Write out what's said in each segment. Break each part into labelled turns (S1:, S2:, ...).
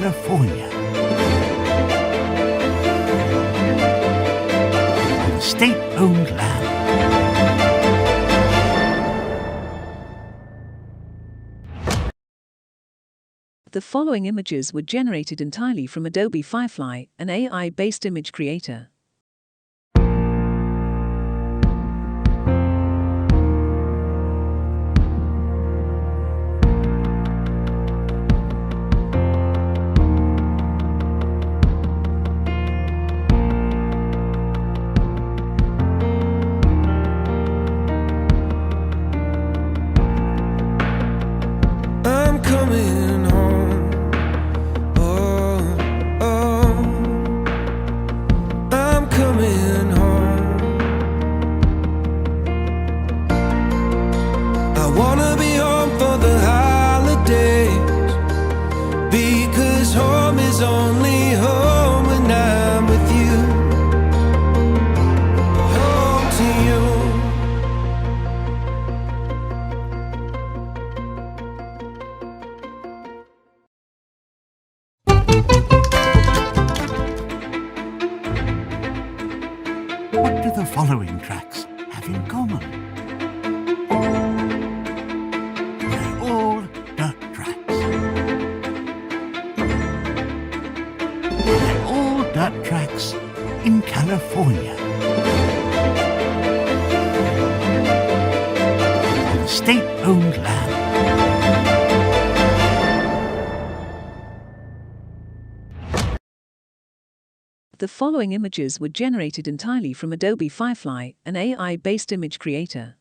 S1: California. On state-owned land.
S2: The following images were generated entirely from Adobe Firefly, an AI-based image creator.
S3: I'm coming home. Oh, oh. I'm coming home. I wanna be home for the holidays, because home is only home when I'm with you. Home to you.
S1: What do the following tracks have in common? They're all dirt tracks. They're all dirt tracks in California. On state-owned land.
S2: The following images were generated entirely from Adobe Firefly, an AI-based image creator.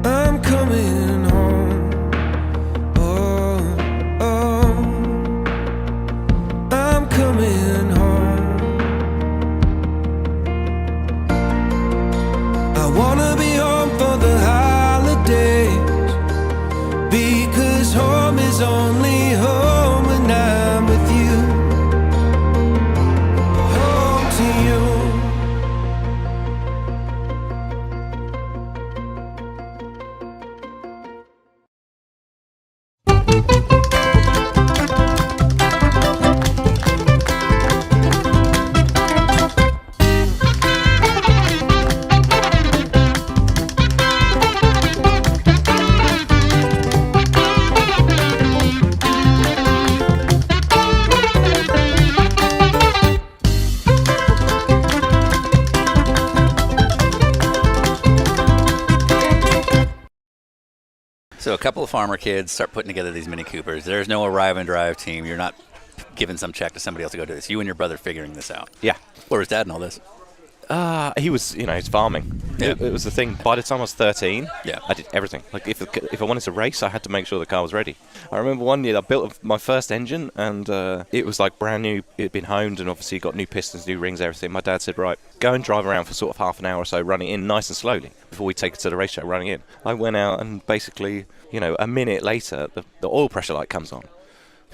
S3: I'm coming home. Oh, oh. I'm coming home. I wanna be home for the holidays, because home is only home when I'm with you. Home to you.
S4: So a couple of farmer kids start putting together these Mini Coopers. There's no arrive and drive team. You're not giving some check to somebody else to go do this. You and your brother figuring this out.
S5: Yeah.
S4: Where was Dad in all this?
S5: He was, he's farming.
S4: Yeah.
S5: It was the thing. By the time I was 13,
S4: Yeah.
S5: I did everything. Like, if I wanted to race, I had to make sure the car was ready. I remember one year I built my first engine, and it was like brand new. It had been honed, and obviously got new pistons, new rings, everything. My dad said, right, go and drive around for sort of half an hour or so, running in nice and slowly before we take it to the racetrack, running in. I went out, and basically, a minute later, the oil pressure light comes on.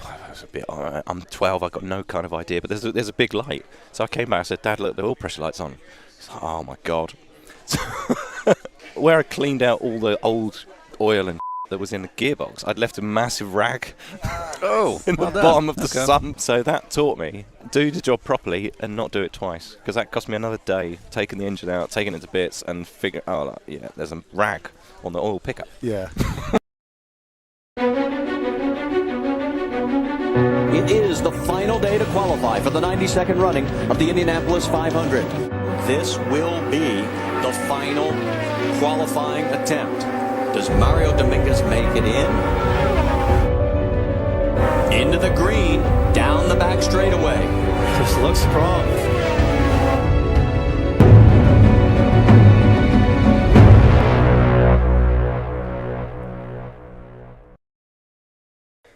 S5: I was a bit, I'm 12, I've got no kind of idea, but there's a big light. So I came back, I said, Dad, look, the oil pressure light's on. He's like, oh my God. Where I cleaned out all the old oil and that was in the gearbox, I'd left a massive rag in the bottom of the sump. So that taught me, do the job properly and not do it twice. Because that cost me another day, taking the engine out, taking it to bits, and figure, there's a rag on the oil pickup.
S6: Yeah.
S7: It is the final day to qualify for the 92nd running of the Indianapolis 500. This will be the final qualifying attempt. Does Mario Dominguez make it in? Into the green, down the back straightaway.
S6: Just looks strong.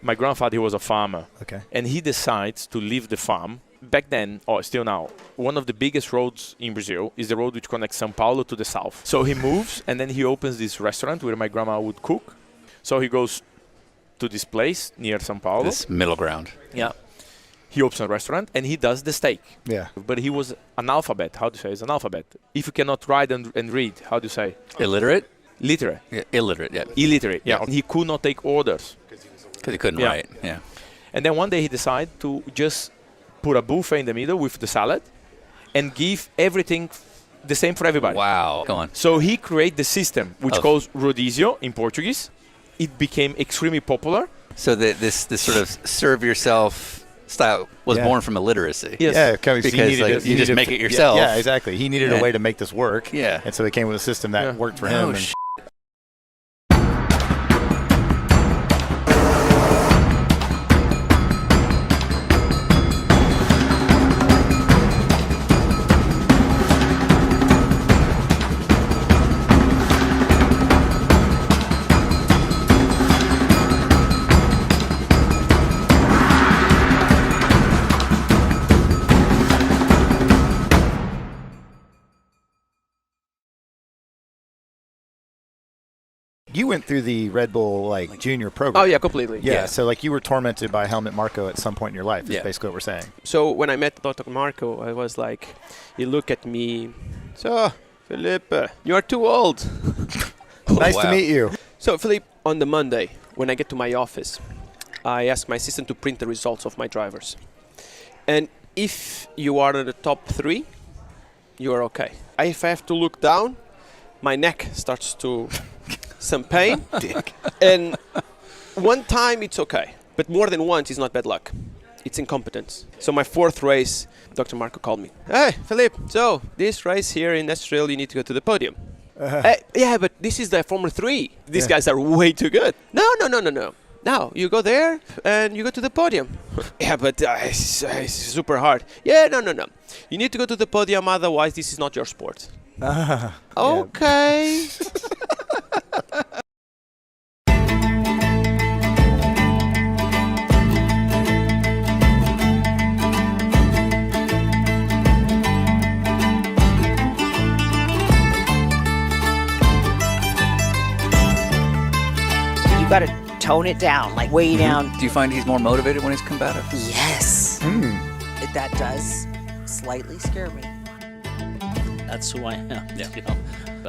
S8: My grandfather was a farmer.
S6: Okay.
S8: And he decides to leave the farm
S6: back then, or still now, one of the biggest roads in Brazil is the road which connects São Paulo to the south. So he moves, and then he opens this restaurant where my grandma would cook. So he goes to this place near São Paulo.
S4: This middle ground.
S6: Yeah. He opens a restaurant, and he does the steak.
S8: Yeah.
S6: But he was analphabet. How do you say? He's analphabet. If you cannot write and read, how do you say?
S4: Illiterate?
S6: Literate.
S4: Yeah, illiterate, yeah.
S6: Illiterate, yeah. He could not take orders.
S4: Because he couldn't write, yeah.
S6: And then one day he decided to just put a buffet in the middle with the salad and give everything the same for everybody.
S4: Wow. Go on.
S6: So he created the system, which calls rodízio in Portuguese. It became extremely popular.
S4: So this sort of serve yourself style was born from illiteracy.
S6: Yes.
S8: Yeah,
S4: because you just make it yourself.
S8: Yeah, exactly. He needed a way to make this work.
S4: Yeah.
S8: And so they came with a system that worked for him. And you went through the Red Bull junior program.
S9: Oh yeah, completely.
S8: Yeah, so you were tormented by Helmut Marko at some point in your life. Is
S9: Yeah.
S8: basically what we're saying.
S9: So when I met Dr. Marko, I was like, he looked at me. So, Felipe, you are too old.
S8: Nice to meet you.
S9: So, Felipe, on the Monday, when I get to my office, I ask my assistant to print the results of my drivers. And if you are in the top 3, you are okay. If I have to look down, my neck starts to some pain.
S8: Dick.
S9: And one time it's okay, but more than once it's not bad luck. It's incompetence. So my 4th race, Dr. Marko called me. Hey, Felipe, so this race here in Estoril, you need to go to the podium. Yeah, but this is the Formula 3. These guys are way too good. No. Now, you go there and you go to the podium. Yeah, but it's super hard. Yeah, no. You need to go to the podium, otherwise this is not your sport. Okay.
S10: You gotta tone it down, way down.
S4: Do you find he's more motivated when he's combative?
S10: Yes. That does slightly scare me.
S11: That's who I am. Yeah. You know,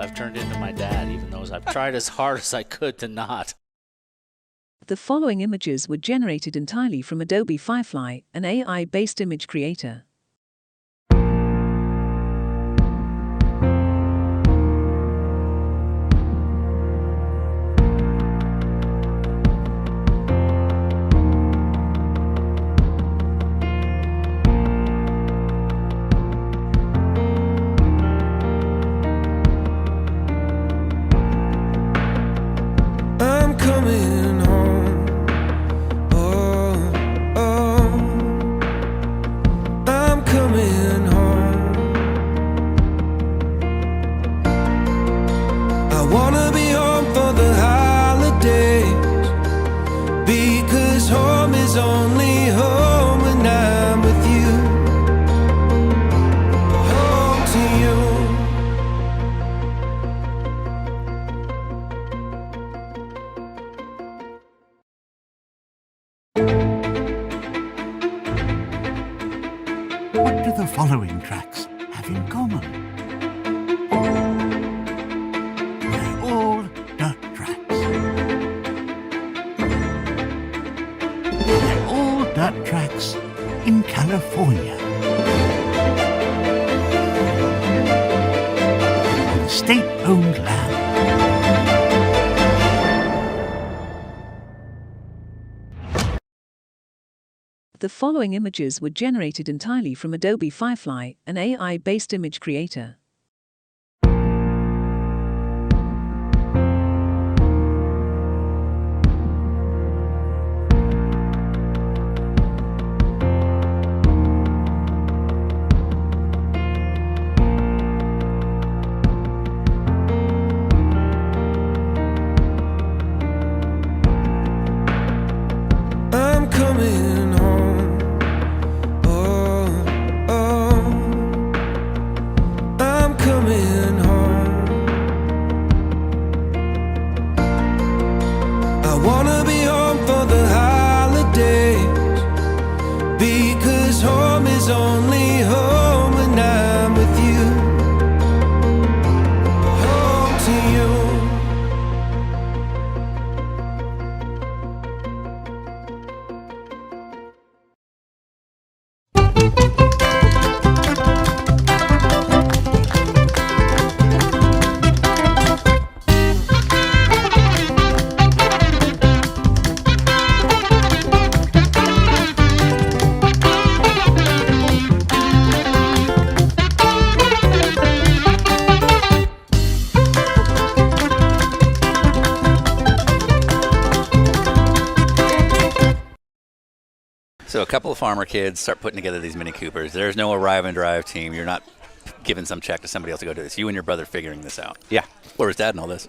S11: I've turned into my dad, even though I've tried as hard as I could to not.
S2: The following images were generated entirely from Adobe Firefly, an AI-based image creator.
S3: I'm coming home. Oh, I'm coming home. I wanna be home for the holidays, because home is only home when I'm with you. Home to you.
S1: What do the following tracks have in common? They're all dirt tracks. They're all dirt tracks in California. On state-owned land.
S2: The following images were generated entirely from Adobe Firefly, an AI-based image creator.
S3: I'm coming home. Oh,
S4: a couple of farmer kids start putting together these Mini Coopers. There's no arrive and drive team. You're not giving some check to somebody else to go do this. You and your brother figuring this out.
S5: Yeah.
S4: Where was Dad in all this?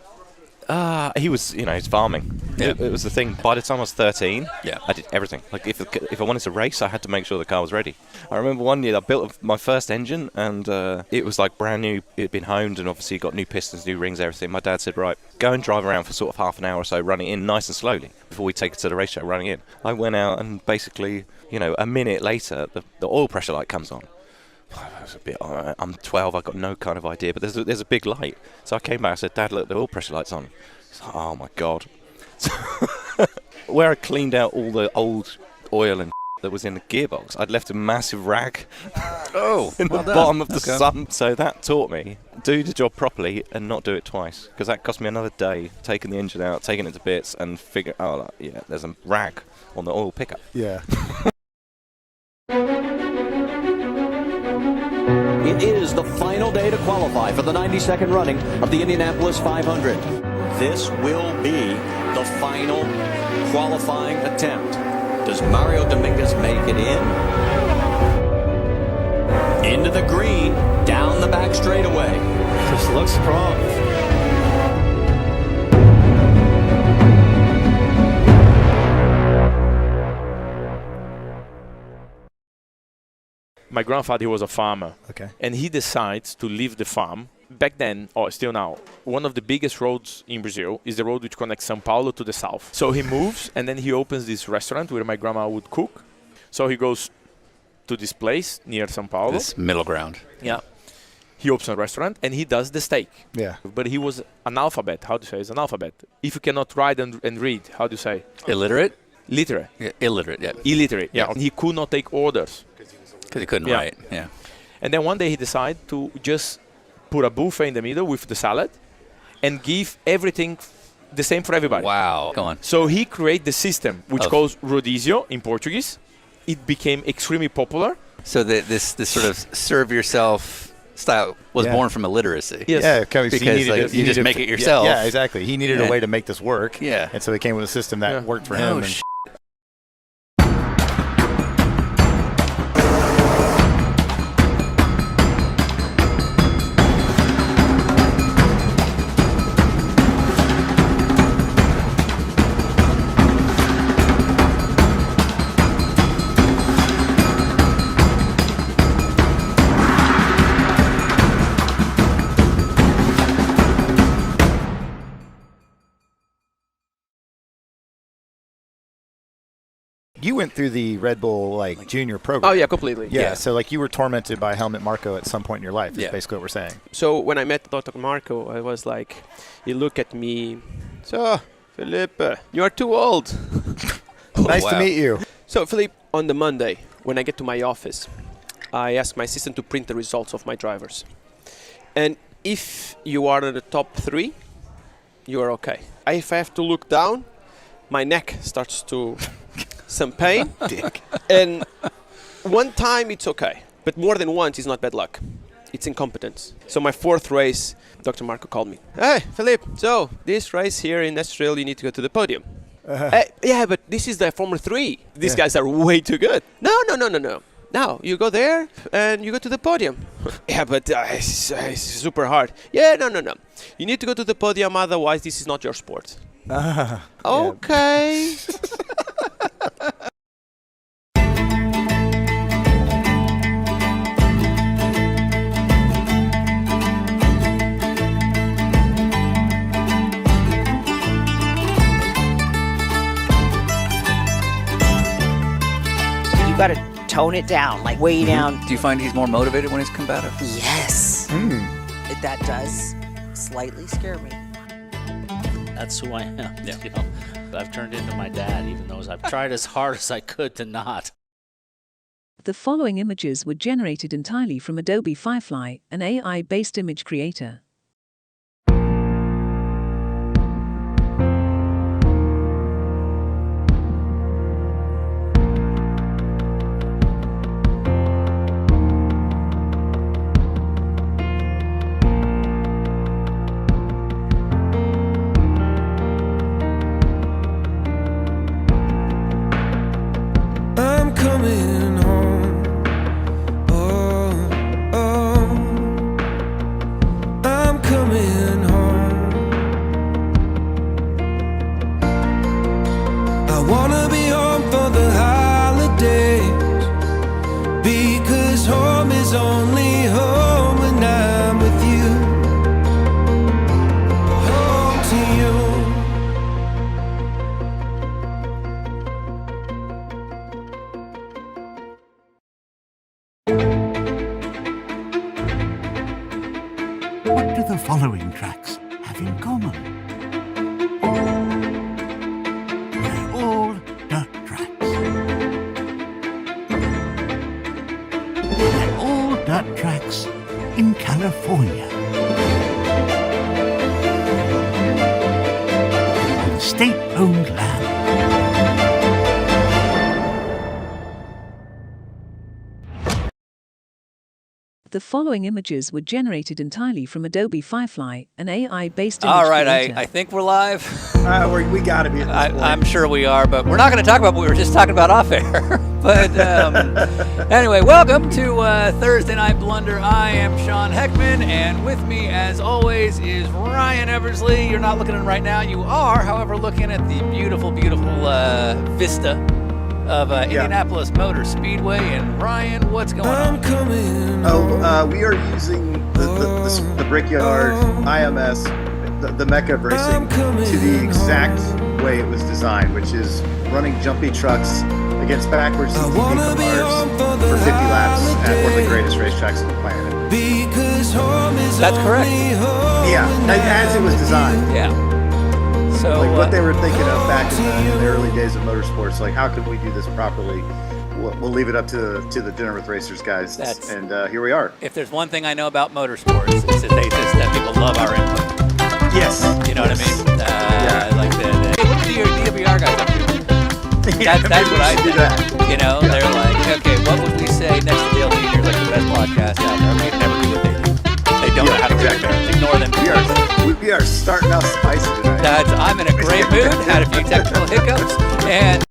S5: He was, he's farming.
S4: Yeah.
S5: It was the thing. By the time I was 13,
S4: yeah,
S5: I did everything. Like if I wanted to race, I had to make sure the car was ready. I remember one year I built my first engine, and it was like brand new. It had been honed, and obviously got new pistons, new rings, everything. My dad said, right, go and drive around for sort of half an hour or so, running in nice and slowly before we take it to the racetrack. Running in, I went out, and basically, a minute later, the oil pressure light comes on. I was a bit. I'm 12. I've got no kind of idea, but there's a big light. So I came back. I said, Dad, look, the oil pressure light's on. He's like, oh my God! Where I cleaned out all the old oil and that was in the gearbox, I'd left a massive rag. In the bottom of the sun. So that taught me do the job properly and not do it twice, because that cost me another day taking the engine out, taking it to bits, and figure. There's a rag on the oil pickup.
S8: Yeah.
S7: It is the final day to qualify for the 92nd running of the Indianapolis 500. This will be the final qualifying attempt. Does Mario Dominguez make it in? Into the green, down the back straightaway.
S8: Just looks strong.
S6: My grandfather, he was a farmer.
S8: Okay.
S6: And he decides to leave the farm. Back then, or still now, one of the biggest roads in Brazil is the road which connects São Paulo to the south. So he moves, and then he opens this restaurant where my grandma would cook. So he goes to this place near São Paulo.
S4: This middle ground.
S6: Yeah. He opens a restaurant, and he does the steak.
S8: Yeah.
S6: But he was analphabet. How do you say? He's analphabet. If you cannot write and read, how do you say?
S4: Illiterate?
S6: Literate.
S4: Yeah, illiterate, yeah.
S6: Illiterate, yeah. He could not take orders.
S4: Because he couldn't write, yeah.
S6: And then one day he decided to just put a buffet in the middle with the salad and give everything the same for everybody.
S4: Wow. Go on.
S6: So he created the system, which calls rodízio in Portuguese. It became extremely popular.
S4: So this sort of serve yourself style was born from illiteracy.
S6: Yes.
S8: Yeah,
S4: because you just make it yourself.
S8: Yeah, exactly. He needed a way to make this work.
S4: Yeah.
S8: And so he came with a system that worked for him. You went through the Red Bull junior program.
S9: Oh yeah, completely.
S8: Yeah, so you were tormented by Helmut Marko at some point in your life. Is basically what we're saying.
S9: So when I met Dr. Marko, I was like, he looked at me. So Felipe, you are too old.
S8: Nice to meet you.
S9: So Felipe, on the Monday when I get to my office, I ask my assistant to print the results of my drivers. And if you are in the top 3, you are okay. If I have to look down, my neck starts to some pain. And one time it's okay, but more than once it's not bad luck. It's incompetence. So my 4th race, Dr. Marko called me. Hey, Felipe, so this race here in Estoril, you need to go to the podium. Yeah, but this is the Formula 3. These guys are way too good. No. Now, you go there and you go to the podium. Yeah, but it's super hard. Yeah, no. You need to go to the podium, otherwise this is not your sport. Okay.
S10: You gotta tone it down, way down.
S4: Do you find he's more motivated when he's combative?
S10: Yes. That does slightly scare me.
S11: That's who I am. Yeah. I've turned into my dad, even though I've tried as hard as I could to not.
S2: The following images were generated entirely from Adobe Firefly, an AI-based image creator.
S3: I'm coming
S1: What do the following tracks have in common? They're all dirt tracks. They're all dirt tracks in California. On state-owned land.
S2: The following images were generated entirely from Adobe Firefly, an AI-based image
S4: All right,
S2: creator.
S4: I think we're live.
S8: We got to be at this point.
S4: I'm sure we are, but we're not going to talk about what we were just talking about off air. But anyway, welcome to Thursday Night Blunder. I am Sean Heckman, and with me, as always, is Ryan Eversley. You're not looking at him right now. You are, however, looking at the beautiful, beautiful vista of Indianapolis Motor Speedway. And Ryan, what's going on?
S8: We are using the Brickyard IMS, the Mecca of racing, to the exact way it was designed, which is running jumpy trucks against backwards GTP cars for 50 laps at one of the greatest racetracks on the planet.
S4: That's correct.
S8: Yeah, as it was designed.
S4: Yeah. So
S8: like what they were thinking of back in the early days of motorsports, like how can we do this properly? We'll leave it up to the Dinner with Racers guys, and here we are.
S4: If there's one thing I know about motorsports, it's that people love our input.
S8: Yes.
S4: You know what I mean? Like hey, what do your DWR guys up to? That's what I do. You know, they're like, okay, what would we say next to Dale Jr.'s like the best podcast out there? We'd never do what they do. They don't know how to do it. Ignore them.
S8: We are starting out spicy tonight.
S4: I'm in a great mood. Had a few technical hiccups, and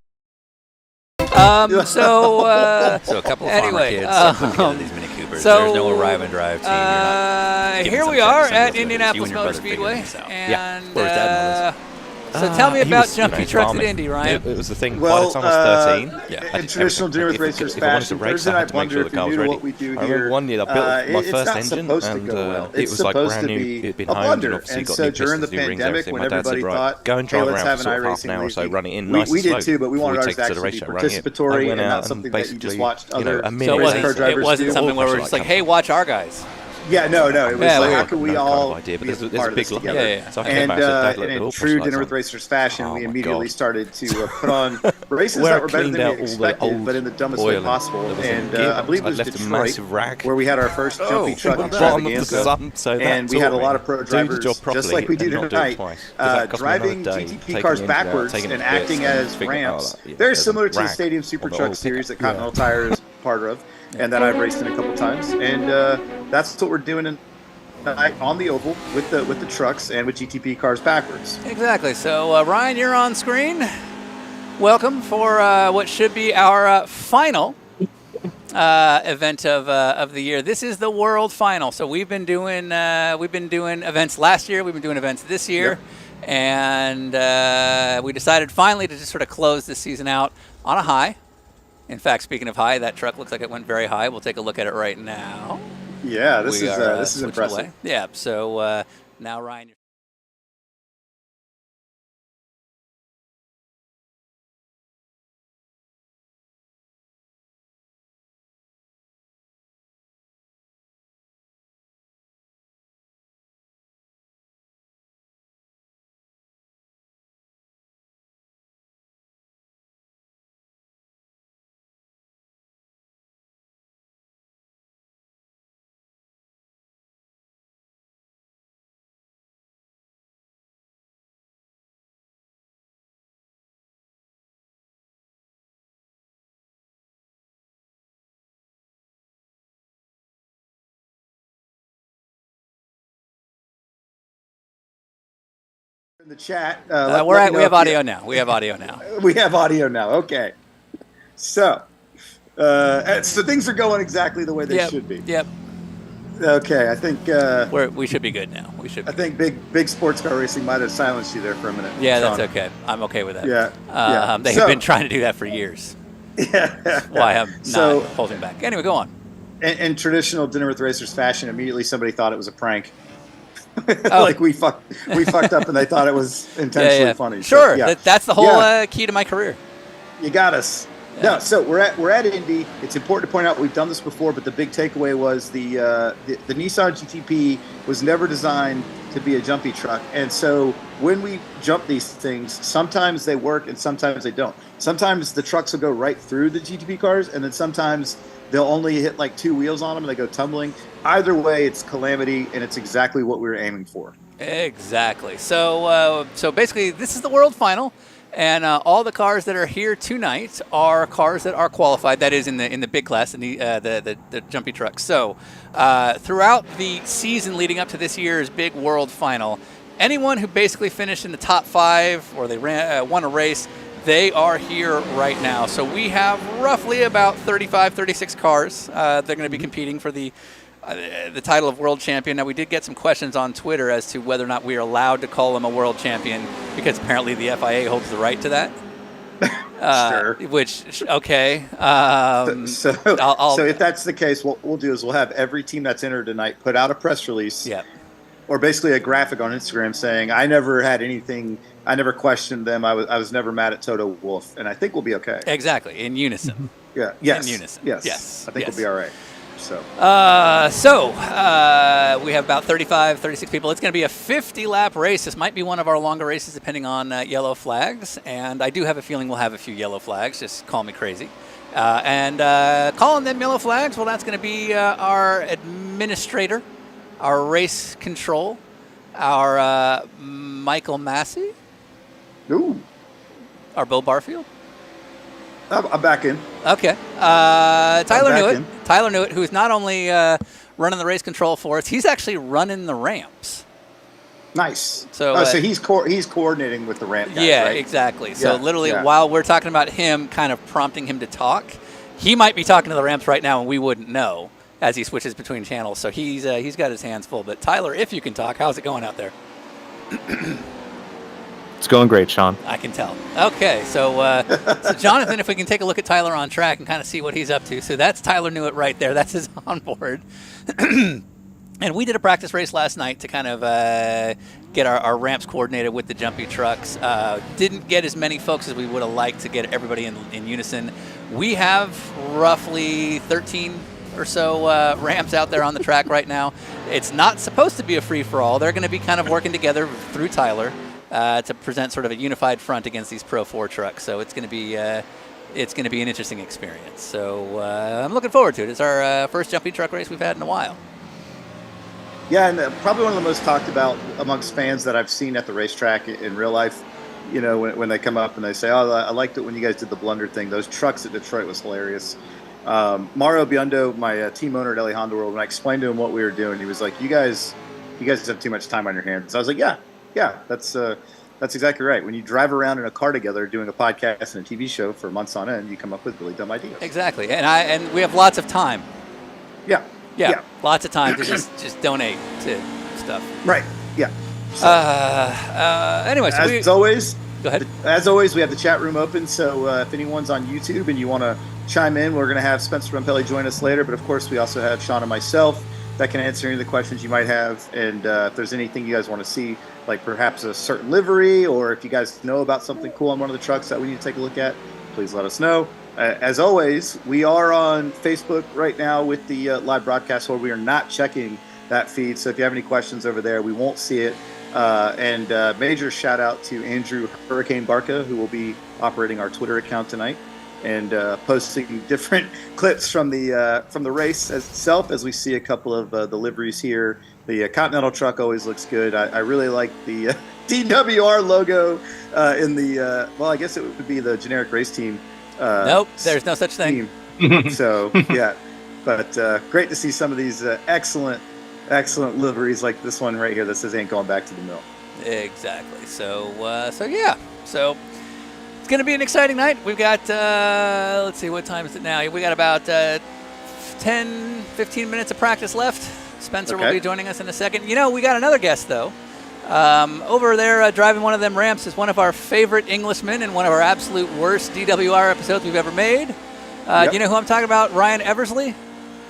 S4: so a couple of farmer kids putting together these Mini Coopers. There's no arrive and drive team. Here we are at Indianapolis Motor Speedway, and so tell me about jumpy trucks at Indy, Ryan.
S5: It was the thing. By the time I was 13,
S8: in traditional Dinner with Racers fashion, Thursday Night Blunder, if you knew what we do here,
S5: one year I built my first engine, and it was like brand new. It'd been honed and obviously got new pistons, new rings, everything. My dad said, right, go and drive around for sort of half an hour or so, run it in nice and slow.
S8: We did too, but we wanted ours to actually be participatory and not something that you just watched other race car drivers do.
S4: It wasn't something where we're just like, hey, watch our guys.
S8: Yeah, no. It was like, how can we all be a part of this together?
S4: Yeah.
S5: So and
S8: in true Dinner with Racers fashion, we immediately started to put on races that were better than we expected, but in the dumbest way possible. And I believe it was Detroit, where we had our first jumpy truck extravaganza. And we had a lot of pro drivers, just like we do tonight, driving GTP cars backwards and acting as ramps. Very similar to the Stadium Super Truck Series that Continental Tire is part of, and that I've raced in a couple times. And that's what we're doing on the oval with the trucks and with GTP cars backwards.
S4: Exactly. So Ryan, you're on screen. Welcome for what should be our final event of the year. This is the World Final. So we've been doing events last year. We've been doing events this year, and we decided finally to just sort of close this season out on a high. In fact, speaking of high, that truck looks like it went very high. We'll take a look at it right now.
S8: Yeah, this is impressive.
S4: Away. Yeah, so now Ryan.
S8: In the chat,
S4: we have audio now. We have audio now.
S8: We have audio now. Okay. So things are going exactly the way they should be.
S4: Yep.
S8: Okay, I think
S4: we should be good now. We should.
S8: I think big sports car racing might have silenced you there for a minute.
S4: Yeah,
S8: Sean.
S4: that's okay. I'm okay with that.
S8: Yeah.
S4: They've been trying to do that for years.
S8: Yeah.
S4: Why I'm not holding back. Anyway, go on.
S8: In traditional Dinner with Racers fashion, immediately somebody thought it was a prank. Like we fucked up and they thought it was intentionally funny.
S4: Sure,
S8: so,
S4: that's the whole key to my career.
S8: You got us. No, so we're at Indy. It's important to point out we've done this before, but the big takeaway was the Nissan GTP was never designed to be a jumpy truck, and so when we jump these things, sometimes they work and sometimes they don't. Sometimes the trucks will go right through the GTP cars, and then sometimes they'll only hit like 2 wheels on them and they go tumbling. Either way, it's Calamity, and it's exactly what we were aiming for.
S4: Exactly. So basically, this is the world final. And all the cars that are here tonight are cars that are qualified. That is in the big class, in the jumpy trucks. So throughout the season leading up to this year's big world final, anyone who basically finished in the top 5 or they won a race, they are here right now. So we have roughly about 35, 36 cars. They're going to be competing for the title of world champion. Now, we did get some questions on Twitter as to whether or not we are allowed to call him a world champion, because apparently the FIA holds the right to that.
S8: Sure.
S4: Which, okay.
S8: So if that's the case, what we'll do is we'll have every team that's entered tonight put out a press release.
S4: Yeah.
S8: Or basically a graphic on Instagram saying, I never had anything, I never questioned them, I was never mad at Toto Wolff, and I think we'll be okay.
S4: Exactly, in unison.
S8: Yeah. Yes.
S4: In unison.
S8: Yes. I think we'll be all right. So
S4: we have about 35, 36 people. It's going to be a 50-lap race. This might be one of our longer races, depending on yellow flags. And I do have a feeling we'll have a few yellow flags. Just call me crazy. And calling them yellow flags, well, that's going to be our administrator, our race control, our Michael Massey.
S8: Ooh.
S4: Our Bill Barfield.
S8: I'm back in.
S4: Okay. Tyler Newitt. Tyler Newitt, who's not only running the race control for us, he's actually running the ramps.
S8: Nice.
S4: So
S8: he's coordinating with the ramp guys,
S4: yeah,
S8: right?
S4: Exactly. So literally, while we're talking about him, kind of prompting him to talk, he might be talking to the ramps right now, and we wouldn't know as he switches between channels. So he's got his hands full. But Tyler, if you can talk, how's it going out there?
S12: It's going great, Sean.
S4: I can tell. Okay, so Jonathan, if we can take a look at Tyler on track and kind of see what he's up to. So that's Tyler Newitt right there. That's his onboard. And we did a practice race last night to kind of get our ramps coordinated with the jumpy trucks. Didn't get as many folks as we would have liked to get everybody in unison. We have roughly 13 or so ramps out there on the track right now. It's not supposed to be a free-for-all. They're going to be kind of working together through Tyler to present sort of a unified front against these Pro 4 trucks. So it's going to be an interesting experience. So I'm looking forward to it. It's our first jumpy truck race we've had in a while.
S8: Yeah, and probably one of the most talked about amongst fans that I've seen at the racetrack in real life. You know, when they come up and they say, "Oh, I liked it when you guys did the Blunder thing. Those trucks at Detroit was hilarious." Mario Biondo, my team owner at LA Honda World, when I explained to him what we were doing, he was like, "You guys have too much time on your hands." So I was like, "Yeah, that's exactly right. When you drive around in a car together doing a podcast and a TV show for months on end, you come up with really dumb ideas."
S4: Exactly, and we have lots of time.
S8: Yeah,
S4: lots of time to just donate to stuff.
S8: Right. Yeah. So,
S4: anyway, so
S8: as always,
S4: go ahead.
S8: As always, we have the chat room open. So if anyone's on YouTube and you want to chime in, we're going to have Spencer Pompelli join us later. But of course, we also have Sean and myself that can answer any of the questions you might have. And if there's anything you guys want to see, like perhaps a certain livery, or if you guys know about something cool on one of the trucks that we need to take a look at, please let us know. As always, we are on Facebook right now with the live broadcast, where we are not checking that feed. So if you have any questions over there, we won't see it. And major shout out to Andrew Hurricane Barca, who will be operating our Twitter account tonight and posting different clips from the race itself, as we see a couple of the liveries here. The Continental truck always looks good. I really like the DWR logo in the, well, I guess it would be the generic race team.
S4: Nope, there's no such thing.
S8: So, yeah. But great to see some of these excellent liveries like this one right here that says "Ain't Going Back to the Mill."
S4: Exactly. So yeah. So it's going to be an exciting night. We've got, let's see, what time is it now? We got about 10, 15 minutes of practice left. Spencer will be joining us in a second. You know, we got another guest, though. Over there driving one of them ramps is one of our favorite Englishmen and one of our absolute worst DWR episodes we've ever made. Do you know who I'm talking about? Ryan Eversley?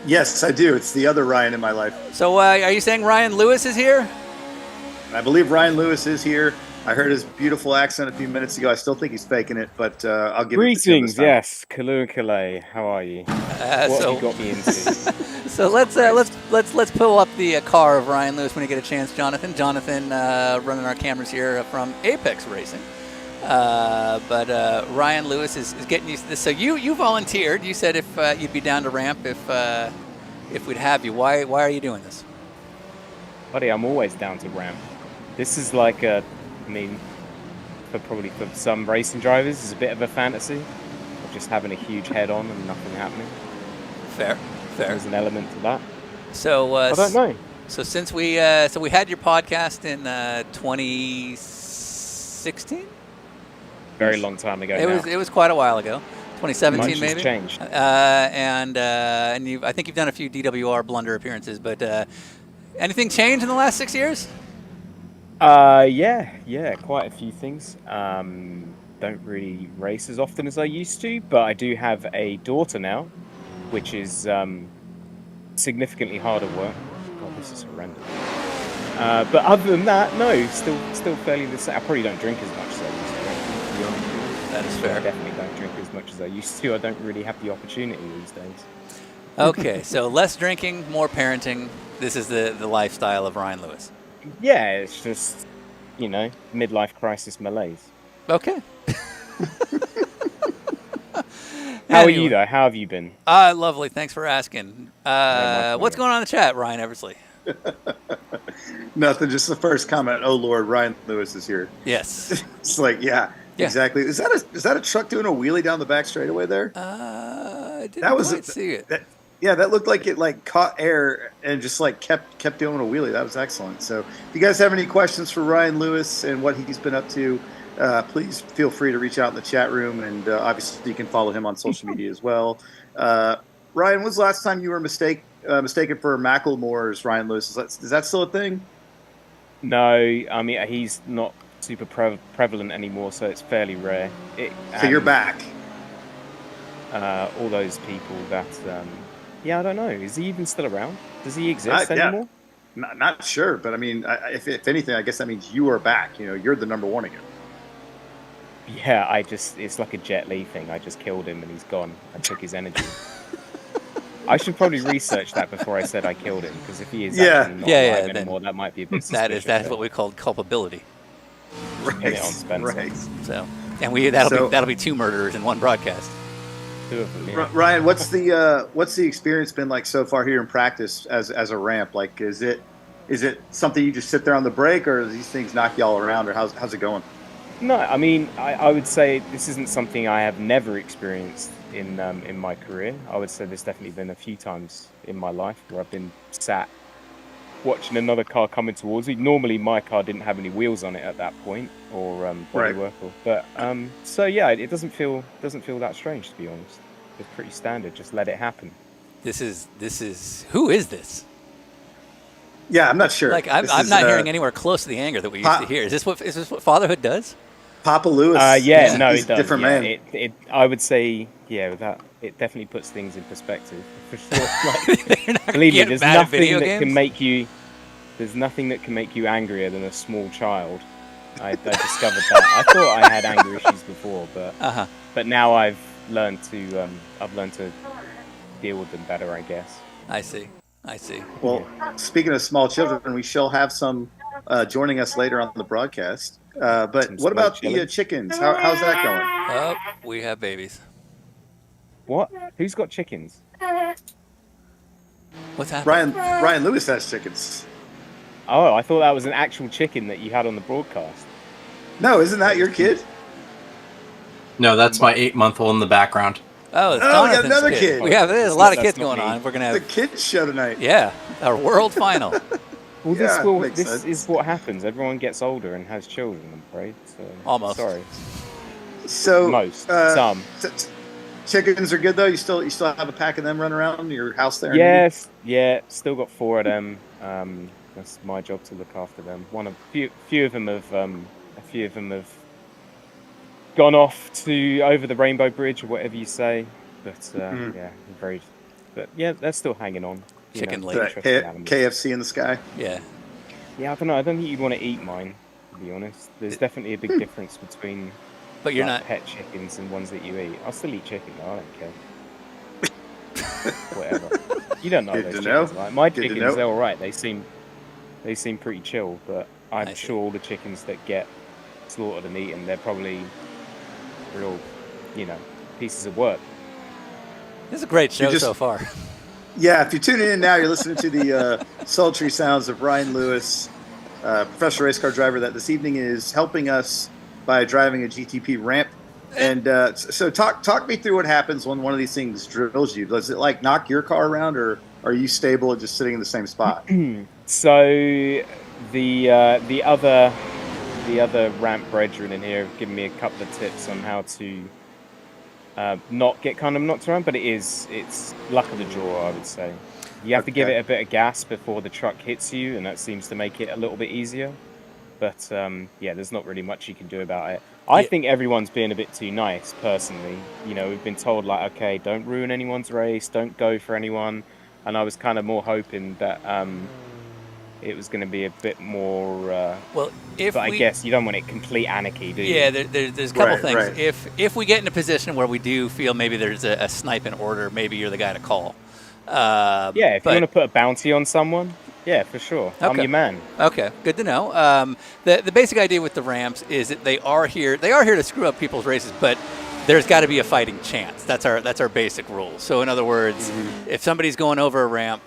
S8: Yes, I do. It's the other Ryan in my life.
S4: So are you saying Ryan Lewis is here?
S8: I believe Ryan Lewis is here. I heard his beautiful accent a few minutes ago. I still think he's faking it, but I'll give
S12: Greetings,
S8: it to him this time.
S12: yes, Kalu and Calais. How are you? What have you got me into?
S4: So let's pull up the car of Ryan Lewis when you get a chance, Jonathan. Jonathan running our cameras here from Apex Racing. But Ryan Lewis is getting used to this. So you volunteered. You said if you'd be down to ramp if we'd have you. Why are you doing this?
S12: Buddy, I'm always down to ramp. This is like for some racing drivers, it's a bit of a fantasy of just having a huge head-on and nothing happening.
S4: Fair.
S12: There's an element to that.
S4: So
S12: I don't know.
S4: So since we had your podcast in 2016.
S12: Very long time ago.
S4: It was quite a while ago. 2017
S12: Much
S4: maybe.
S12: Has changed.
S4: And I think you've done a few DWR Blunder appearances, but anything changed in the last 6 years?
S12: Yeah, quite a few things. Don't really race as often as I used to, but I do have a daughter now, which is significantly harder work. God, this is horrendous. But other than that, no, still fairly the same. I probably don't drink as much as I used to. To be honest.
S4: That is fair.
S12: I definitely don't drink as much as I used to. I don't really have the opportunity these days.
S4: Okay, so less drinking, more parenting. This is the lifestyle of Ryan Lewis.
S12: Yeah, it's just, midlife crisis malaise.
S4: Okay.
S12: How are you, though? How have you been?
S4: Lovely. Thanks for asking. What's going on in the chat, Ryan Eversley?
S8: Nothing, just the first comment. Oh, Lord, Ryan Lewis is here.
S4: Yes.
S8: It's like, yeah, exactly. Is that a truck doing a wheelie down the back straightaway there?
S4: I didn't quite see it.
S8: That looked like it caught air and just kept doing a wheelie. That was excellent. So if you guys have any questions for Ryan Lewis and what he's been up to, please feel free to reach out in the chat room, and obviously you can follow him on social media as well. Ryan, when's the last time you were mistaken for Macklemore's Ryan Lewis? Is that still a thing?
S12: No, I mean he's not super prevalent anymore, so it's fairly rare.
S8: So you're back.
S12: All those people that, I don't know. Is he even still around? Does he exist anymore?
S8: Not sure, but I mean, if anything, I guess that means you are back. You're the number one again.
S12: Yeah, it's like a Jet Li thing. I just killed him and he's gone. I took his energy. I should probably research that before I said I killed him, because if he is actually not alive anymore, that might be a bit suspicious.
S4: That is what we call culpability.
S8: Right.
S4: So, and that'll be 2 murderers in one broadcast.
S12: 2 of them, yeah.
S8: Ryan, what's the experience been like so far here in practice as a ramp? Like, is it something you just sit there on the break, or do these things knock y'all around, or how's it going?
S12: No, I mean, I would say this isn't something I have never experienced in my career. I would say there's definitely been a few times in my life where I've been sat watching another car coming towards me. Normally, my car didn't have any wheels on it at that point, or bodywork. But so yeah, it doesn't feel that strange, to be honest. It's pretty standard. Just let it happen.
S4: This is who is this?
S8: Yeah, I'm not sure.
S4: I'm not hearing anywhere close to the anger that we used to hear. Is this what fatherhood does?
S8: Papa Lewis.
S12: No,
S8: he's
S12: it does.
S8: Different man.
S12: I would say, that it definitely puts things in perspective for sure. Believe me, there's nothing that can make you. There's nothing that can make you angrier than a small child. I discovered that. I thought I had anger issues before, but now I've learned to deal with them better, I guess.
S4: I see.
S8: Well, speaking of small children, we shall have some joining us later on the broadcast. But what about the chickens? How's that going?
S4: Oh, we have babies.
S12: What? Who's got chickens?
S4: What's happening?
S8: Ryan Lewis has chickens.
S12: Oh, I thought that was an actual chicken that you had on the broadcast.
S8: No, isn't that your kid?
S13: No, that's my 8-month-old in the background.
S4: Oh, it's
S8: we got another kid.
S4: There's a lot of kids going on. We're gonna have
S8: the kids show tonight.
S4: Yeah, our world final.
S12: Well, this is what happens. Everyone gets older and has children, I'm afraid. So,
S4: almost.
S12: Sorry.
S8: So
S12: most, some.
S8: Chickens are good though. You still have a pack of them running around in your house there?
S12: Yes, still got 4 of them. That's my job to look after them. Few of them have gone off to over the Rainbow Bridge or whatever you say. But they're still hanging on.
S4: Chicken
S8: leg. KFC in the sky.
S4: Yeah.
S12: Yeah, I don't know. I don't think you'd want to eat mine. to be honest. There's definitely a big difference between
S4: but you're not
S12: pet chickens and ones that you eat. I'll still eat chicken, though. I don't care. Whatever. You don't know
S8: Good
S12: those
S8: to
S12: chickens,
S8: know.
S12: right? My
S8: Good to
S12: chickens,
S8: know.
S12: they're all right. They seem pretty chill, but I'm sure all the chickens that get slaughtered and eaten, they're probably real, pieces of work.
S4: This is a great show so far.
S8: Yeah, if you're tuning in now, you're listening to the sultry sounds of Ryan Lewis, professional race car driver that this evening is helping us by driving a GTP ramp. And so talk me through what happens when one of these things drills you. Does it like knock your car around, or are you stable and just sitting in the same spot?
S12: So the other ramp brethren in here have given me a couple of tips on how to not get kind of knocked around, but it's luck of the draw, I would say. You have to give it a bit of gas before the truck hits you, and that seems to make it a little bit easier. But there's not really much you can do about it. I think everyone's being a bit too nice, personally. We've been told, like, okay, don't ruin anyone's race, don't go for anyone. And I was kind of more hoping that it was going to be a bit more... I guess you don't want it complete anarchy, do you?
S4: Yeah, there's a couple things. Right. If we get in a position where we do feel maybe there's a snipe in order, maybe you're the guy to call.
S12: If you want to put a bounty on someone... Yeah, for sure. Okay. I'm your man.
S4: Okay, good to know. The basic idea with the ramps is that they are here to screw up people's races, but there's got to be a fighting chance. That's our basic rule. So in other words, if somebody's going over a ramp,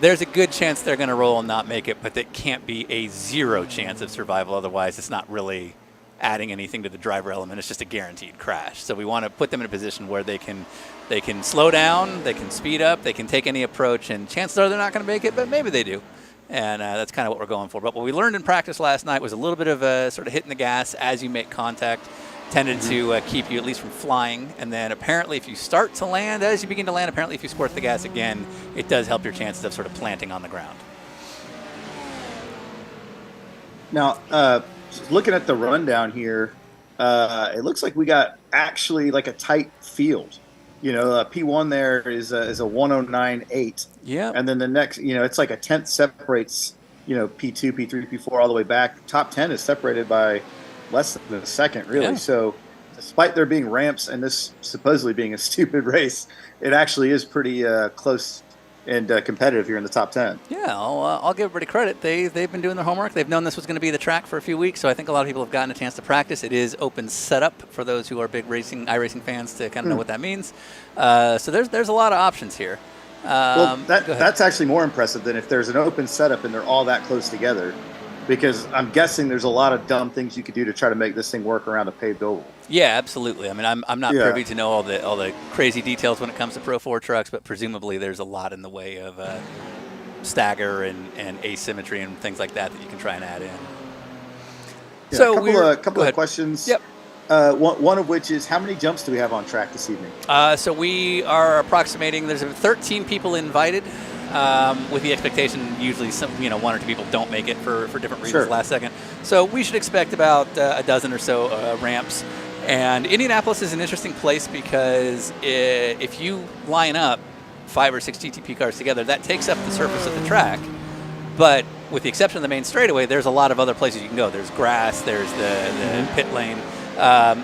S4: there's a good chance they're going to roll and not make it, but it can't be a 0 chance of survival. Otherwise, it's not really adding anything to the driver element. It's just a guaranteed crash. So we want to put them in a position where they can slow down, they can speed up, they can take any approach, and chances are they're not going to make it, but maybe they do. And that's kind of what we're going for. But what we learned in practice last night was a little bit of a sort of hitting the gas as you make contact tended to keep you at least from flying. And then apparently if you start to land, as you begin to land, apparently if you squirt the gas again, it does help your chances of sort of planting on the ground.
S8: Now, looking at the rundown here, it looks like we got actually like a tight field. P1 there is a 109.8.
S4: Yeah.
S8: And then the next, it's like a tenth separates, P2, P3, P4 all the way back. Top 10 is separated by less than a second, really. Yeah. So despite there being ramps and this supposedly being a stupid race, it actually is pretty close and competitive here in the top 10.
S4: Yeah, I'll give everybody credit. They've been doing their homework. They've known this was going to be the track for a few weeks, so I think a lot of people have gotten a chance to practice. It is open setup for those who are big iRacing fans to kind of know what that means. So there's a lot of options here.
S8: That's actually more impressive than if there's an open setup and they're all that close together, because I'm guessing there's a lot of dumb things you could do to try to make this thing work around a paved oval.
S4: Yeah, absolutely. I mean, I'm not privy to know all the crazy details when it comes to Pro 4 trucks, but presumably there's a lot in the way of stagger and asymmetry and things like that you can try and add in.
S8: Yeah, so a couple of questions.
S4: Yep.
S8: One of which is, how many jumps do we have on track this evening?
S4: So we are approximating. There's 13 people invited, with the expectation usually one or two people don't make it for different reasons last second. So we should expect about a dozen or so ramps. And Indianapolis is an interesting place because if you line up 5 or 6 GTP cars together, that takes up the surface of the track. But with the exception of the main straightaway, there's a lot of other places you can go. There's grass, there's the pit lane.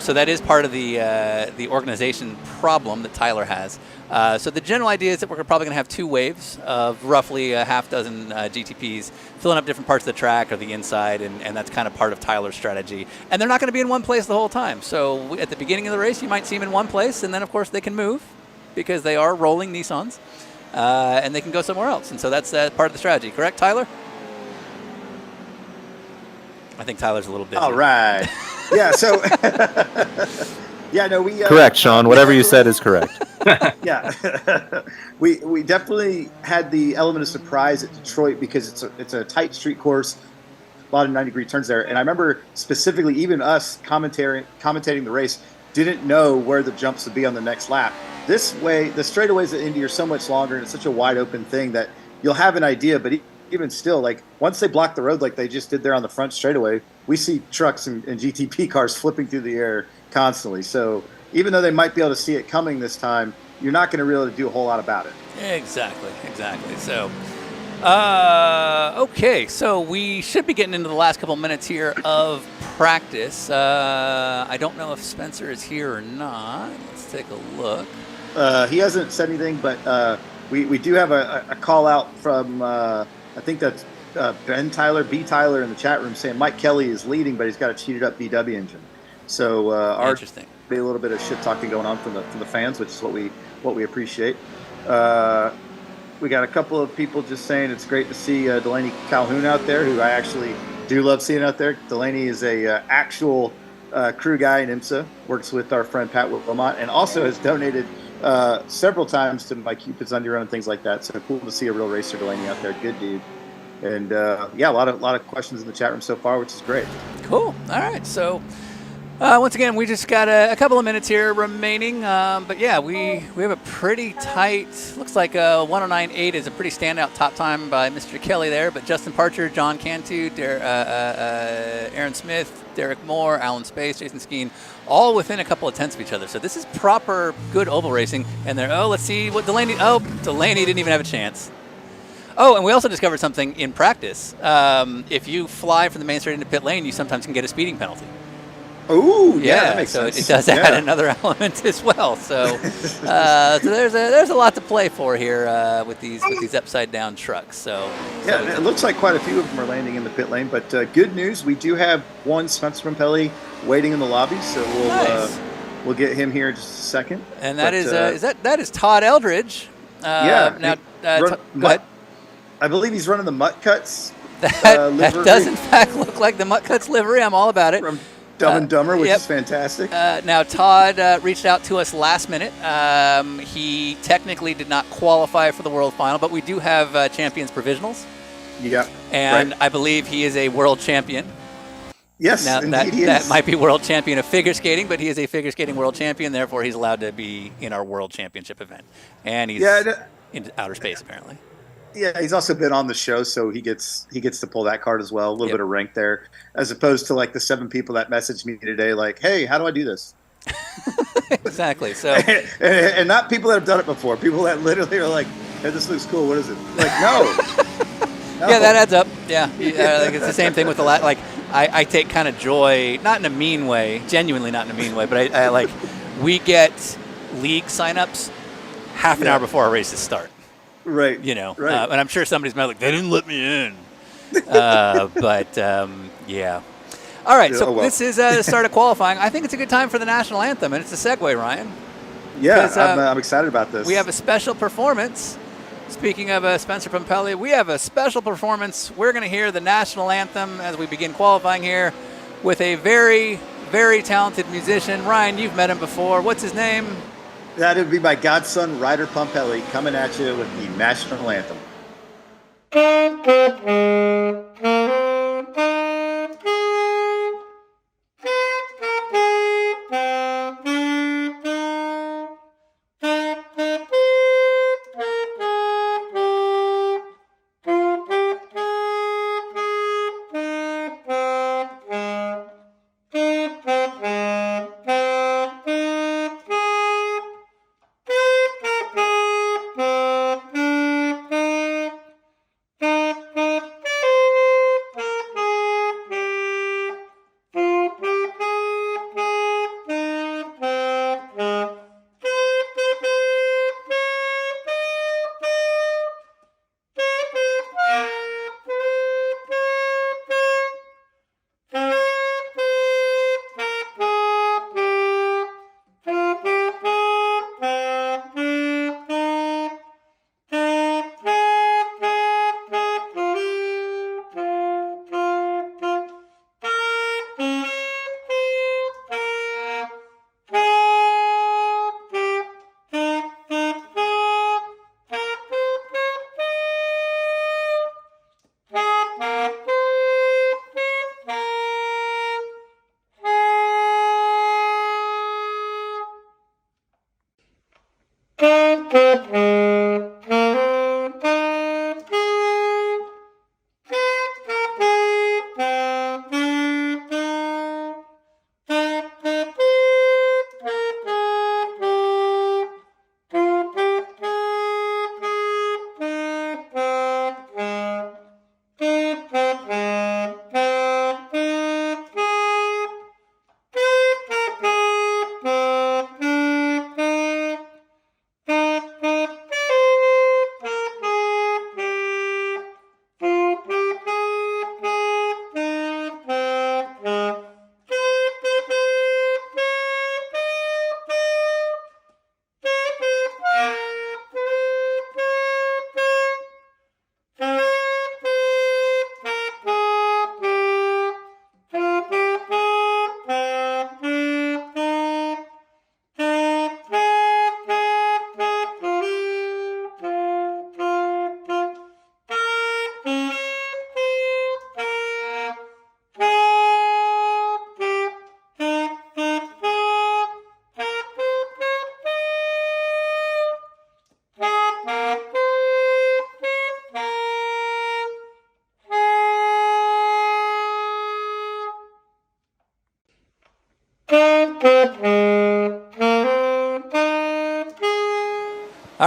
S4: So that is part of the organization problem that Tyler has. So the general idea is that we're probably going to have 2 waves of roughly a half dozen GTPs filling up different parts of the track or the inside, and that's kind of part of Tyler's strategy. And they're not going to be in one place the whole time. So at the beginning of the race, you might see them in one place, and then, of course, they can move because they are rolling Nissans, and they can go somewhere else. And so that's part of the strategy. Correct, Tyler? I think Tyler's a little busy.
S8: All right. Yeah, so... we...
S14: correct, Sean. Whatever you said is correct.
S8: Yeah. we definitely had the element of surprise at Detroit because it's a tight street course, a lot of 90-degree turns there. And I remember specifically even us commentating the race didn't know where the jumps would be on the next lap. This way, the straightaways at Indy are so much longer and it's such a wide open thing that you'll have an idea, but even still, like once they block the road like they just did there on the front straightaway, we see trucks and GTP cars flipping through the air constantly. So even though they might be able to see it coming this time, you're not going to really do a whole lot about it.
S4: Exactly. So Okay, so we should be getting into the last couple minutes here of practice. I don't know if Spencer is here or not. Let's take a look.
S8: He hasn't said anything, but we do have a call out from, I think that's B. Tyler in the chat room saying Mike Kelly is leading, but he's got a cheated up VW engine. So
S4: interesting.
S8: Be a little bit of shit talking going on from the fans, which is what we appreciate. We got a couple of people just saying it's great to see Delaney Calhoun out there, who I actually do love seeing out there. Delaney is a actual crew guy in IMSA, works with our friend Pat Wilmot, and also has donated several times to my Cupid's Underrun and things like that. So cool to see a real racer Delaney out there. Good dude. And yeah, a lot of questions in the chat room so far, which is great.
S4: Cool. All right. So once again, we just got a couple of minutes here remaining. But yeah, we have a pretty tight, looks like 109.8 is a pretty standout top time by Mr. Kelly there. But Justin Parcher, John Cantu, Aaron Smith, Derek Moore, Alan Space, Jason Skeen, all within a couple of tenths of each other. So this is proper good oval racing. And let's see what Delaney, Delaney didn't even have a chance. Oh, and we also discovered something in practice. If you fly from the main straight into pit lane, you sometimes can get a speeding penalty.
S8: Oh, yeah, that makes sense.
S4: It does add another element as well. So, so there's a lot to play for here with these upside down trucks. So
S8: yeah, it looks like quite a few of them are landing in the pit lane. But good news, we do have one Spencer Pompelli waiting in the lobby. So we'll get him here in just a second.
S4: And that is Todd Eldridge.
S8: Yeah.
S4: Now,
S8: I believe he's running the Mutt Cuts.
S4: That does in fact look like the Mutt Cuts livery. I'm all about it.
S8: From Dumb and Dumber, which is fantastic.
S4: Now, Todd reached out to us last minute. He technically did not qualify for the World Final, but we do have champions provisionals.
S8: Yeah.
S4: And
S8: right.
S4: I believe he is a world champion.
S8: Yes,
S4: now,
S8: indeed he is.
S4: That might be world champion of figure skating, but he is a figure skating world champion. Therefore, he's allowed to be in our world championship event. And he's in outer space, apparently.
S8: Yeah, he's also been on the show, so he gets to pull that card as well. A little bit of rank there, as opposed to like the 7 people that messaged me today, like, "Hey, how do I do this?"
S4: Exactly. So,
S8: and not people that have done it before. People that literally are like, "Hey, this looks cool. What is it?" Like, no.
S4: Yeah, that adds up. Yeah, like it's the same thing with the like. I take kind of joy, not in a mean way, genuinely not in a mean way, but I like we get league signups half an hour before our races start.
S8: Right.
S4: You know,
S8: right.
S4: And I'm sure somebody's like, they didn't let me in. But yeah. All right. So this is the start of qualifying. I think it's a good time for the national anthem, and it's a segue, Ryan.
S8: Yeah, I'm excited about this.
S4: We have a special performance. Speaking of Spencer Pompelli, we have a special performance. We're going to hear the national anthem as we begin qualifying here with a very, very talented musician. Ryan, you've met him before. What's his name?
S8: That would be my godson, Ryder Pompelli, coming at you with the national anthem.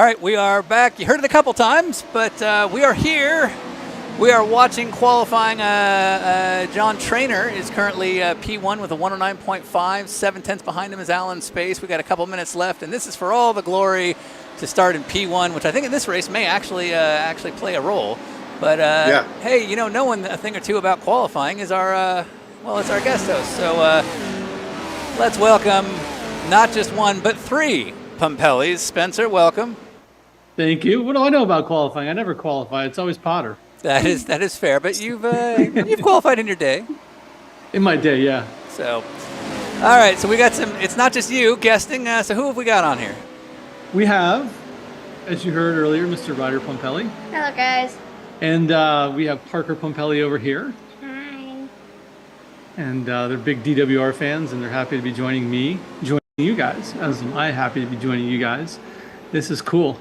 S4: right, we are back. You heard it a couple times, but we are here. We are watching qualifying. John Trainer is currently P1 with a 109.5. 7/10 behind him is Alan Space. We got a couple minutes left, and this is for all the glory to start in P1, which I think in this race may actually play a role. But hey, you know, knowing a thing or two about qualifying is our it's our guest host. So let's welcome not just one but three Pompellis. Spencer, welcome.
S15: Thank you. What do I know about qualifying? I never qualify. It's always Potter.
S4: That is fair, but you've qualified in your day.
S15: In my day, yeah.
S4: So, all right. So we got some. It's not just you guesting. So who have we got on here?
S15: We have, as you heard earlier, Mr. Ryder Pompelli,
S16: Hello, guys.
S15: and we have Parker Pompelli over here,
S16: Hi.
S15: and they're big DWR fans, and they're happy to be joining you guys, as am I happy to be joining you guys. This is cool.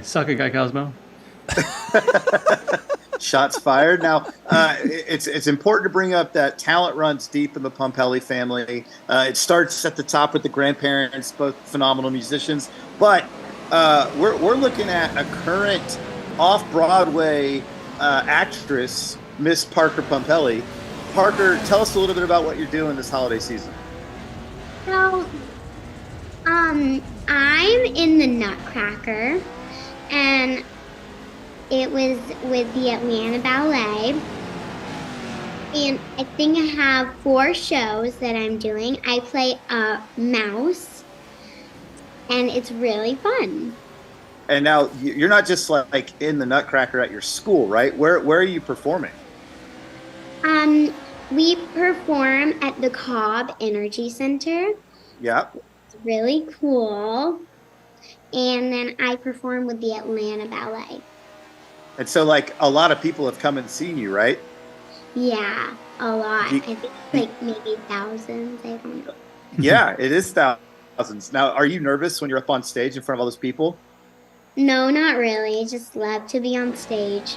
S15: Suck it, Guy Cosmo.
S8: Shots fired. Now, it's important to bring up that talent runs deep in the Pompelli family. It starts at the top with the grandparents, both phenomenal musicians. But we're looking at a current off-Broadway actress, Miss Parker Pompelli. Parker, tell us a little bit about what you're doing this holiday season.
S16: So, I'm in the Nutcracker, and it was with the Atlanta Ballet. And I think I have 4 shows that I'm doing. I play a mouse, and it's really fun.
S8: And now you're not just like in the Nutcracker at your school, right? Where are you performing?
S16: We perform at the Cobb Energy Center.
S8: Yeah.
S16: It's really cool. And then I perform with the Atlanta Ballet.
S8: And so, like, a lot of people have come and seen you, right?
S16: Yeah, a lot. I think like maybe thousands. I don't know.
S8: Yeah, it is thousands. Now, are you nervous when you're up on stage in front of all those people?
S16: No, not really. I just love to be on stage.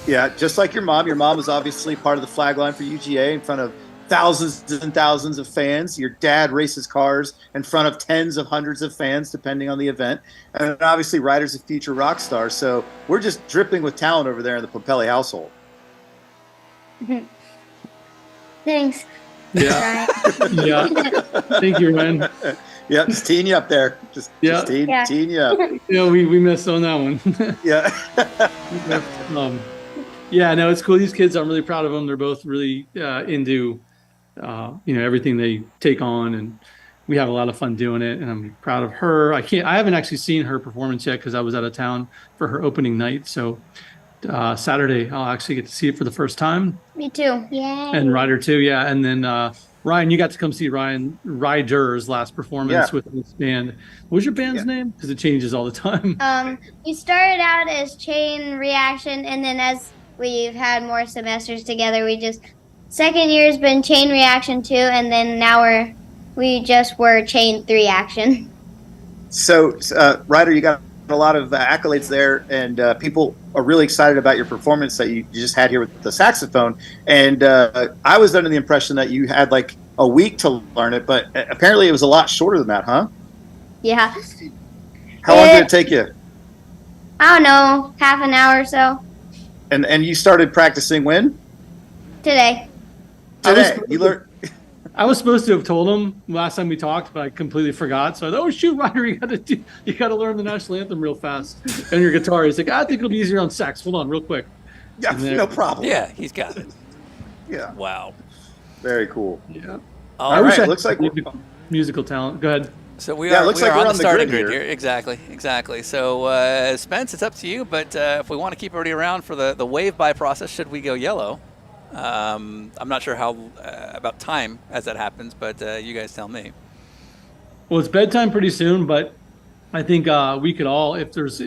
S8: Yeah, just like your mom. Your mom was obviously part of the flag line for UGA in front of thousands and thousands of fans. Your dad races cars in front of tens of hundreds of fans, depending on the event. And obviously, Ryder's a future rock star. So we're just dripping with talent over there in the Pompelli household.
S16: Thanks.
S15: Yeah. Yeah. Thank you, Ryan.
S8: Yeah, just teeing you up there. Just teeing you up.
S15: Yeah, we missed on that one.
S8: Yeah.
S15: Yeah, no, it's cool. These kids, I'm really proud of them. They're both really into, everything they take on, and we have a lot of fun doing it. And I'm proud of her. I haven't actually seen her performance yet because I was out of town for her opening night. So Saturday, I'll actually get to see it for the first time.
S16: Me too. Yay.
S15: And Ryder too, yeah. And then Ryan, you got to come see Ryder's last performance with this band. What was your band's name? Because it changes all the time.
S16: We started out as Chain Reaction, and then as we've had more semesters together, second year's been Chain Reaction 2, and then now we just were Chain 3 Action. So,
S8: Ryder, you got a lot of accolades there, and people are really excited about your performance that you just had here with the saxophone. And I was under the impression that you had like a week to learn it, but apparently it was a lot shorter than that, huh?
S16: Yeah.
S8: How long did it take you?
S16: I don't know, half an hour or so.
S8: And you started practicing when?
S16: Today.
S8: You learned.
S15: I was supposed to have told him last time we talked, but I completely forgot. So I thought, oh shoot, Ryder, you got to learn the national anthem real fast and your guitar. He's like, I think it'll be easier on sax. Hold on, real quick.
S8: Yeah, no problem.
S4: Yeah, he's got it.
S8: Yeah.
S4: Wow.
S8: Very cool.
S15: Yeah.
S4: All right.
S8: Looks like
S15: musical talent. Go ahead.
S4: So we are on the starting grid here. Exactly. So Spence, it's up to you. But if we want to keep everybody around for the wave by process, should we go yellow? I'm not sure how about time as that happens, but you guys tell me.
S15: Well, it's bedtime pretty soon, but I think we could all, if there's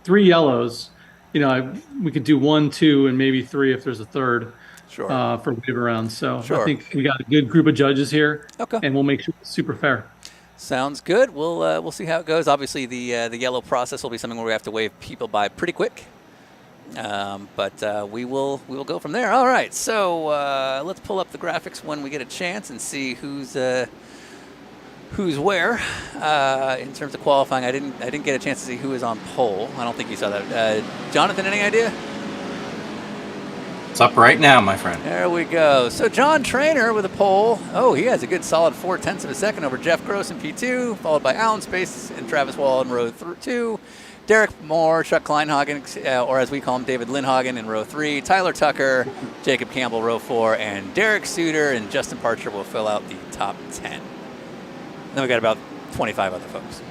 S15: 3 yellows, we could do 1, 2, and maybe 3 if there's a third.
S4: Sure.
S15: For wave around. So
S4: sure.
S15: I think we got a good group of judges here.
S4: Okay.
S15: And we'll make sure it's super fair.
S4: Sounds good. We'll see how it goes. Obviously, the yellow process will be something where we have to wave people by pretty quick. But we will go from there. All right. So let's pull up the graphics when we get a chance and see who's who's where in terms of qualifying. I didn't get a chance to see who is on pole. I don't think you saw that. Jonathan, any idea?
S13: It's up right now, my friend.
S4: There we go. So John Trainer with a pole. Oh, he has a good solid 0.4 of a second over Jeff Gross in P2, followed by Alan Space and Travis Wall in row 2. Derek Moore, Chuck Kleinhagen, or as we call him, David Lindhagen in row 3. Tyler Tucker, Jacob Campbell, row 4. And Derek Suter and Justin Parcher will fill out the top 10. Then we got about 25 other folks.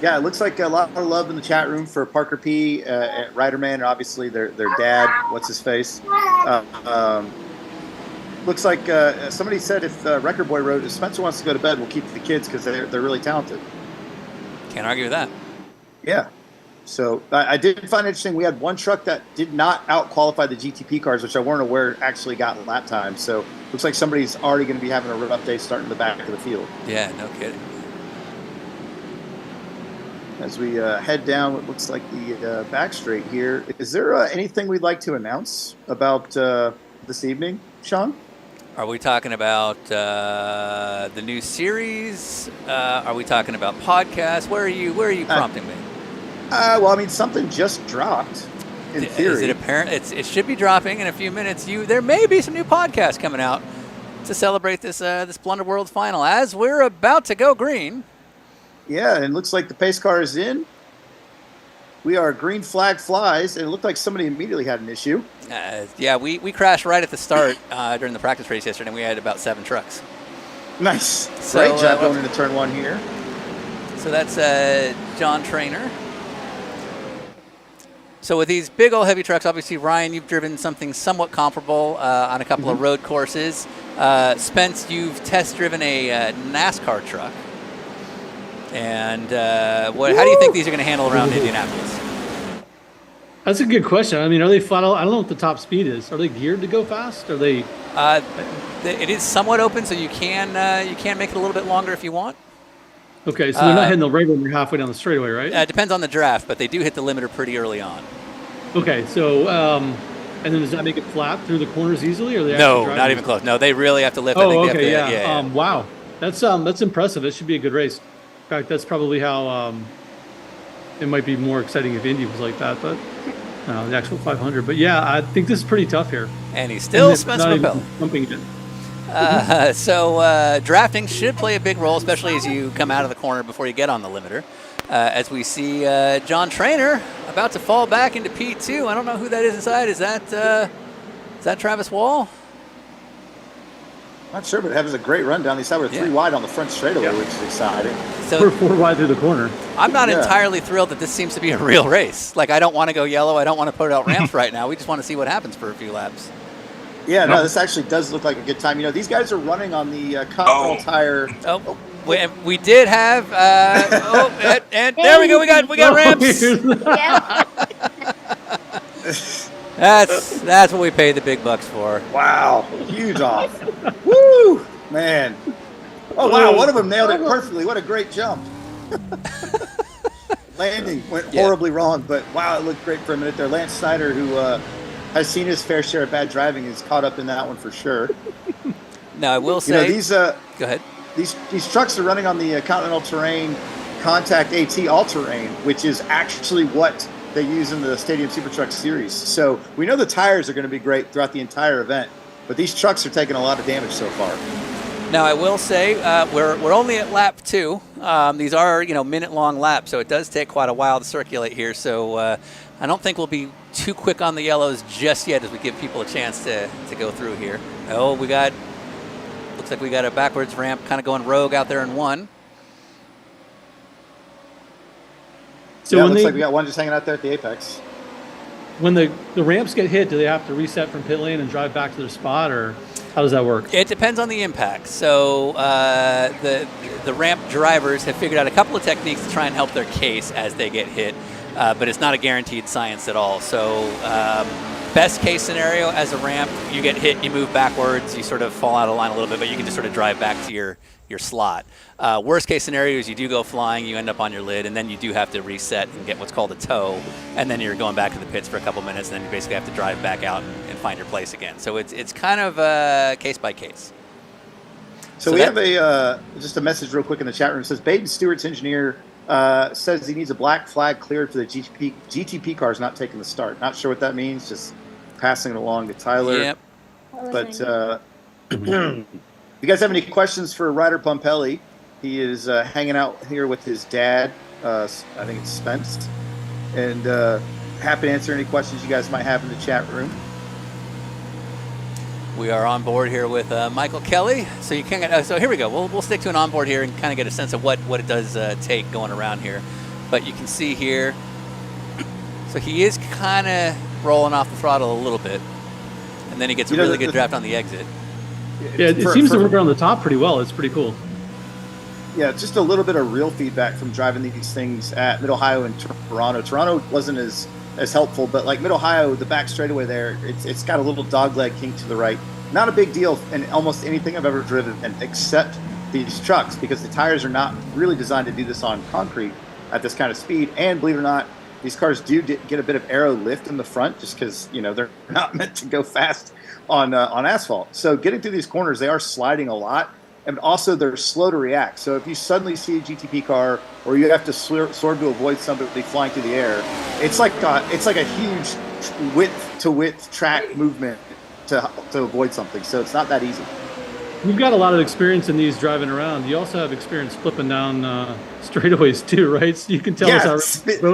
S8: Yeah, it looks like a lot of love in the chat room for Parker P, Riderman, and obviously their dad, what's his face. Looks like somebody said if Record Boy wrote, if Spencer wants to go to bed, we'll keep the kids because they're really talented.
S4: Can't argue with that.
S8: Yeah. So I did find it interesting. We had one truck that did not out-qualify the GTP cars, which I weren't aware actually got lap time. So looks like somebody's already going to be having a rough day starting the back of the field.
S4: Yeah, no kidding.
S8: As we head down what looks like the back straight here, is there anything we'd like to announce about this evening, Sean?
S4: Are we talking about the new series? Are we talking about podcasts? Where are you prompting me?
S8: Well, I mean, something just dropped. In theory,
S4: is it apparent? It should be dropping in a few minutes. There may be some new podcasts coming out to celebrate this Blunder World Final as we're about to go green.
S8: Yeah, and it looks like the pace car is in. We are green flag flies, and it looked like somebody immediately had an issue.
S4: Yeah, we crashed right at the start during the practice race yesterday, and we had about 7 trucks.
S8: Nice. So, great job going into turn 1 here.
S4: So that's John Trainer. So with these big old heavy trucks, obviously, Ryan, you've driven something somewhat comparable on a couple of road courses. Spence, you've test driven a NASCAR truck. And how do you think these are going to handle around Indianapolis?
S15: That's a good question. I mean, are they flat out? I don't know what the top speed is. Are they geared to go fast? Are they?
S4: It is somewhat open, so you can make it a little bit longer if you want.
S15: Okay, so they're not hitting the red when you're halfway down the straightaway, right?
S4: It depends on the draft, but they do hit the limiter pretty early on.
S15: Okay, so and then does that make it flat through the corners easily, or they?
S4: No, not even close. No, they really have to lift.
S15: Oh, okay, yeah. Wow, that's impressive. It should be a good race. In fact, that's probably how it might be more exciting if Indy was like that, but the actual 500. But yeah, I think this is pretty tough here.
S4: And he's still Spencer Pompelli.
S15: Pumping it.
S4: So drafting should play a big role, especially as you come out of the corner before you get on the limiter. As we see John Trainer about to fall back into P2. I don't know who that is inside. Is that Travis Wall?
S8: Not sure, but it has a great run down the side. We're 3 wide on the front straightaway, which is exciting.
S4: So
S15: we're 4 wide through the corner.
S4: I'm not entirely thrilled that this seems to be a real race. Like, I don't want to go yellow. I don't want to put out ramps right now. We just want to see what happens for a few laps.
S8: Yeah, no, this actually does look like a good time. You know, these guys are running on the Continental tire.
S4: Oh, we did have. And there we go. We got ramps. That's what we paid the big bucks for.
S8: Wow, huge off. Woo, man. Oh, wow, one of them nailed it perfectly. What a great jump. Landing went horribly wrong, but wow, it looked great for a minute there. Lance Snyder, who has seen his fair share of bad driving, is caught up in that one for sure.
S4: Now, I will say...
S8: go
S4: ahead.
S8: These trucks are running on the Continental Terrain Contact AT All-Terrain, which is actually what they use in the Stadium Super Truck Series. So we know the tires are going to be great throughout the entire event, but these trucks are taking a lot of damage so far.
S4: Now, I will say we're only at lap 2. These are minute-long laps, so it does take quite a while to circulate here. So I don't think we'll be too quick on the yellows just yet as we give people a chance to go through here. Oh, looks like we got a backwards ramp kind of going rogue out there in 1.
S8: So yeah, it looks like we got one just hanging out there at the apex.
S15: When the ramps get hit, do they have to reset from pit lane and drive back to their spot, or how does that work?
S4: It depends on the impact. So the ramp drivers have figured out a couple of techniques to try and help their case as they get hit, but it's not a guaranteed science at all. So best case scenario, as a ramp, you get hit, you move backwards, you sort of fall out of line a little bit, but you can just sort of drive back to your slot. Worst case scenario is you do go flying, you end up on your lid, and then you do have to reset and get what's called a tow, and then you're going back to the pits for a couple minutes, and then you basically have to drive back out and find your place again. So it's kind of case by case.
S8: So we have just a message real quick in the chat room. It says Baden Stewart's engineer says he needs a black flag cleared for the GTP cars not taking the start. Not sure what that means. Just passing it along to Tyler.
S4: Yep.
S8: But if you guys have any questions for Ryder Pompelli, he is hanging out here with his dad. I think it's Spence, and happy to answer any questions you guys might have in the chat room.
S4: We are on board here with Michael Kelly. So you can get, so here we go. We'll stick to an onboard here and kind of get a sense of what it does take going around here. But you can see here, so he is kind of rolling off the throttle a little bit, and then he gets a really good draft on the exit.
S15: Yeah, it seems to work around the top pretty well. It's pretty cool.
S8: Yeah, just a little bit of real feedback from driving these things at Mid-Ohio and Toronto. Toronto wasn't as helpful, but like Mid-Ohio, the back straightaway there, it's got a little dogleg kink to the right. Not a big deal in almost anything I've ever driven, except these trucks, because the tires are not really designed to do this on concrete at this kind of speed. And believe it or not, these cars do get a bit of aero lift in the front, just because they're not meant to go fast on asphalt. So getting through these corners, they are sliding a lot. And also, they're slow to react. So if you suddenly see a GTP car, or you have to sort to avoid somebody flying through the air, it's like a huge width-to-width track movement to avoid something. So it's not that easy.
S15: You've got a lot of experience in these driving around. You also have experience flipping down straightaways too, right? So you can tell us how.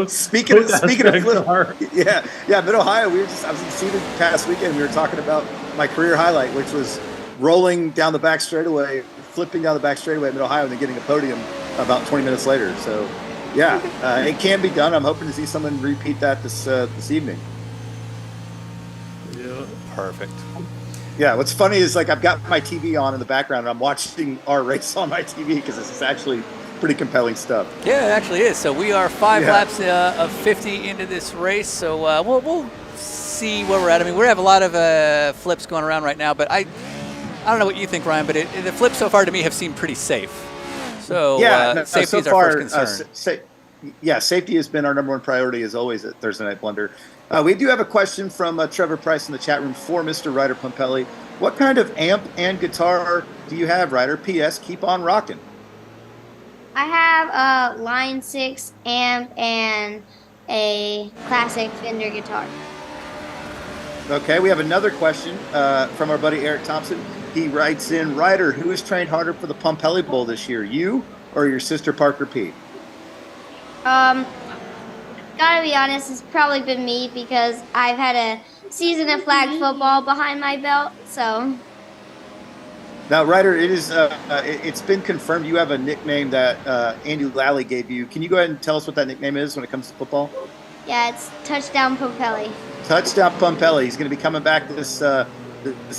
S8: Speaking of flip, yeah, Mid-Ohio. I was in Seated past weekend. We were talking about my career highlight, which was rolling down the back straightaway, flipping down the back straightaway at Mid-Ohio, and then getting a podium about 20 minutes later. So, yeah, it can be done. I'm hoping to see someone repeat that this evening.
S15: Yeah.
S4: Perfect.
S8: Yeah, what's funny is I've got my TV on in the background, and I'm watching our race on my TV because this is actually pretty compelling stuff.
S4: Yeah, it actually is. So we are 5 laps of 50 into this race. So we'll see where we're at. I mean, we have a lot of flips going around right now, but I don't know what you think, Ryan, but the flips so far to me have seemed pretty safe. So safety is our first concern.
S8: Safety has been our number one priority as always at Thursday Night Blunder. We do have a question from Trevor Price in the chat room for Mr. Ryder Pompelli. What kind of amp and guitar do you have, Ryder? P.S. Keep on rocking.
S16: I have a Line 6 amp and a classic Fender guitar.
S8: Okay, we have another question from our buddy Eric Thompson. He writes in, Ryder, who has trained harder for the Pompelli Bowl this year, you or your sister Parker P?
S16: Gotta be honest, it's probably been me because I've had a season of flag football behind my belt, so.
S8: Now, Ryder, it's been confirmed you have a nickname that Andy Lally gave you. Can you go ahead and tell us what that nickname is when it comes to football?
S16: Yeah, it's Touchdown Pompelli.
S8: Touchdown Pompelli. He's going to be coming back to this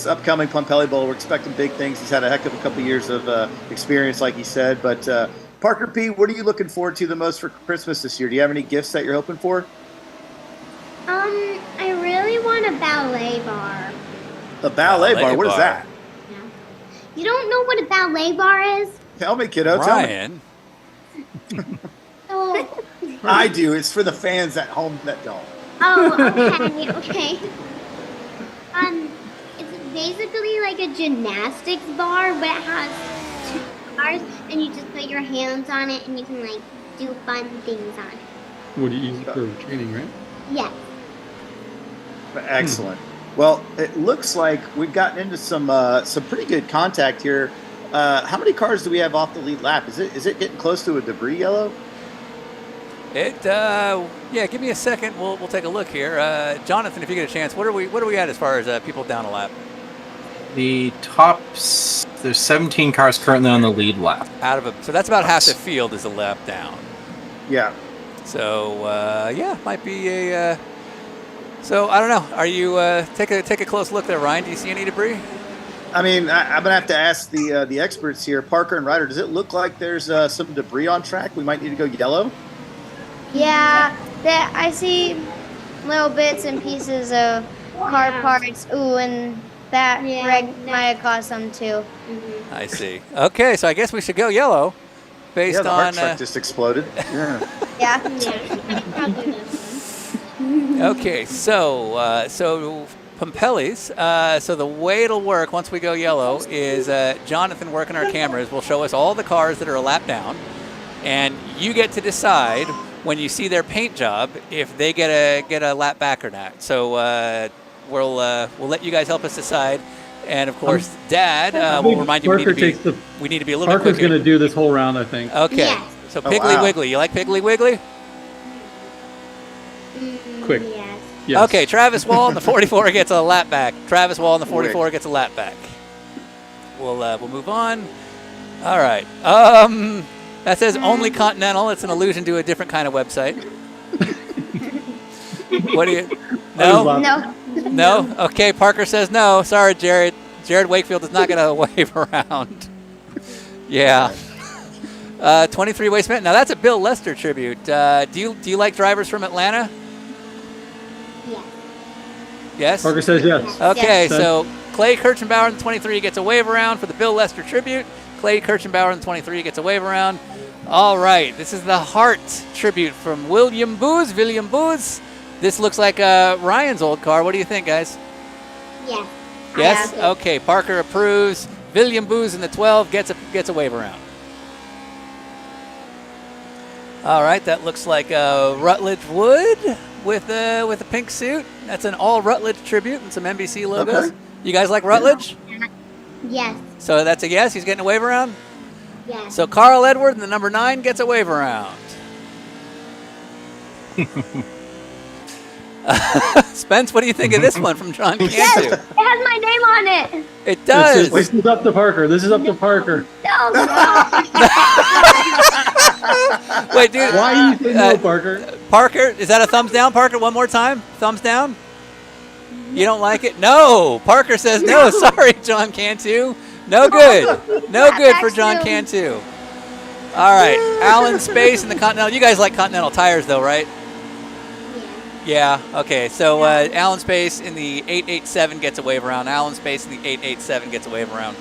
S8: upcoming Pompelli Bowl. We're expecting big things. He's had a heck of a couple years of experience, like he said. But Parker P., what are you looking forward to the most for Christmas this year? Do you have any gifts that you're hoping for?
S16: I really want a ballet bar.
S8: A ballet bar? What is that?
S16: Yeah. You don't know what a ballet bar is?
S8: Tell me, kiddo.
S4: Ryan.
S8: Tell me. Oh. I do. It's for the fans at home that don't.
S16: Oh, okay. It's basically like a gymnastics bar, but it has 2 bars, and you just put your hands on it, and you can do fun things on it.
S15: What do you use it for training, right?
S16: Yes.
S8: Excellent. Well, it looks like we've gotten into some pretty good contact here. How many cars do we have off the lead lap? Is it getting close to a debris yellow?
S4: Yeah, give me a second. We'll take a look here. Jonathan, if you get a chance, what are we at as far as people down a lap?
S13: The top, there's 17 cars currently on the lead lap.
S4: So that's about half the field is a lap down.
S8: Yeah.
S4: So might be a. So I don't know. Are you take a close look there, Ryan? Do you see any debris?
S8: I mean, I'm gonna have to ask the experts here, Parker and Ryder. Does it look like there's some debris on track? We might need to go yellow.
S16: Yeah, I see little bits and pieces of car parts. Ooh, and that wreck might have caused some too. Mm-hmm.
S4: I see. Okay, so I guess we should go yellow, based
S8: the
S4: on.
S8: Heart truck just exploded. Yeah.
S16: Yeah.
S4: Okay, so Pompelli's. So the way it'll work once we go yellow is Jonathan working our cameras will show us all the cars that are a lap down, and you get to decide when you see their paint job if they get a lap back or not. So we'll let you guys help us decide. And of course, Dad will remind you we need to be a little bit quicker.
S15: Parker's going to do this whole round, I think.
S4: Okay. Yes. So Piggly Wiggly. You like Piggly Wiggly?
S15: Quick.
S16: Yes.
S4: Okay, Travis Wall in the 44 gets a lap back. Travis Wall in the 44 gets a lap back. We'll move on. All right. That says only Continental. It's an allusion to a different kind of website. What do you? No.
S16: No.
S4: No? Okay, Parker says no. Sorry, Jared. Jared Wakefield is not going to wave around. Yeah. 23 Waste Management. Now, that's a Bill Lester tribute. Do you like drivers from Atlanta?
S16: Yes.
S4: Yes?
S15: Parker says yes.
S4: Okay,
S15: Yes.
S4: so Clay Kirchenbauer in the 23 gets a wave around for the Bill Lester tribute. Clay Kirchenbauer in the 23 gets a wave around. All right, this is the Hart tribute from William Booz. This looks like Ryan's old car. What do you think, guys?
S16: Yes.
S4: Yes? Okay, Parker approves. William Booz in the 12 gets a wave around. All right, that looks like Rutledge Wood with a pink suit. That's an all Rutledge tribute and some NBC logos.
S8: Okay.
S4: You guys like Rutledge?
S16: Yes.
S4: So that's a yes? He's getting a wave around?
S16: Yes.
S4: So Carl Edward in the number 9 gets a wave around. Spence, what do you think of this one from John Cantu?
S16: Yes, it has my name on it.
S4: It does.
S15: This is up to Parker. This is up to Parker.
S16: No.
S4: Wait, dude.
S15: Why do you think no, Parker?
S4: Parker, is that a thumbs down, Parker? One more time. Thumbs down? You don't like it? No. Parker says no. Sorry, John Cantu. No good. No good for John Cantu. All right. Alan Space and the Continental. You guys like Continental tires, though, right? Yeah. Okay. So Alan Space in the 887 gets a wave around. Alan Space in the 887 gets a wave around.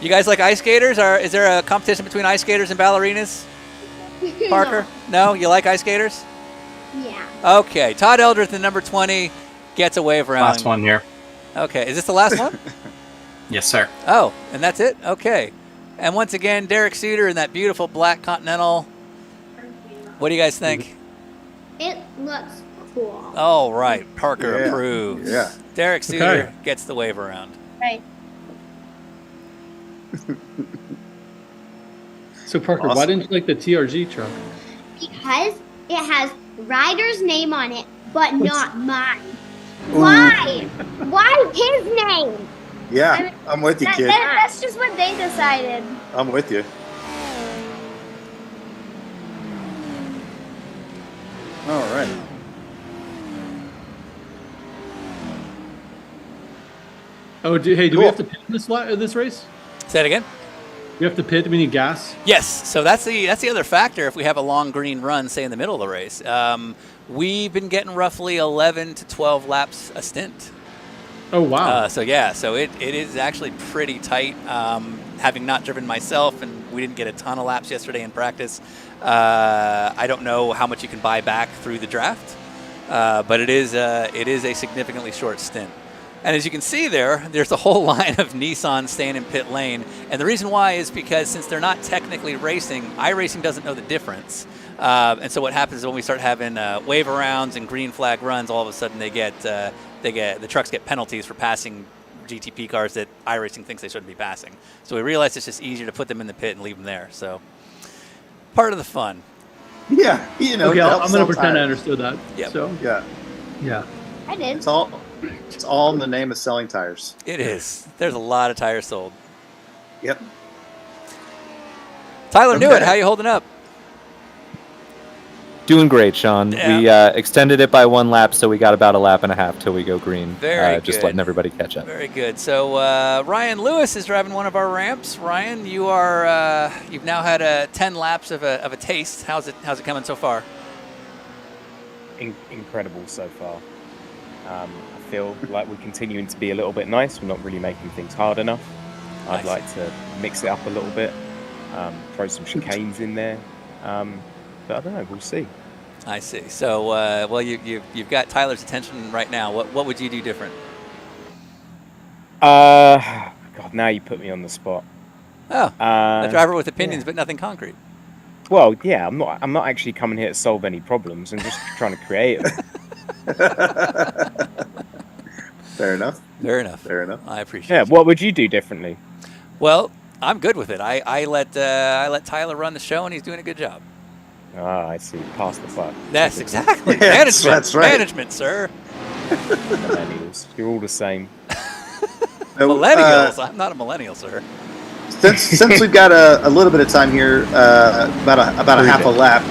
S4: You guys like ice skaters? Is there a competition between ice skaters and ballerinas? Parker? No? You like ice skaters?
S16: Yeah.
S4: Okay. Todd Eldredge, the number 20, gets a wave around.
S13: Last one here.
S4: Okay. Is this the last one?
S13: Yes, sir.
S4: Oh, and that's it? Okay. And once again, Derek Suter in that beautiful black Continental. What do you guys think?
S16: It looks cool.
S4: All right. Parker approves.
S8: Yeah.
S4: Derek Suter gets the wave around.
S16: Right.
S15: So, Parker, why didn't you like the TRG truck?
S16: Because it has Ryder's name on it, but not mine. Why? Why his name?
S8: Yeah, I'm with you, kid.
S16: That's just what they decided.
S8: I'm with you. All right.
S15: Oh, do we have to pit this race?
S4: Say it again.
S15: We have to pit. We need gas.
S4: Yes. So that's the other factor. If we have a long green run, say in the middle of the race, we've been getting roughly 11 to 12 laps a stint.
S15: Oh wow.
S4: So it is actually pretty tight. Having not driven myself, and we didn't get a ton of laps yesterday in practice. I don't know how much you can buy back through the draft, but it is a significantly short stint. And as you can see there's a whole line of Nissan staying in pit lane. And the reason why is because since they're not technically racing, iRacing doesn't know the difference. And so what happens is when we start having wave arounds and green flag runs, all of a sudden the trucks get penalties for passing GTP cars that iRacing thinks they shouldn't be passing. So we realized it's just easier to put them in the pit and leave them there. So part of the fun.
S8: Yeah, you know.
S15: Okay, I'm going to pretend I understood that.
S4: Yep.
S15: So yeah.
S16: I did.
S8: It's all in the name of selling tires.
S4: It is. There's a lot of tires sold.
S8: Yep.
S4: Tyler Newitt, how you holding up?
S14: Doing great, Sean.
S4: Yeah.
S14: We extended it by 1 lap, so we got about a lap and a half till we go green.
S4: Very
S14: just
S4: good.
S14: letting everybody catch up.
S4: Very good. So Ryan Lewis is driving one of our ramps. Ryan, you've now had 10 laps of a taste. How's it coming so far?
S12: Incredible so far. I feel like we're continuing to be a little bit nice. We're not really making things hard enough. I'd like to mix it up a little bit, throw some chicanes in there. But I don't know, we'll see.
S4: I see. So, well, you've got Tyler's attention right now. What would you do different?
S12: God, now you put me on the spot.
S4: Oh, a driver with opinions, but nothing concrete.
S12: Well, yeah, I'm not actually coming here to solve any problems. I'm just trying to create them.
S8: Fair enough.
S4: Fair enough.
S8: Fair enough.
S4: I appreciate.
S12: Yeah.
S4: it.
S12: What would you do differently?
S4: Well, I'm good with it. I let Tyler run the show, and he's doing a good job.
S12: Ah, I see. Pass the buck.
S4: That's exactly
S8: Yes,
S4: management.
S8: that's right.
S4: Management, sir.
S12: Millennials. You're all the same.
S4: Millennials. I'm not a millennial, sir.
S8: Since we've got a little bit of time here, about a half a lap,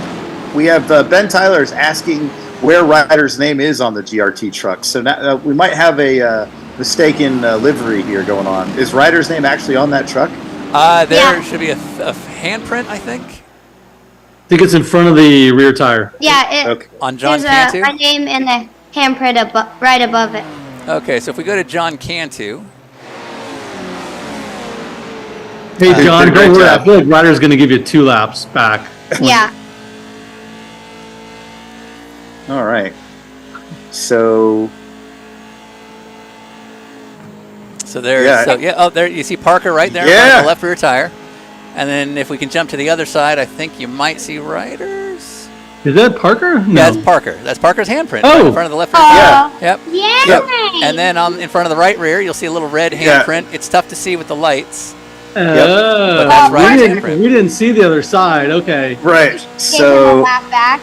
S8: we have Ben Tyler's asking where Ryder's name is on the GRT truck. So now we might have a mistaken livery here going on. Is Ryder's name actually on that truck?
S4: There should be a handprint, I think.
S15: I think it's in front of the rear tire.
S16: Yeah,
S4: On John
S16: there's
S4: Cantu?
S16: my name and the handprint right above it.
S4: Okay, so if we go to John Cantu.
S15: Hey, John,
S8: great
S15: don't worry.
S8: job.
S15: I feel like Ryder's going to give you 2 laps back.
S16: Yeah.
S8: All right. So
S4: there's there you see Parker right there on the left rear tire. And then if we can jump to the other side, I think you might see Ryder's.
S15: Is that Parker? No.
S4: Yeah, that's Parker. That's Parker's handprint right in front of the left rear
S8: Yeah.
S4: tire. Yep.
S16: Yeah.
S4: Yep. And then in front of the right rear, you'll see a little red handprint. It's tough to see with the lights. But that's Ryder's handprint.
S15: We didn't see the other side. Okay.
S8: Right.
S16: Give him a
S8: So
S16: lap back.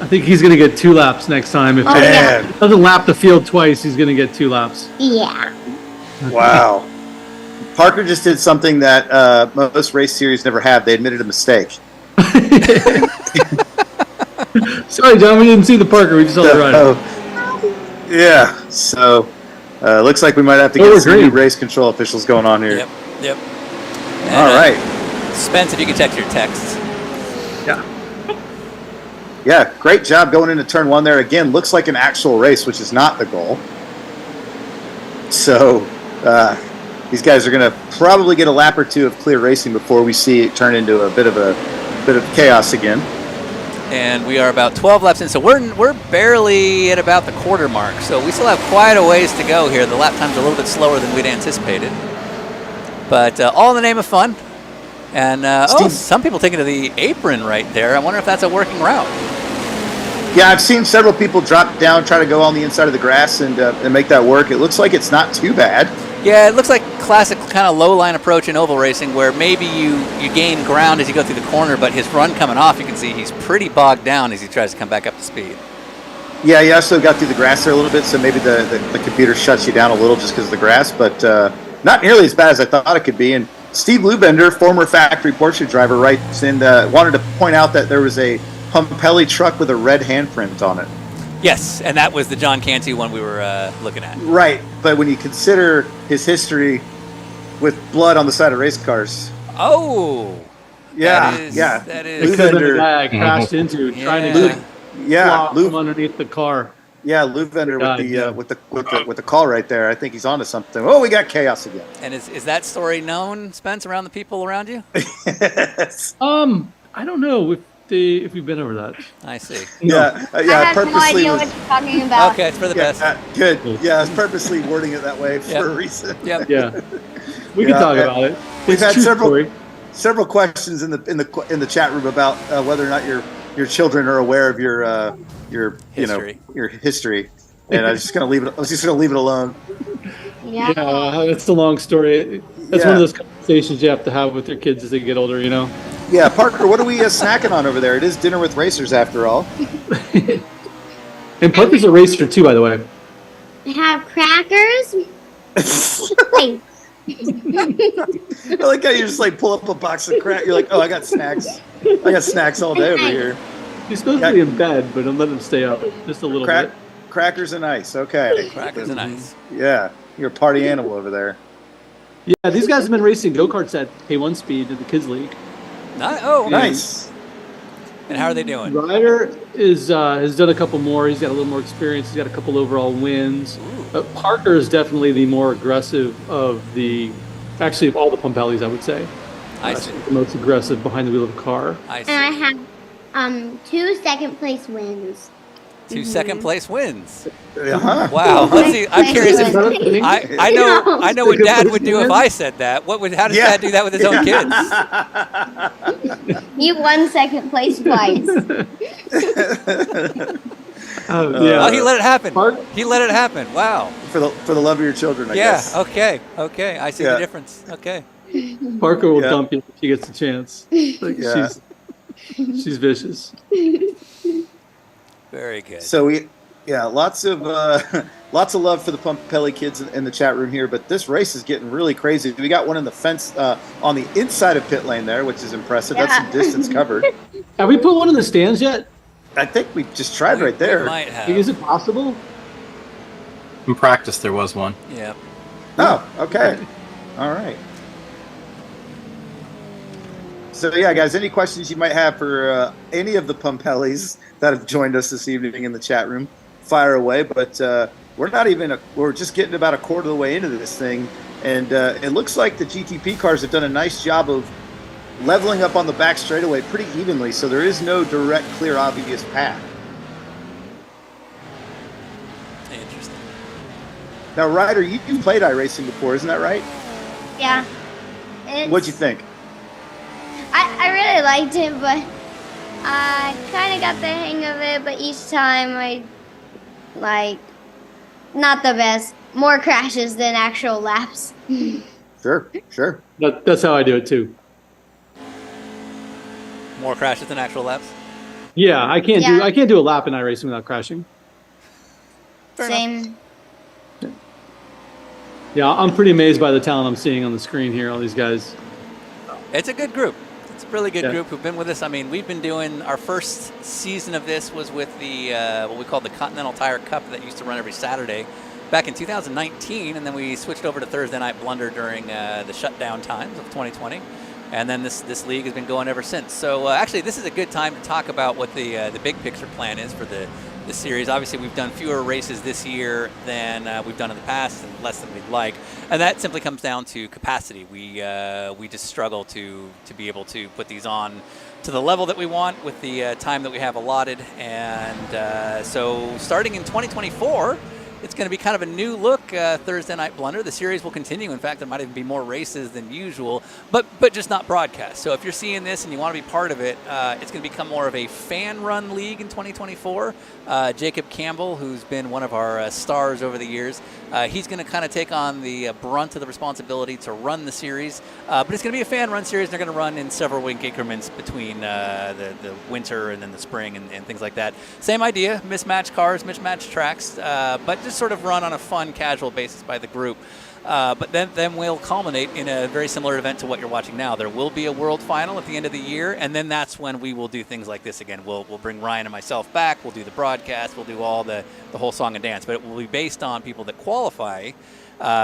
S15: I think he's going to get 2 laps next time. If he doesn't lap the field twice, he's going to get 2 laps.
S16: Yeah.
S8: wow. Parker just did something that most race series never have. They admitted a mistake.
S15: Sorry, John, we didn't see the Parker. We just saw the Ryder.
S8: Yeah. So looks like we might have to get some new race control officials going on here.
S4: Yep.
S8: All right.
S4: Spence, if you can check your texts.
S8: Yeah, great job going into turn 1 there. Again, looks like an actual race, which is not the goal. So these guys are going to probably get a lap or 2 of clear racing before we see it turn into a bit of chaos again.
S4: And we are about 12 laps in, so we're barely at about the quarter mark. So we still have quite a ways to go here. The lap time's a little bit slower than we'd anticipated. But all in the name of fun. And some people taking to the apron right there. I wonder if that's a working route.
S8: Yeah, I've seen several people drop down, try to go on the inside of the grass and make that work. It looks like it's not too bad.
S4: Yeah, it looks like classic kind of low line approach in oval racing where maybe you gain ground as you go through the corner, but his run coming off, you can see he's pretty bogged down as he tries to come back up to speed.
S8: Yeah, he also got through the grass there a little bit, so maybe the computer shuts you down a little just because of the grass, but not nearly as bad as I thought it could be. And Steve Lubender, former factory Porsche driver, writes in, wanted to point out that there was a Pompelli truck with a red handprint on it.
S4: Yes, and that was the John Cantu one we were looking at.
S8: Right, but when you consider his history with blood on the side of race cars.
S4: Oh!
S8: Yeah,
S4: that is.
S15: It could have been the guy I crashed into trying to from underneath the car.
S8: Yeah, Lubender with the call right there. I think he's onto something. Oh, we got chaos again.
S4: And is that story known, Spence, around the people around you?
S8: Yes.
S15: I don't know if we've been over that.
S4: I see.
S8: Yeah,
S16: I have no idea what you're talking about.
S4: Okay, it's for the best.
S8: Good. Yeah, I was purposely wording it that way for a reason.
S4: Yep.
S15: Yeah. We can talk about it.
S8: We've had several questions in the chat room about whether or not your children are aware of your history. Your history. And I was just gonna leave it alone.
S16: Yeah.
S15: It's a long story. That's one of those conversations you have to have with your kids as they get older, you know?
S8: Yeah, Parker, what are we snacking on over there? It is dinner with racers after all.
S15: And Parker's a racer too, by the way.
S16: I have crackers.
S8: I like how you just pull up a box of crack. You're like, oh, I got snacks. I got snacks all day over here.
S15: He's supposed to be in bed, but I'm letting him stay up just a little bit.
S8: Crackers and ice. Okay.
S4: Crackers and ice.
S8: Yeah, you're a party animal over there.
S15: Yeah, these guys have been racing go-karts at K1 speed in the Kids League.
S8: Nice.
S4: And how are they doing?
S15: Ryder has done a couple more. He's got a little more experience. He's got a couple overall wins. Parker is definitely the more aggressive of all the Pompellis, I would say.
S4: I see.
S15: The most aggressive behind the wheel of a car.
S4: I see.
S16: And 2 second place wins.
S4: 2 second place wins.
S8: Uh-huh.
S4: Wow. Let's see. I'm curious. I know what Dad would do if I said that. How does Dad do that with his own kids?
S16: He won second place twice.
S4: Oh, he let it happen. He let it happen. Wow.
S8: For the love of your children, I guess.
S4: Yeah. Okay. I see the difference. Okay.
S15: Parker will dump you if she gets a chance. She's vicious.
S4: Very good.
S8: So lots of love for the Pompelli kids in the chat room here, but this race is getting really crazy. We got one in the fence on the inside of pit lane there, which is impressive. That's some distance covered.
S15: Have we put one in the stands yet?
S8: I think we just tried right there.
S4: We might have.
S15: Is it possible?
S13: In practice, there was one.
S4: Yeah.
S8: Oh, okay. All right. So, guys, any questions you might have for any of the Pompellis that have joined us this evening in the chat room, fire away. But we're just getting about a quarter of the way into this thing. And it looks like the GTP cars have done a nice job of leveling up on the back straightaway pretty evenly, so there is no direct, clear, obvious path.
S4: Interesting.
S8: Now, Ryder, you've played iRacing before, isn't that right?
S16: Yeah.
S8: What'd you think?
S16: I really liked it, but I kind of got the hang of it, but each time not the best. More crashes than actual laps.
S8: Sure.
S15: That's how I do it too.
S4: More crashes than actual laps?
S15: Yeah, I can't do a lap in iRacing without crashing.
S16: Same.
S15: Yeah, I'm pretty amazed by the talent I'm seeing on the screen here, all these guys.
S4: It's a good group. It's a really good group who've been with us. I mean, we've been doing our first season of this was with the what we call the Continental Tire Cup that used to run every Saturday back in 2019, and then we switched over to Thursday Night Blunder during the shutdown times of 2020. And then this league has been going ever since. So actually, this is a good time to talk about what the big picture plan is for the series. Obviously, we've done fewer races this year than we've done in the past, and less than we'd like. And that simply comes down to capacity. We just struggle to be able to put these on to the level that we want with the time that we have allotted. And so starting in 2024, it's going to be kind of a new look Thursday Night Blunder. The series will continue. In fact, there might even be more races than usual, but just not broadcast. So if you're seeing this and you want to be part of it, it's going to become more of a fan-run league in 2024. Jacob Campbell, who's been one of our stars over the years, he's going to kind of take on the brunt of the responsibility to run the series. But it's going to be a fan-run series. They're going to run in several week increments between the winter and then the spring and things like that. Same idea, mismatched cars, mismatched tracks, but just sort of run on a fun, casual basis by the group. But then we'll culminate in a very similar event to what you're watching now. There will be a world final at the end of the year, and then that's when we will do things like this again. We'll bring Ryan and myself back. We'll do the broadcast. We'll do all the whole song and dance. But it will be based on people that qualify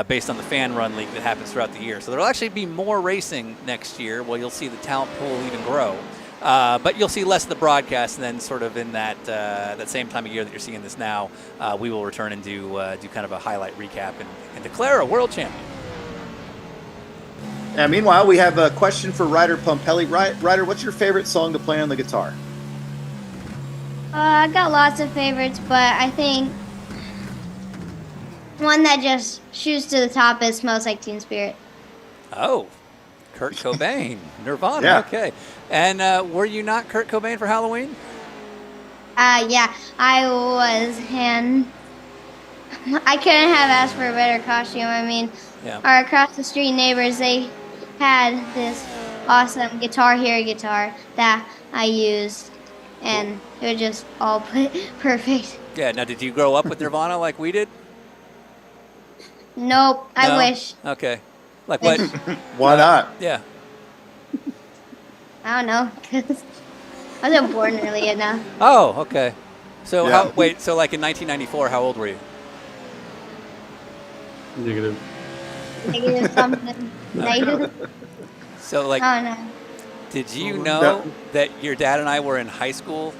S4: based on the fan run league that happens throughout the year. So there'll actually be more racing next year. Well, you'll see the talent pool even grow. But you'll see less of the broadcast, and then sort of in that same time of year that you're seeing this now, we will return and do kind of a highlight recap and declare a world champion.
S8: And meanwhile, we have a question for Ryder Pompelli. Ryder, what's your favorite song to play on the guitar?
S16: I got lots of favorites, but I think one that just shoots to the top is Smells Like Teen Spirit.
S4: Oh, Kurt Cobain, Nirvana.
S8: Yeah.
S4: Okay. And were you not Kurt Cobain for Halloween?
S16: Yeah, I was, and I couldn't have asked for a better costume. I mean, our across the street neighbors, they had this awesome Guitar Hero guitar that I used, and it was just all perfect.
S4: Yeah. Now, did you grow up with Nirvana like we did?
S16: Nope. I wish.
S4: Okay. Like what?
S8: Why not?
S4: Yeah.
S16: I don't know, because I wasn't born early enough.
S4: Oh, okay. So
S8: Yeah.
S4: so like in 1994, how old were you?
S15: Negative.
S16: Negative something. Negative.
S4: So like,
S16: I don't know.
S4: did you know that your dad and I were in high school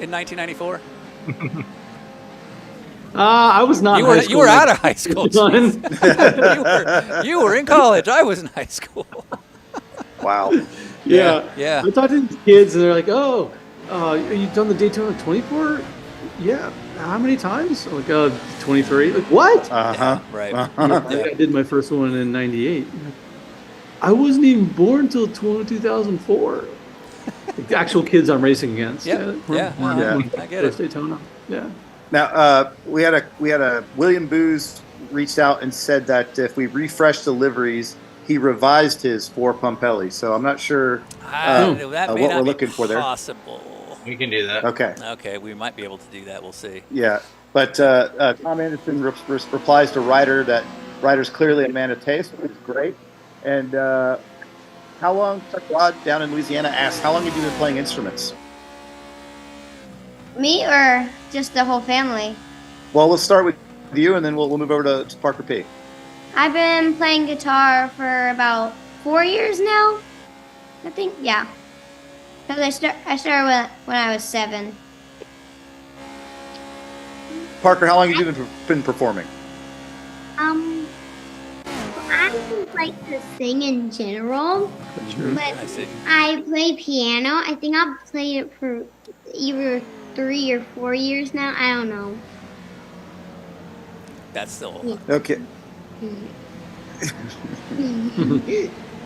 S4: in 1994?
S15: I was not.
S4: You were out of high school. you were in college. I was in high school.
S8: Wow.
S15: Yeah.
S4: Yeah.
S15: I talked to these kids, and they're like, "Oh, You done the Daytona 24? Yeah. How many times? Oh my God, 23. Like, what?
S4: Yeah, right.
S15: I did my first one in '98. I wasn't even born until 2004. Like, the actual kids I'm racing against.
S4: Yeah. I get it.
S15: Daytona. Yeah.
S8: Now we had a William Booz reached out and said that if we refresh the liveries, he revised his for Pompelli. So I'm not sure
S4: that may
S8: what
S4: not
S8: we're
S4: be
S8: looking for there.
S4: Possible.
S13: We can do that.
S8: Okay.
S4: Okay, we might be able to do that. We'll see.
S8: Yeah, but Tom Anderson replies to Ryder that Ryder's clearly a man of taste, which is great. And how long? Chuck Rod down in Louisiana asked, "How long have you been playing instruments?"
S16: Me or just the whole family?
S8: Well, we'll start with you, and then we'll move over to Parker P.
S16: I've been playing guitar for about 4 years now. I think, yeah. Because I started when I was 7.
S8: Parker, how long have you been performing?
S16: I don't like to sing in general, but I play piano. I think I've played it for either 3 or 4 years now. I don't know.
S4: That's still a lot.
S8: Okay.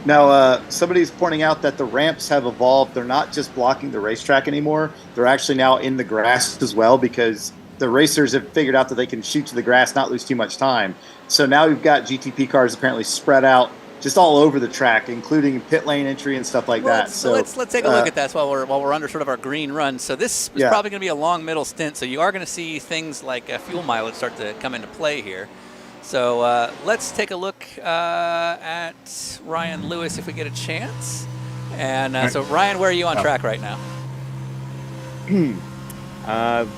S8: Now, somebody's pointing out that the ramps have evolved. They're not just blocking the racetrack anymore. They're actually now in the grass as well, because the racers have figured out that they can shoot to the grass, not lose too much time. So now we've got GTP cars apparently spread out just all over the track, including pit lane entry and stuff like that. So
S4: let's take a look at that while we're under sort of our green run. So this is probably going to be a long middle stint. So you are going to see things like fuel mileage start to come into play here. So let's take a look at Ryan Lewis if we get a chance. And so Ryan, where are you on track right now?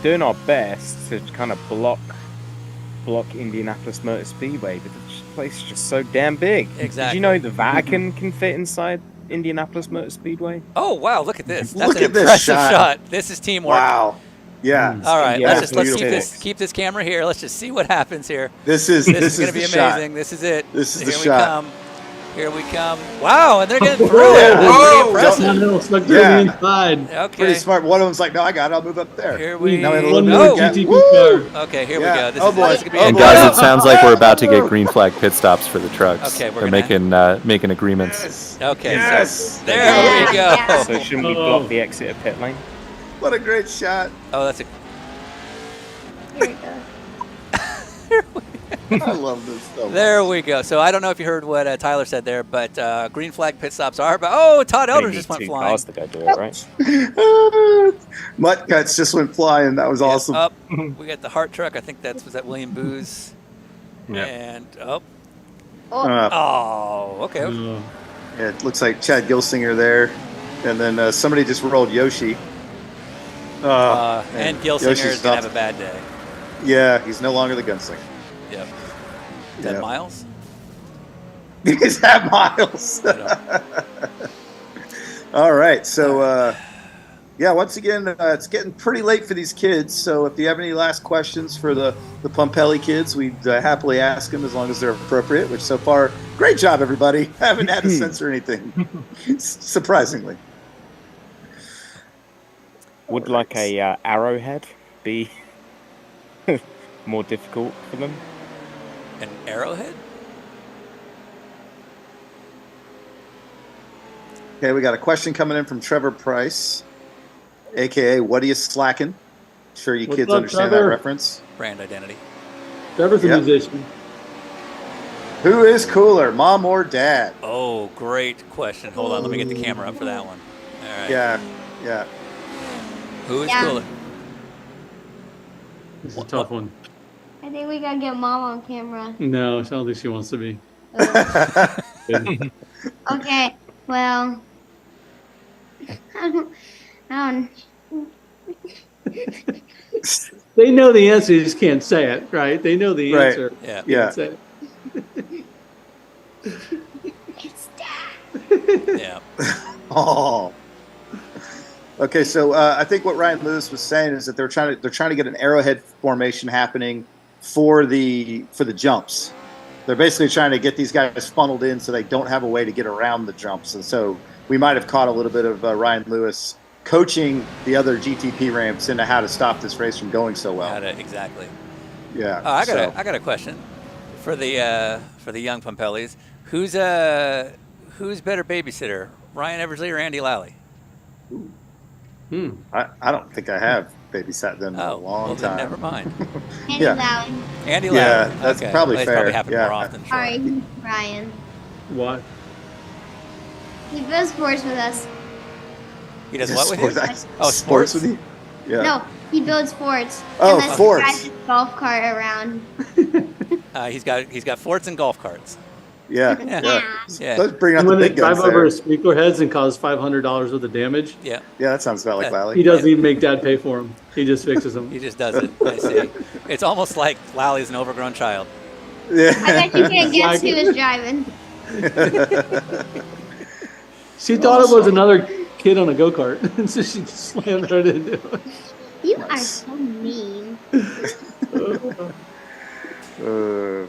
S12: Doing our best to kind of block Indianapolis Motor Speedway, but the place is just so damn big.
S4: Exactly.
S12: Did you know the Vatican can fit inside Indianapolis Motor Speedway?
S4: Oh wow! Look at this. That's an impressive shot. This is teamwork.
S8: Wow. Yeah.
S4: All right.
S8: Yeah,
S4: let's keep this camera here. Let's just see what happens here.
S8: This is
S4: going to be
S8: the
S4: amazing.
S8: Shot.
S4: This is it.
S8: This is the shot.
S4: Here we come. Wow, and they're getting through it. That's pretty impressive. Okay.
S8: Pretty smart. One of them's like, no, I got it. I'll move up there.
S4: Here we
S8: now we have a little bit of
S4: Okay, here we go. This is
S14: boy.
S4: This is gonna be
S14: And guys, it sounds like we're about to get green flag pit stops for the trucks.
S4: Okay,
S14: they're making agreements.
S8: Yes.
S4: Okay, so there we go.
S12: So shouldn't we block the exit of pit lane?
S8: What a great shot.
S4: Oh, that's a...
S16: Here we go.
S8: I love this so much.
S4: There we go. So I don't know if you heard what Tyler said there, but green flag pit stops are. But oh, Todd Elder just went flying.
S12: Cars to go do it, right?
S8: Mutt Guts just went flying. That was awesome.
S4: Up, we got the Hart truck. I think was that William Booz.
S8: Yeah.
S4: And okay.
S8: Yeah, it looks like Chad Gilsinger there, and then somebody just rolled Yoshi.
S4: And Gilsinger
S8: Yoshi's
S4: is gonna have a bad day.
S8: Yeah, he's no longer the gunslinger.
S4: Yep. Is that Miles?
S8: Is that Miles? All right, so once again, it's getting pretty late for these kids. So if you have any last questions for the Pompelli kids, we'd happily ask them as long as they're appropriate. Which so far, great job, everybody. Haven't had to censor anything, surprisingly.
S12: Would like a arrowhead be more difficult for them?
S4: An arrowhead?
S8: Okay, we got a question coming in from Trevor Price, a.k.a. What Are You Slacking? Sure you kids understand that reference.
S4: Brand identity.
S15: Trevor's a musician.
S8: Who is cooler, mom or dad?
S4: Oh, great question. Hold on, let me get the camera up for that one. All right.
S8: Yeah.
S4: Who is cooler?
S15: This is a tough one.
S16: I think we gotta get mom on camera.
S15: No, I don't think she wants to be.
S16: Okay, well, I don't.
S15: They know the answer, you just can't say it, right? They know the answer.
S4: Yeah.
S15: Can't say it.
S16: It's dad.
S4: Yeah.
S8: Oh. Okay, so I think what Ryan Lewis was saying is that they're trying to get an arrowhead formation happening for the jumps. They're basically trying to get these guys funneled in so they don't have a way to get around the jumps. And so we might have caught a little bit of Ryan Lewis coaching the other GTP ramps into how to stop this race from going so well.
S4: Exactly.
S8: Yeah.
S4: I got a question for the young Pompellis. Who's better babysitter, Ryan Eversley or Andy Lally?
S8: I don't think I have babysat them in a long time.
S4: Never mind.
S16: Andy Lally.
S4: Andy Lally.
S8: Yeah, that's probably fair.
S4: Probably happen more often.
S16: Sorry, Ryan.
S15: What?
S16: He builds sports with us.
S4: He does what with you?
S8: Oh, sports with you? Yeah.
S16: No, he builds forts.
S8: Oh,
S16: and
S8: forts.
S16: Drives his golf cart around.
S4: He's got forts and golf carts.
S8: Yeah. Let's bring out
S15: And
S8: the
S15: when they
S8: big guns
S15: drive over
S8: there.
S15: his sprinkler heads and cause $500 worth of damage.
S4: Yeah.
S8: Yeah, that sounds about like Lally.
S15: He doesn't even make Dad pay for them. He just fixes them.
S4: He just does it. I see. It's almost like Lally's an overgrown child.
S8: Yeah.
S16: I bet you can't guess who was driving.
S15: She thought it was another kid on a go-kart, and so she slammed right into it.
S16: You are so mean.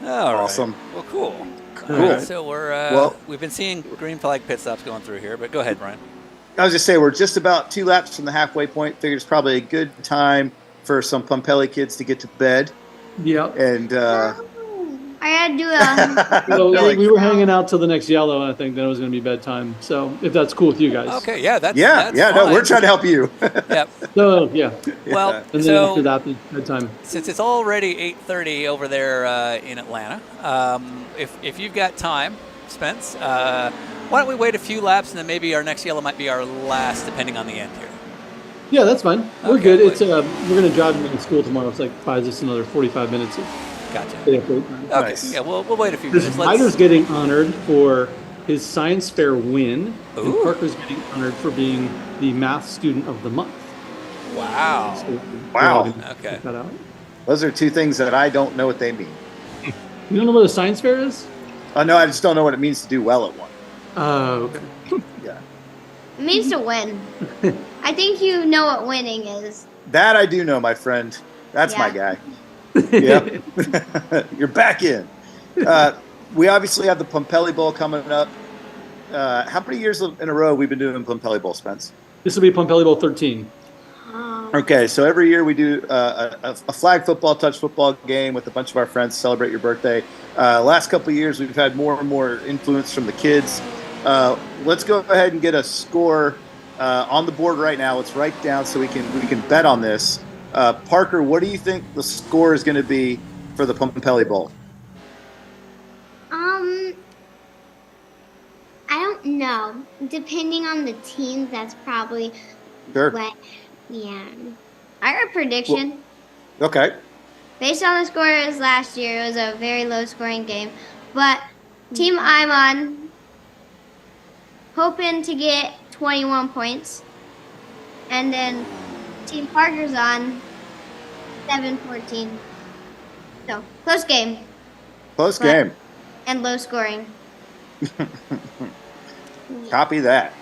S8: Awesome.
S4: Well, cool.
S8: Cool.
S4: All right, so we've been seeing green flag pit stops going through here, but go ahead, Brian.
S8: I was just saying, we're just about 2 laps from the halfway point. Figured it's probably a good time for some Pompelli kids to get to bed.
S15: Yep.
S8: And
S16: I had to do a.
S15: So we were hanging out till the next yellow, and I think then it was going to be bedtime. So if that's cool with you guys.
S4: Okay, yeah, that's
S8: no, we're trying to help you.
S4: Yep.
S15: So yeah.
S4: Well,
S15: and then
S4: so
S15: after that, bedtime.
S4: since it's already 8:30 over there in Atlanta, if you've got time, Spence, why don't we wait a few laps and then maybe our next yellow might be our last, depending on the end here.
S15: Yeah, that's fine. We're good. It's we're going to drive him to school tomorrow. It's like buys us another 45 minutes.
S4: Gotcha.
S15: Okay.
S4: Nice. Yeah, we'll wait a few
S15: This
S4: minutes.
S15: Ryder's getting honored for his science fair win,
S4: Ooh.
S15: and Parker's getting honored for being the math student of the month.
S4: Wow.
S15: So
S8: Wow.
S15: check that out.
S8: Those are two things that I don't know what they mean.
S15: You don't know what a science fair is?
S8: No, I just don't know what it means to do well at one.
S15: Oh, okay.
S8: Yeah.
S16: It means to win. I think you know what winning is.
S8: That I do know, my friend. That's my guy. Yep. You're back in. We obviously have the Pompelli Bowl coming up. How many years in a row have we been doing Pompelli Bowl, Spence?
S15: This will be Pompelli Bowl 13.
S8: Okay, so every year we do a flag football, touch football game with a bunch of our friends to celebrate your birthday. Last couple of years, we've had more and more influence from the kids. Let's go ahead and get a score on the board right now. Let's write down so we can bet on this. Parker, what do you think the score is going to be for the Pompelli Bowl?
S16: I don't know. Depending on the team, that's probably
S8: Sure.
S16: what. Yeah. I have a prediction.
S8: Okay.
S16: Based on the scores last year, it was a very low-scoring game. But team I'm on, hoping to get 21 points. And then team Parker's on, 7-14. So, close game.
S8: Close game.
S16: And low scoring.
S8: Copy that.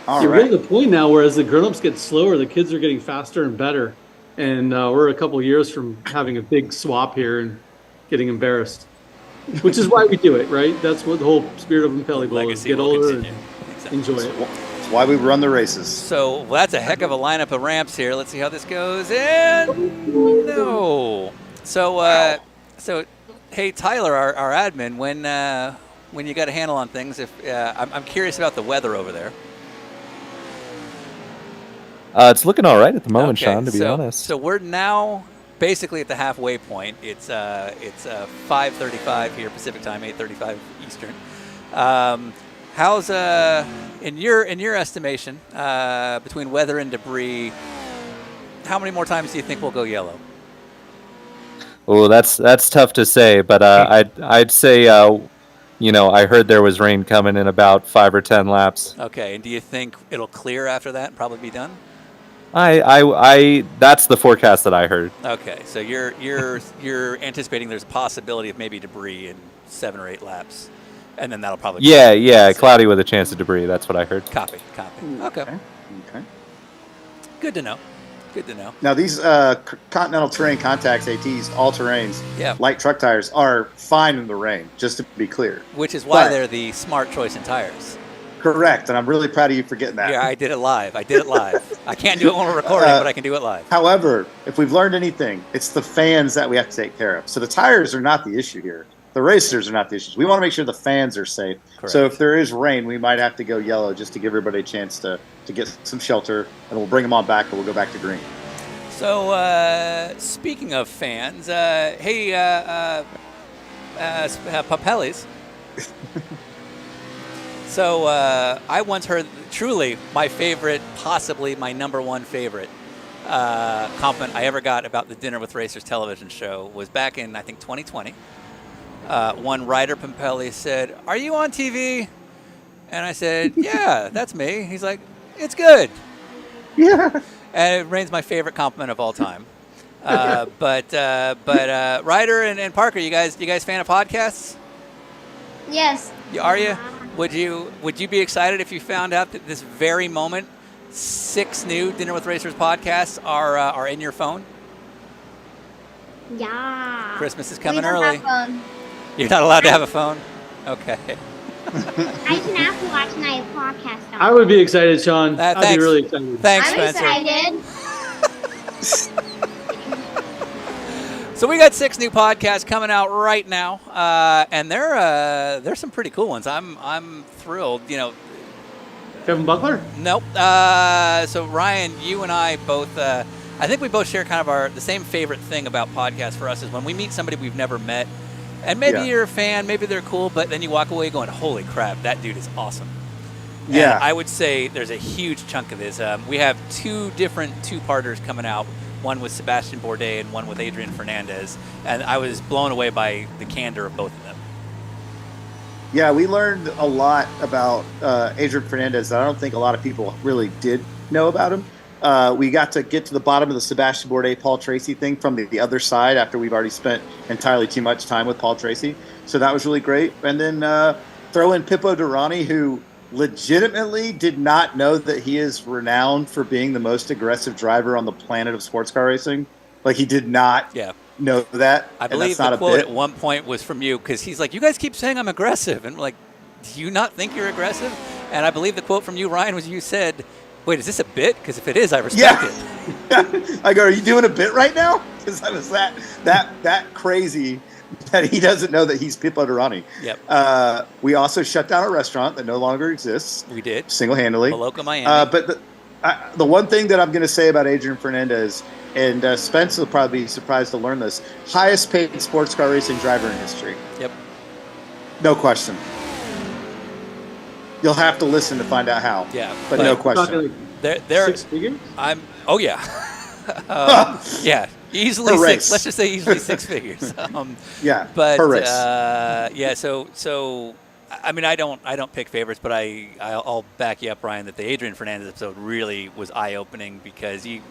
S8: All
S15: You're
S8: right.
S15: getting to the point now where as the grown-ups get slower, the kids are getting faster and better. And we're a couple years from having a big swap here and getting embarrassed. Which is why we do it, right? That's what the whole spirit of Pompelli Bowl is. Get older and enjoy it.
S8: That's why we run the races.
S4: So that's a heck of a lineup of ramps here. Let's see how this goes. And no. So, hey, Tyler, our admin, when you got a handle on things, I'm curious about the weather over there.
S14: It's looking all right at the moment,
S4: Okay,
S14: Sean, to be honest.
S4: So we're now basically at the halfway point. It's 5:35 here Pacific time, 8:35 Eastern. How's in your estimation between weather and debris? How many more times do you think we'll go yellow?
S14: Oh, that's tough to say, but I'd say I heard there was rain coming in about 5 or 10 laps.
S4: Okay, and do you think it'll clear after that and probably be done?
S14: I that's the forecast that I heard.
S4: Okay, so you're anticipating there's a possibility of maybe debris in 7 or 8 laps, and then that'll probably
S14: cloudy with a chance of debris. That's what I heard.
S4: Copy. Okay. Good to know.
S8: Now these Continental Terrain Contacts ATs, all terrains,
S4: Yeah.
S8: light truck tires are fine in the rain. Just to be clear.
S4: Which is why
S8: But-
S4: they're the smart choice in tires.
S8: Correct, and I'm really proud of you for getting that.
S4: Yeah, I did it live. I can't do it when we're recording, but I can do it live.
S8: However, if we've learned anything, it's the fans that we have to take care of. So the tires are not the issue here. The racers are not the issues. We want to make sure the fans are safe.
S4: Correct.
S8: So if there is rain, we might have to go yellow just to give everybody a chance to get some shelter, and we'll bring them on back, but we'll go back to green.
S4: So speaking of fans, hey, Pompelli's. So I once heard truly my favorite, possibly my number one favorite compliment I ever got about the Dinner with Racers television show was back in, I think, 2020. One writer, Pompelli, said, "Are you on TV?" And I said, "Yeah, that's me." He's like, "It's good."
S8: Yeah.
S4: And it remains my favorite compliment of all time. But Ryder and Parker, you guys fan of podcasts?
S16: Yes.
S4: Are you? Would you be excited if you found out that this very moment 6 new Dinner with Racers podcasts are in your phone?
S16: Yeah.
S4: Christmas is coming
S16: We don't
S4: early.
S16: have phone.
S4: You're not allowed to have a phone? Okay.
S16: I can Apple Watch and I have podcast on.
S15: I would be excited, Sean. I'd
S4: thanks.
S15: be really excited.
S4: Thanks,
S16: I'm
S4: Spencer.
S16: excited.
S4: So we got 6 new podcasts coming out right now, and they're some pretty cool ones. I'm thrilled. You know,
S15: Kevin Buckler?
S4: Nope. So Ryan, you and I both, I think we both share kind of the same favorite thing about podcasts for us is when we meet somebody we've never met, and maybe you're a fan, maybe they're cool, but then you walk away going, "Holy crap, that dude is awesome."
S8: Yeah.
S4: And I would say there's a huge chunk of this. We have 2 different 2-parters coming out. One with Sebastian Bourdais and one with Adrian Fernandez, and I was blown away by the candor of both of them.
S8: Yeah, we learned a lot about Adrian Fernandez that I don't think a lot of people really did know about him. We got to get to the bottom of the Sebastian Bourdais, Paul Tracy thing from the other side after we've already spent entirely too much time with Paul Tracy. So that was really great. And then throw in Pippo Durrani, who legitimately did not know that he is renowned for being the most aggressive driver on the planet of sports car racing. Like, he did not know that.
S4: I believe the quote at one point was from you, because he's like, "You guys keep saying I'm aggressive." And we're like, "Do you not think you're aggressive?" And I believe the quote from you, Ryan, was you said, "Wait, is this a bit? Because if it is, I respect it."
S8: I go, "Are you doing a bit right now?" Because I was that crazy that he doesn't know that he's Pippo Durrani.
S4: Yep.
S8: We also shut down a restaurant that no longer exists.
S4: We did.
S8: Single-handedly.
S4: Maloka, Miami.
S8: But the one thing that I'm going to say about Adrian Fernandez, and Spence will probably be surprised to learn this, highest paid sports car racing driver in history.
S4: Yep.
S8: No question. You'll have to listen to find out how.
S4: Yeah.
S8: But no question.
S4: They're
S15: 6 figures?
S4: Oh, yeah. Yeah. Easily
S8: Per
S4: 6.
S8: race.
S4: Let's just say easily 6 figures.
S8: Yeah.
S4: But
S8: per race.
S4: yeah. So I mean, I don't pick favorites, but I'll back you up, Ryan, that the Adrian Fernandez episode really was eye-opening because you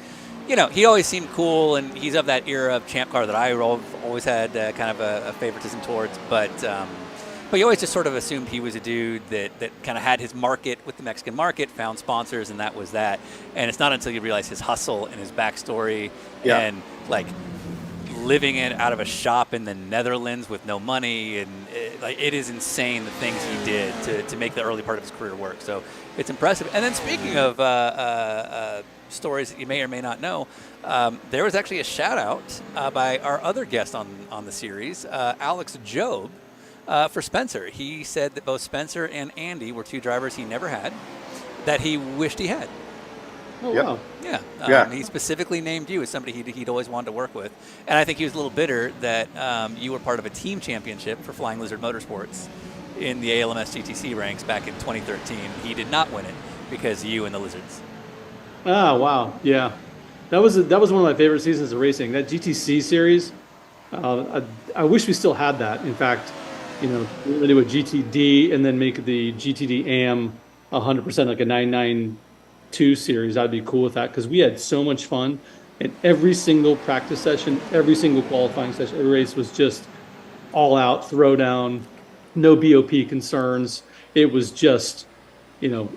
S4: know, he always seemed cool, and he's of that era of champ car that I always had kind of a favoritism towards, but you always just sort of assumed he was a dude that kind of had his market with the Mexican market, found sponsors, and that was that. And it's not until you realize his hustle and his backstory and like living out of a shop in the Netherlands with no money, and it is insane the things he did to make the early part of his career work. So it's impressive. And then speaking of stories that you may or may not know, there was actually a shout out by our other guest on the series, Alex Job, for Spencer. He said that both Spencer and Andy were 2 drivers he never had that he wished he had.
S15: Oh, wow.
S4: Yeah. He specifically named you as somebody he'd always wanted to work with. And I think he was a little bitter that you were part of a team championship for Flying Lizard Motorsports in the ALMS GTC ranks back in 2013. He did not win it because of you and the Lizards.
S15: Ah, wow. Yeah. That was one of my favorite seasons of racing. That GTC series, I wish we still had that. In fact, you know, we're going to do a GTD and then make the GTD AM 100% like a 992 series. I'd be cool with that because we had so much fun. And every single practice session, every single qualifying session, every race was just all out, throwdown, no BOP concerns. It was just, you know,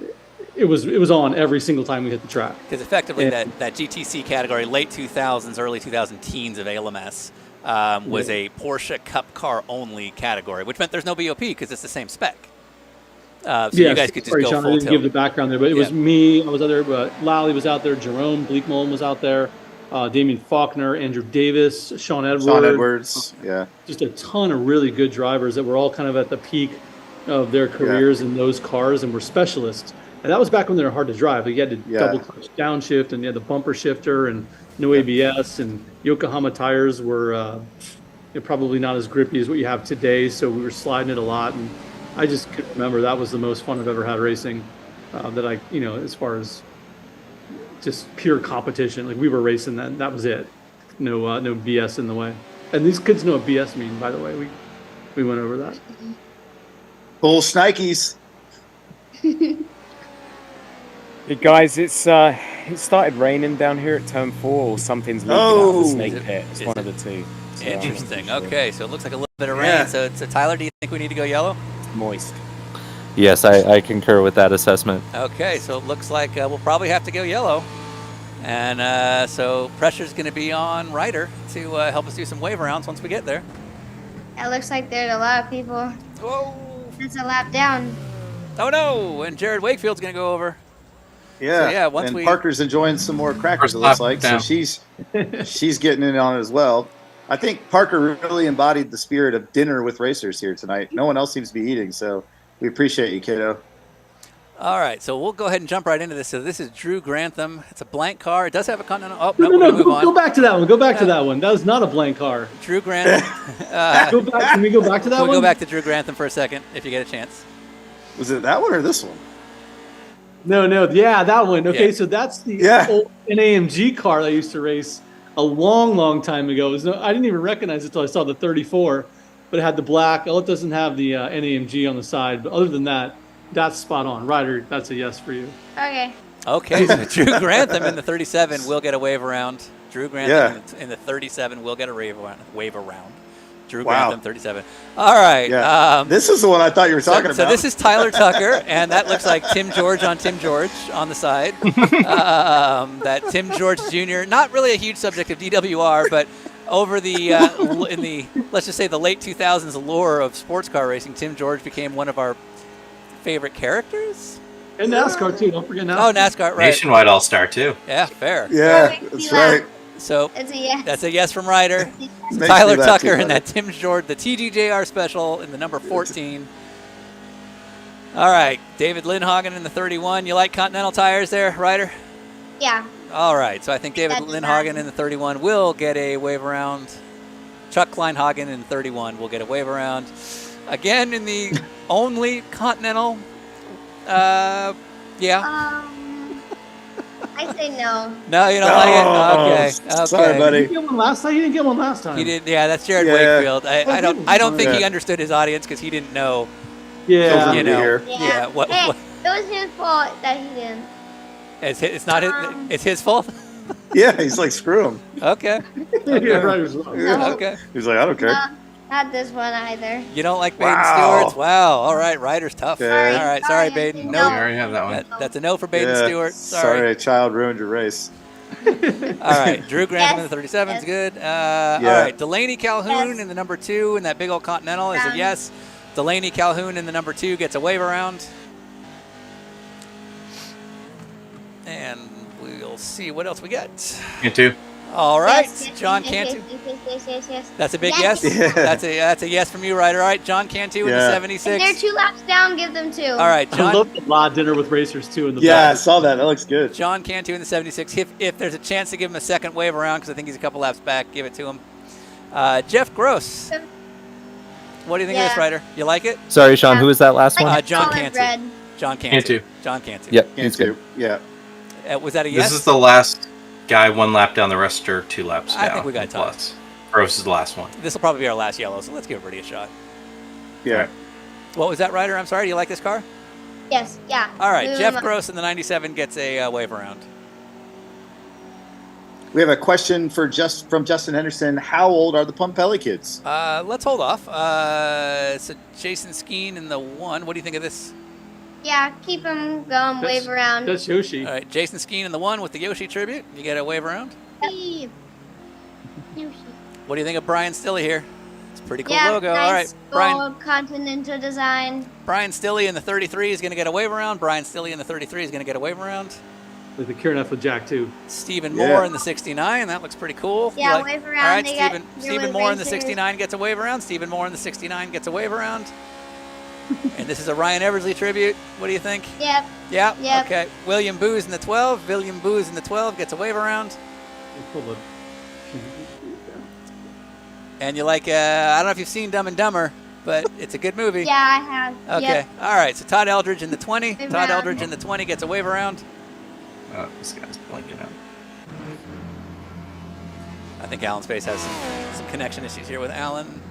S15: it was on every single time we hit the track.
S4: Because effectively that GTC category, late 2000s, early 2000 teens of ALMS, was a Porsche Cup car only category, which meant there's no BOP because it's the same spec. So you guys could just go
S15: Sean,
S4: full
S15: I didn't
S4: tilt.
S15: give the background there, but it was me. I was out there, but Lally was out there. Jerome Bleakmolm was out there. Damien Faulkner, Andrew Davis, Sean Edwards.
S8: Yeah.
S15: Just a ton of really good drivers that were all kind of at the peak of their careers in those cars and were specialists. And that was back when they were hard to drive. You had to double clutch downshift, and you had the bumper shifter and no ABS, and Yokohama tires were probably not as grippy as what you have today. So we were sliding it a lot, and I just could remember that was the most fun I've ever had racing. That I, as far as just pure competition, like we were racing that was it. No BS in the way. And these kids know what BS mean, by the way. We went over that.
S8: Bull Schnikes.
S12: Hey guys, it started raining down here at turn 4, or something's leaking out of the snake pit. It's one of the two. So
S4: Interesting. Okay, so it looks like a little bit of rain. So Tyler, do you think we need to go yellow?
S12: Moist.
S14: Yes, I concur with that assessment.
S4: Okay, so it looks like we'll probably have to go yellow. And so pressure's going to be on Ryder to help us do some wave rounds once we get there.
S16: It looks like there's a lot of people.
S4: Whoa!
S16: It's a lap down.
S4: Oh no! And Jared Wakefield's going to go over.
S8: Yeah,
S4: so, yeah. Once
S8: and Parker's enjoying some more crackers, it looks like. So she's getting in on it as well. I think Parker really embodied the spirit of dinner with racers here tonight. No one else seems to be eating, so we appreciate you, kiddo.
S4: All right, so we'll go ahead and jump right into this. So this is Drew Grantham. It's a blank car. It does have a Continental. Oh,
S15: No,
S4: move on.
S15: go back to that one. Go back to that one. That was not a blank car.
S4: Drew Grantham.
S15: Can we go back to that one?
S4: We'll go back to Drew Grantham for a second if you get a chance.
S8: Was it that one or this one?
S15: No, yeah, that one. Okay,
S4: Yeah.
S15: so that's the old NAMG car that I used to race a long time ago. I didn't even recognize it until I saw the 34, but it had the black. Oh, it doesn't have the NAMG on the side, but other than that, that's spot on. Ryder, that's a yes for you.
S16: Okay.
S4: Okay, so Drew Grantham in the 37 will get a wave around. Drew Grantham in the 37 will get a wave around. Drew Grantham, 37. All right.
S8: Yeah. This is the one I thought you were talking about.
S4: So this is Tyler Tucker, and that looks like Tim George on Tim George on the side. That Tim George Jr., not really a huge subject of DWR, but over the in the, let's just say, the late 2000s allure of sports car racing, Tim George became one of our favorite characters.
S15: And NASCAR too. Don't forget NASCAR.
S4: Oh, NASCAR, right?
S13: Nationwide All-Star too.
S4: Yeah, fair.
S8: Yeah, that's right.
S4: So
S16: it's a yes.
S4: That's a yes from Ryder. Tyler Tucker in that Tim George, the TGJR special in the number 14. All right, David Lindhagen in the 31. You like Continental tires there, Ryder?
S16: Yeah.
S4: All right, so I think David Lindhagen in the 31 will get a wave around. Chuck Kleinhagen in the 31 will get a wave around. Again, in the only Continental.
S16: I say no.
S4: No, you don't like it? Okay.
S8: Sorry, buddy.
S15: He didn't get one last time. He didn't get one last time.
S4: He did. Yeah, that's Jared Wakefield. I don't think he understood his audience because he didn't know.
S15: Yeah.
S4: You know.
S16: Yeah.
S4: What?
S16: Hey, it was his fault that he didn't.
S4: It's not his. It's his fault.
S8: Yeah, he's like, screw him.
S4: Okay. Okay.
S8: He's like, I don't care.
S16: Not this one either.
S4: You don't like Baden Stewart's? Wow. All right, Ryder's tough.
S8: Okay.
S4: All right, sorry, Baden. No,
S13: I already have that one.
S4: That's a no for Baden Stewart.
S8: Sorry, a child ruined your race.
S4: All right, Drew Grantham in the 37 is good. All right, Delaney Calhoun in the number 2 in that big old Continental is a yes. Delaney Calhoun in the number 2 gets a wave around. And we'll see what else we get.
S13: Cantu.
S4: All right,
S16: Yes,
S4: John
S16: yes,
S4: Cantu.
S16: Yes.
S4: That's a big yes.
S8: Yeah.
S4: That's a yes from you, Ryder. All right, John Cantu in the 76.
S16: If they're 2 laps down, give them 2.
S4: All right,
S15: I
S4: John.
S15: love the lot dinner with racers too in the
S8: Yeah, I
S15: back.
S8: saw that. That looks good.
S4: John Cantu in the 76. If there's a chance to give him a second wave around, because I think he's a couple laps back, give it to him. Jeff Gross. What do you think of this, Ryder? You like it?
S14: Sorry, Sean. Who was that last one?
S4: John Cantu. John Cantu. John Cantu.
S14: Yep, he's good.
S8: Yeah.
S4: Was that a yes?
S13: This is the last guy 1 lap down. The rest are 2 laps down.
S4: I think we got time.
S13: Gross is the last one.
S4: This will probably be our last yellow, so let's give Birdie a shot.
S8: Yeah.
S4: What was that, Ryder? I'm sorry. Do you like this car?
S16: Yes, yeah.
S4: All right,
S16: Move
S4: Jeff
S16: them up.
S4: Gross in the 97 gets a wave around.
S8: We have a question from Justin Henderson. How old are the Pompelli kids?
S4: Let's hold off. So Jason Skeen in the 1. What do you think of this?
S16: Yeah, keep them going, wave around.
S15: That's Yoshi.
S4: All right, Jason Skeen in the 1 with the Yoshi tribute. You get a wave around.
S16: Yoshi.
S4: What do you think of Brian Stilley here? It's a pretty cool
S16: Yeah,
S4: logo.
S16: nice
S4: All right, Brian.
S16: gold continental design.
S4: Brian Stilley in the 33 is going to get a wave around. Brian Stilley in the 33 is going to get a wave around.
S15: With the Kieran F with Jack too.
S4: Stephen Moore in the 69. That looks pretty cool.
S16: Yeah, wave around.
S4: All right,
S16: They
S4: Stephen Moore in the 69 gets a wave around. Stephen Moore in the 69 gets a wave around. And this is a Ryan Eversley tribute. What do you think?
S16: Yep.
S4: Yeah.
S16: Yep.
S4: Okay. William Booz in the 12. William Booz in the 12 gets a wave around. And you like, I don't know if you've seen Dumb and Dumber, but it's a good movie.
S16: Yeah, I have.
S4: Okay.
S16: Yep.
S4: All right. So Todd Eldridge in the 20.
S16: Wave
S4: Todd
S16: around.
S4: Eldridge in the 20 gets a wave around.
S13: This guy's blanking out.
S4: I think Alan Space has some connection issues here with Alan.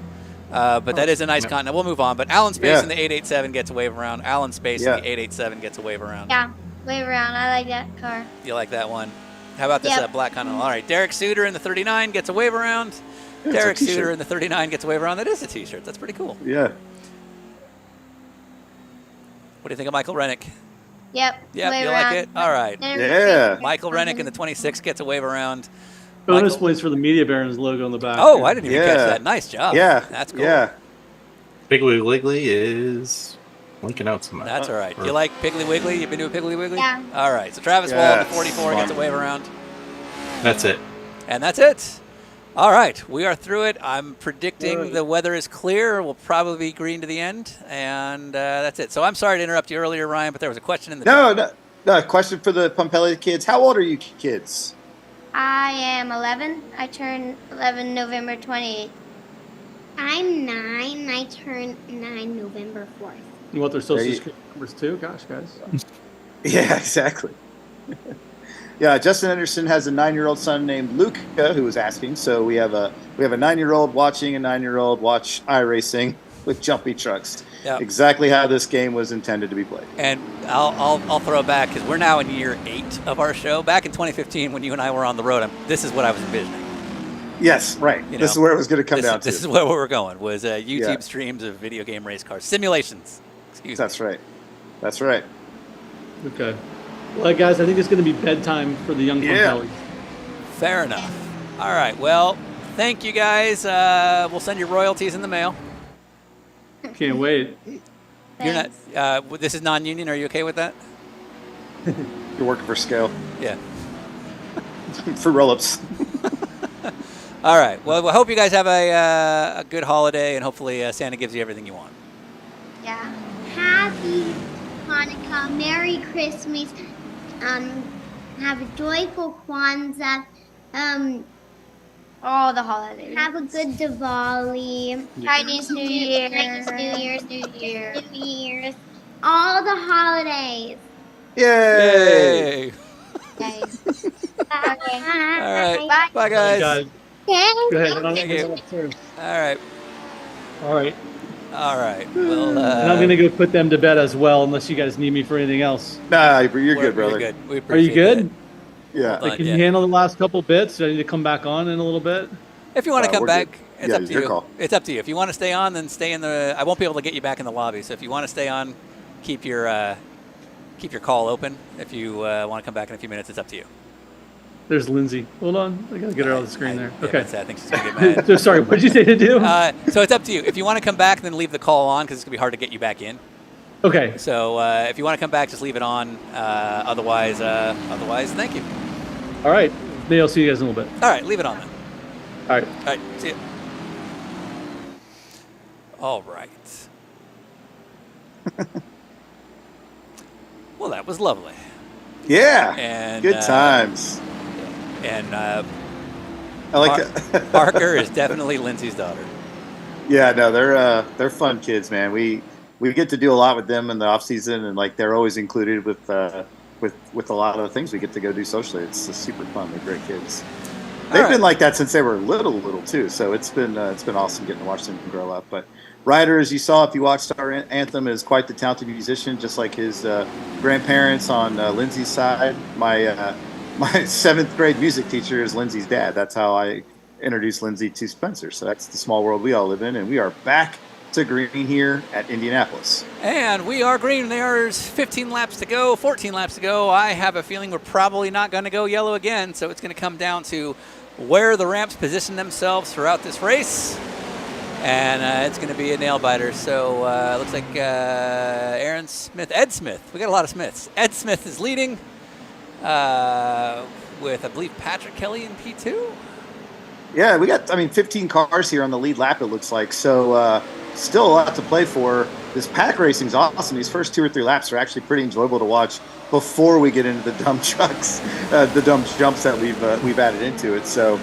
S4: But that is a nice continent. We'll move on. But Alan Space in the 887 gets a wave around. Alan Space in the 887 gets a wave around.
S16: Yeah, wave around. I like that car.
S4: You like that one? How about this black continental? All right. Derek Suter in the 39 gets a wave around. Derek Suter in the 39 gets a wave around. That is a T-shirt. That's pretty cool.
S8: Yeah.
S4: What do you think of Michael Rennick?
S16: Yep.
S4: Yep,
S16: wave
S4: you
S16: around.
S4: like it? All right.
S8: Yeah.
S4: Michael Rennick in the 26 gets a wave around.
S15: Bonus points for the Media Barons logo on the back.
S4: Oh, I didn't even catch that. Nice job.
S8: Yeah.
S4: That's cool.
S8: Yeah.
S13: Piggly Wiggly is blinking out somewhere.
S4: That's all right. You like Piggly Wiggly? You've been to a Piggly Wiggly?
S16: Yeah.
S4: All right. So Travis Wall in the 44 gets a wave around.
S13: That's it.
S4: And that's it. All right. We are through it. I'm predicting the weather is clear. We'll probably be green to the end. And that's it. So I'm sorry to interrupt you earlier, Ryan, but there was a question in the chat.
S8: No, question for the Pompelli kids. How old are you kids?
S16: I am 11. I turn 11 November 28th. I'm 9. I turn 9 November 4th.
S15: You want their social security numbers too? Gosh, guys.
S8: Yeah, exactly. Yeah, Justin Anderson has a 9-year-old son named Luca who was asking. So we have a 9-year-old watching a 9-year-old watch iRacing with jumpy trucks.
S4: Yep.
S8: Exactly how this game was intended to be played.
S4: And I'll throw it back because we're now in year 8 of our show. Back in 2015, when you and I were on the road, this is what I was envisioning.
S8: Yes, right. This is where it was going to come down to.
S4: This is where we were going, was YouTube streams of video game race cars. Simulations. Excuse me.
S8: That's right. That's right.
S15: Okay. Well, guys, I think it's going to be bedtime for the young Pompelli.
S4: Fair enough. All right. Well, thank you, guys. We'll send you royalties in the mail.
S15: Can't wait.
S4: You're not. This is non-union. Are you okay with that?
S8: You're working for scale.
S4: Yeah.
S8: For roll-ups.
S4: All right. Well, I hope you guys have a good holiday, and hopefully Santa gives you everything you want.
S16: Yeah. Happy Hanukkah, Merry Christmas, have a joyful Kwanzaa, all the holidays. Have a good Diwali, Chinese New Year, New Year's, all the holidays.
S8: Yay!
S4: Yay. All right. Bye, guys.
S15: Go ahead.
S4: Thank you. All right.
S15: All right.
S4: All right. Well,
S15: and I'm going to go put them to bed as well, unless you guys need me for anything else.
S8: Nah, you're good, brother.
S4: We're good. We
S15: Are you good?
S8: That. Yeah.
S15: Like, can you handle the last couple bits? Do I need to come back on in a little bit?
S4: If you want to come back,
S8: good.
S4: it's up to
S8: your
S4: you.
S8: Call.
S4: It's up to you. If you want to stay on, then stay in the. I won't be able to get you back in the lobby. So if you want to stay on, keep your call open. If you want to come back in a few minutes, it's up to you.
S15: There's Lindsay. Hold on. I got to get her on the screen there. Okay.
S4: I think she's going to get
S15: So
S4: mad.
S15: sorry. What did you say to do?
S4: So it's up to you. If you want to come back, then leave the call on because it's going to be hard to get you back in.
S15: Okay.
S4: So if you want to come back, just leave it on. Otherwise, thank you.
S15: All right. Maybe I'll see you guys in a little bit.
S4: All right. Leave it on then.
S15: All right.
S4: All right. See you. All right. Well, that was lovely.
S8: Yeah.
S4: And
S8: good times.
S4: And
S8: I like that.
S4: Parker is definitely Lindsay's daughter.
S8: Yeah, no, they're fun kids, man. We get to do a lot with them in the off season, and like they're always included with a lot of the things we get to go do socially. It's super fun. They're great kids. They've been like that since they were little too. So it's been awesome getting to watch them grow up. But Ryder, as you saw, if you watched our anthem, is quite the talented musician, just like his grandparents on Lindsay's side. My 7th grade music teacher is Lindsay's dad. That's how I introduced Lindsay to Spencer. So that's the small world we all live in, and we are back to green here at Indianapolis.
S4: And we are green. There's 15 laps to go, 14 laps to go. I have a feeling we're probably not going to go yellow again, so it's going to come down to where the ramps position themselves throughout this race. And it's going to be a nail biter. So looks like Ed Smith. We got a lot of Smiths. Ed Smith is leading with, I believe, Patrick Kelly in P2.
S8: Yeah, we got, 15 cars here on the lead lap, it looks like. So still a lot to play for. This pack racing's awesome. These first 2 or 3 laps are actually pretty enjoyable to watch before we get into the dumb trucks, the dumb jumps that we've added into it. So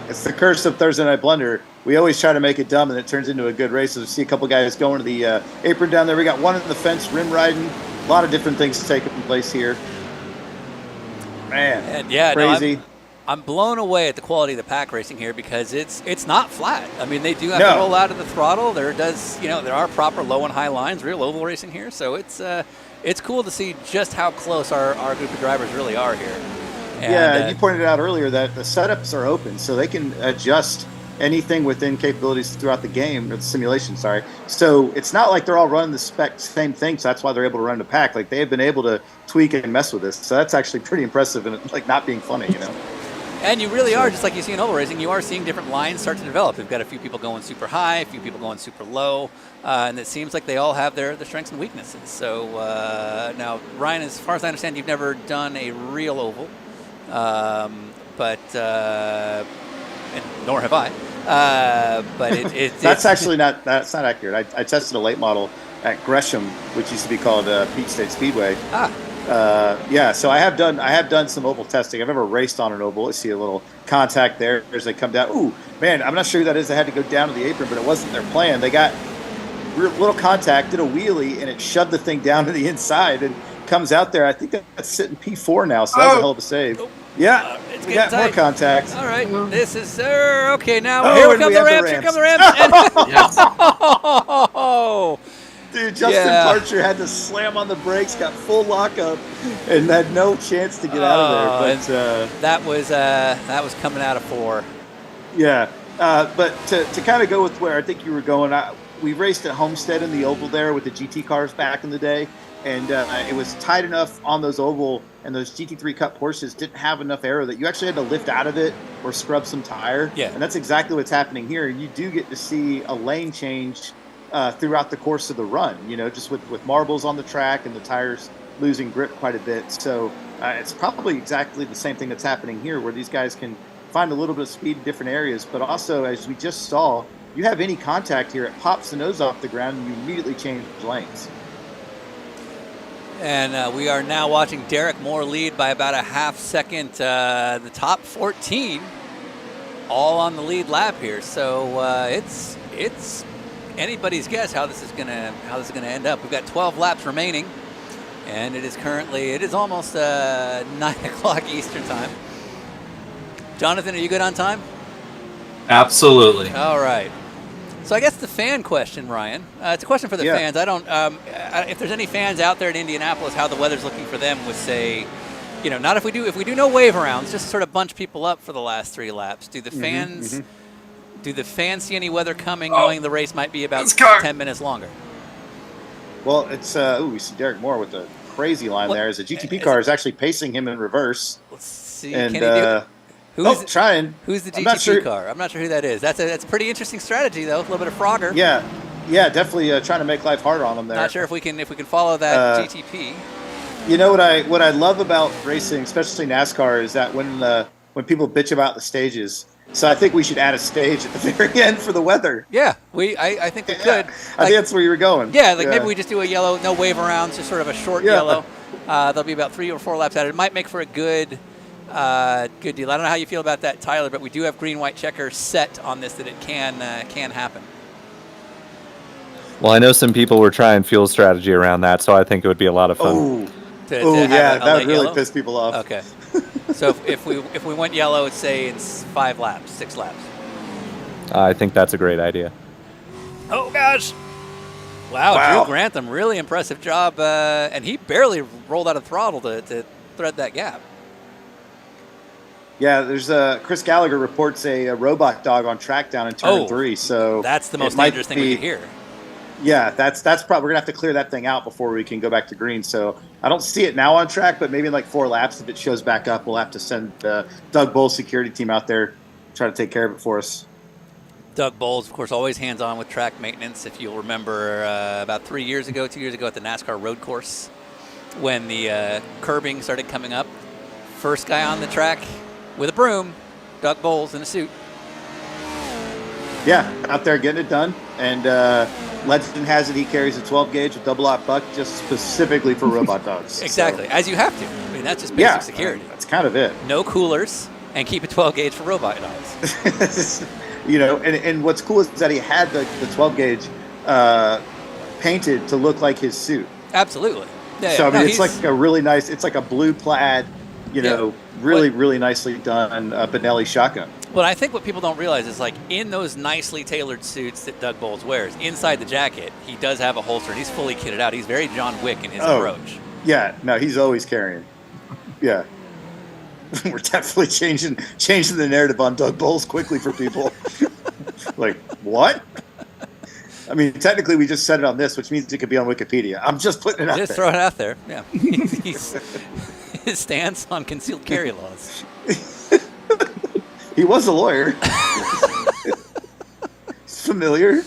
S8: it's the curse of Thursday Night Blunder. We always try to make it dumb, and it turns into a good race. So we see a couple guys going to the apron down there. We got one in the fence, rim riding. A lot of different things taking place here. Man,
S4: and yeah,
S8: crazy.
S4: No, I'm blown away at the quality of the pack racing here because it's not flat. I mean, they do have to roll out of the throttle. There are proper low and high lines, real oval racing here. So it's cool to see just how close our group of drivers really are here. And,
S8: you pointed out earlier that the setups are open, so they can adjust anything within capabilities throughout the game, or the simulation, sorry. So it's not like they're all running the same thing, so that's why they're able to run the pack. Like, they have been able to tweak and mess with this. So that's actually pretty impressive and, like, not being funny, you know.
S4: And you really are, just like you see in oval racing, you are seeing different lines start to develop. We've got a few people going super high, a few people going super low, and it seems like they all have their strengths and weaknesses. So now, Ryan, as far as I understand, you've never done a real oval, but and nor have I. But
S8: that's actually not accurate. I tested a late model at Gresham, which used to be called Peach State Speedway. So I have done some oval testing. I've never raced on an oval. I see a little contact there as they come down. Ooh, man, I'm not sure who that is. They had to go down to the apron, but it wasn't their plan. They got little contact, did a wheelie, and it shoved the thing down to the inside and comes out there. I think that's sitting P4 now, so that's a hell of a save. Yeah, we got more contact.
S4: All right, this is okay. Now here come the ramps. Here come the ramps.
S8: Dude, Justin Parcher had to slam on the brakes, got full lockup, and had no chance to get out of there. But
S4: that was coming out of 4.
S8: Yeah, but to kind of go with where I think you were going, we raced at Homestead in the oval there with the GT cars back in the day, and it was tight enough on those oval, and those GT3 Cup Porsches didn't have enough aero that you actually had to lift out of it or scrub some tire.
S4: Yeah.
S8: And that's exactly what's happening here. You do get to see a lane change throughout the course of the run, just with marbles on the track and the tires losing grip quite a bit. So it's probably exactly the same thing that's happening here, where these guys can find a little bit of speed in different areas. But also, as we just saw, you have any contact here, it pops the nose off the ground and you immediately change lanes.
S4: And we are now watching Derek Moore lead by about a half second. The top 14 all on the lead lap here. So it's anybody's guess how this is gonna end up. We've got 12 laps remaining, and it is almost 9 o'clock Eastern time. Jonathan, are you good on time?
S13: Absolutely.
S4: All right. So I guess the fan question, Ryan. It's a question for the fans. I don't. If there's any fans out there in Indianapolis, how the weather's looking for them with, say, not if we do no wave arounds, just sort of bunch people up for the last 3 laps. Do the fans? Do the fans see any weather coming, knowing the race might be about 10 minutes longer?
S8: Well, it's we see Derek Moore with a crazy line there. As a GTP car is actually pacing him in reverse.
S4: Let's see.
S8: And,
S4: can he do it?
S8: Trying.
S4: Who's the GTP car? I'm not sure who that is. That's a pretty interesting strategy, though. A little bit of Frogger.
S8: Yeah, definitely trying to make life harder on them there.
S4: Not sure if we can follow that GTP.
S8: You know what I love about racing, especially NASCAR, is that when people bitch about the stages. So I think we should add a stage at the very end for the weather.
S4: Yeah, I think we could.
S8: I think that's where you were going.
S4: Yeah, maybe we just do a yellow, no wave arounds, just sort of a short yellow. There'll be about 3 or 4 laps at it. It might make for a good deal. I don't know how you feel about that, Tyler, but we do have green-white checker set on this that it can happen.
S14: Well, I know some people were trying fuel strategy around that, so I think it would be a lot of fun.
S8: That would really piss people off.
S4: Okay. So if we went yellow, say it's 5 laps, 6 laps.
S14: I think that's a great idea.
S4: Oh gosh! Wow. Drew Grantham, really impressive job, and he barely rolled out of throttle to thread that gap.
S8: Yeah, there's Chris Gallagher reports a robot dog on track down in turn 3. So
S4: that's the most dangerous thing we can hear.
S8: Yeah, that's probably, we're gonna have to clear that thing out before we can go back to green. So I don't see it now on track, but maybe in like 4 laps, if it shows back up, we'll have to send Doug Bull's security team out there, try to take care of it for us.
S4: Doug Bowles, of course, always hands-on with track maintenance. If you'll remember about 2 years ago at the NASCAR road course, when the curbing started coming up, first guy on the track with a broom, Doug Bowles in a suit.
S8: Yeah, out there getting it done. And legend has it he carries a 12-gauge with double-aught buck just specifically for robot dogs.
S4: Exactly,
S8: so.
S4: As you have to. I mean, that's just basic security.
S8: That's kind of it.
S4: No coolers, and keep a 12-gauge for robot dogs.
S8: You know, and what's cool is that he had the 12-gauge painted to look like his suit.
S4: Absolutely. Yeah,
S8: so, I mean, it's like a really nice, it's like a blue plaid, really nicely done Benelli shotgun.
S4: Well, I think what people don't realize is, like, in those nicely tailored suits that Doug Bowles wears, inside the jacket, he does have a holster, and he's fully kitted out. He's very John Wick in his approach.
S8: Yeah, no, he's always carrying. Yeah. We're definitely changing the narrative on Doug Bowles quickly for people. Like, what? I mean, technically, we just said it on this, which means it could be on Wikipedia. I'm just putting it out there.
S4: Just throw it out there, yeah. His stance on concealed carry laws.
S8: He was a lawyer. He's familiar,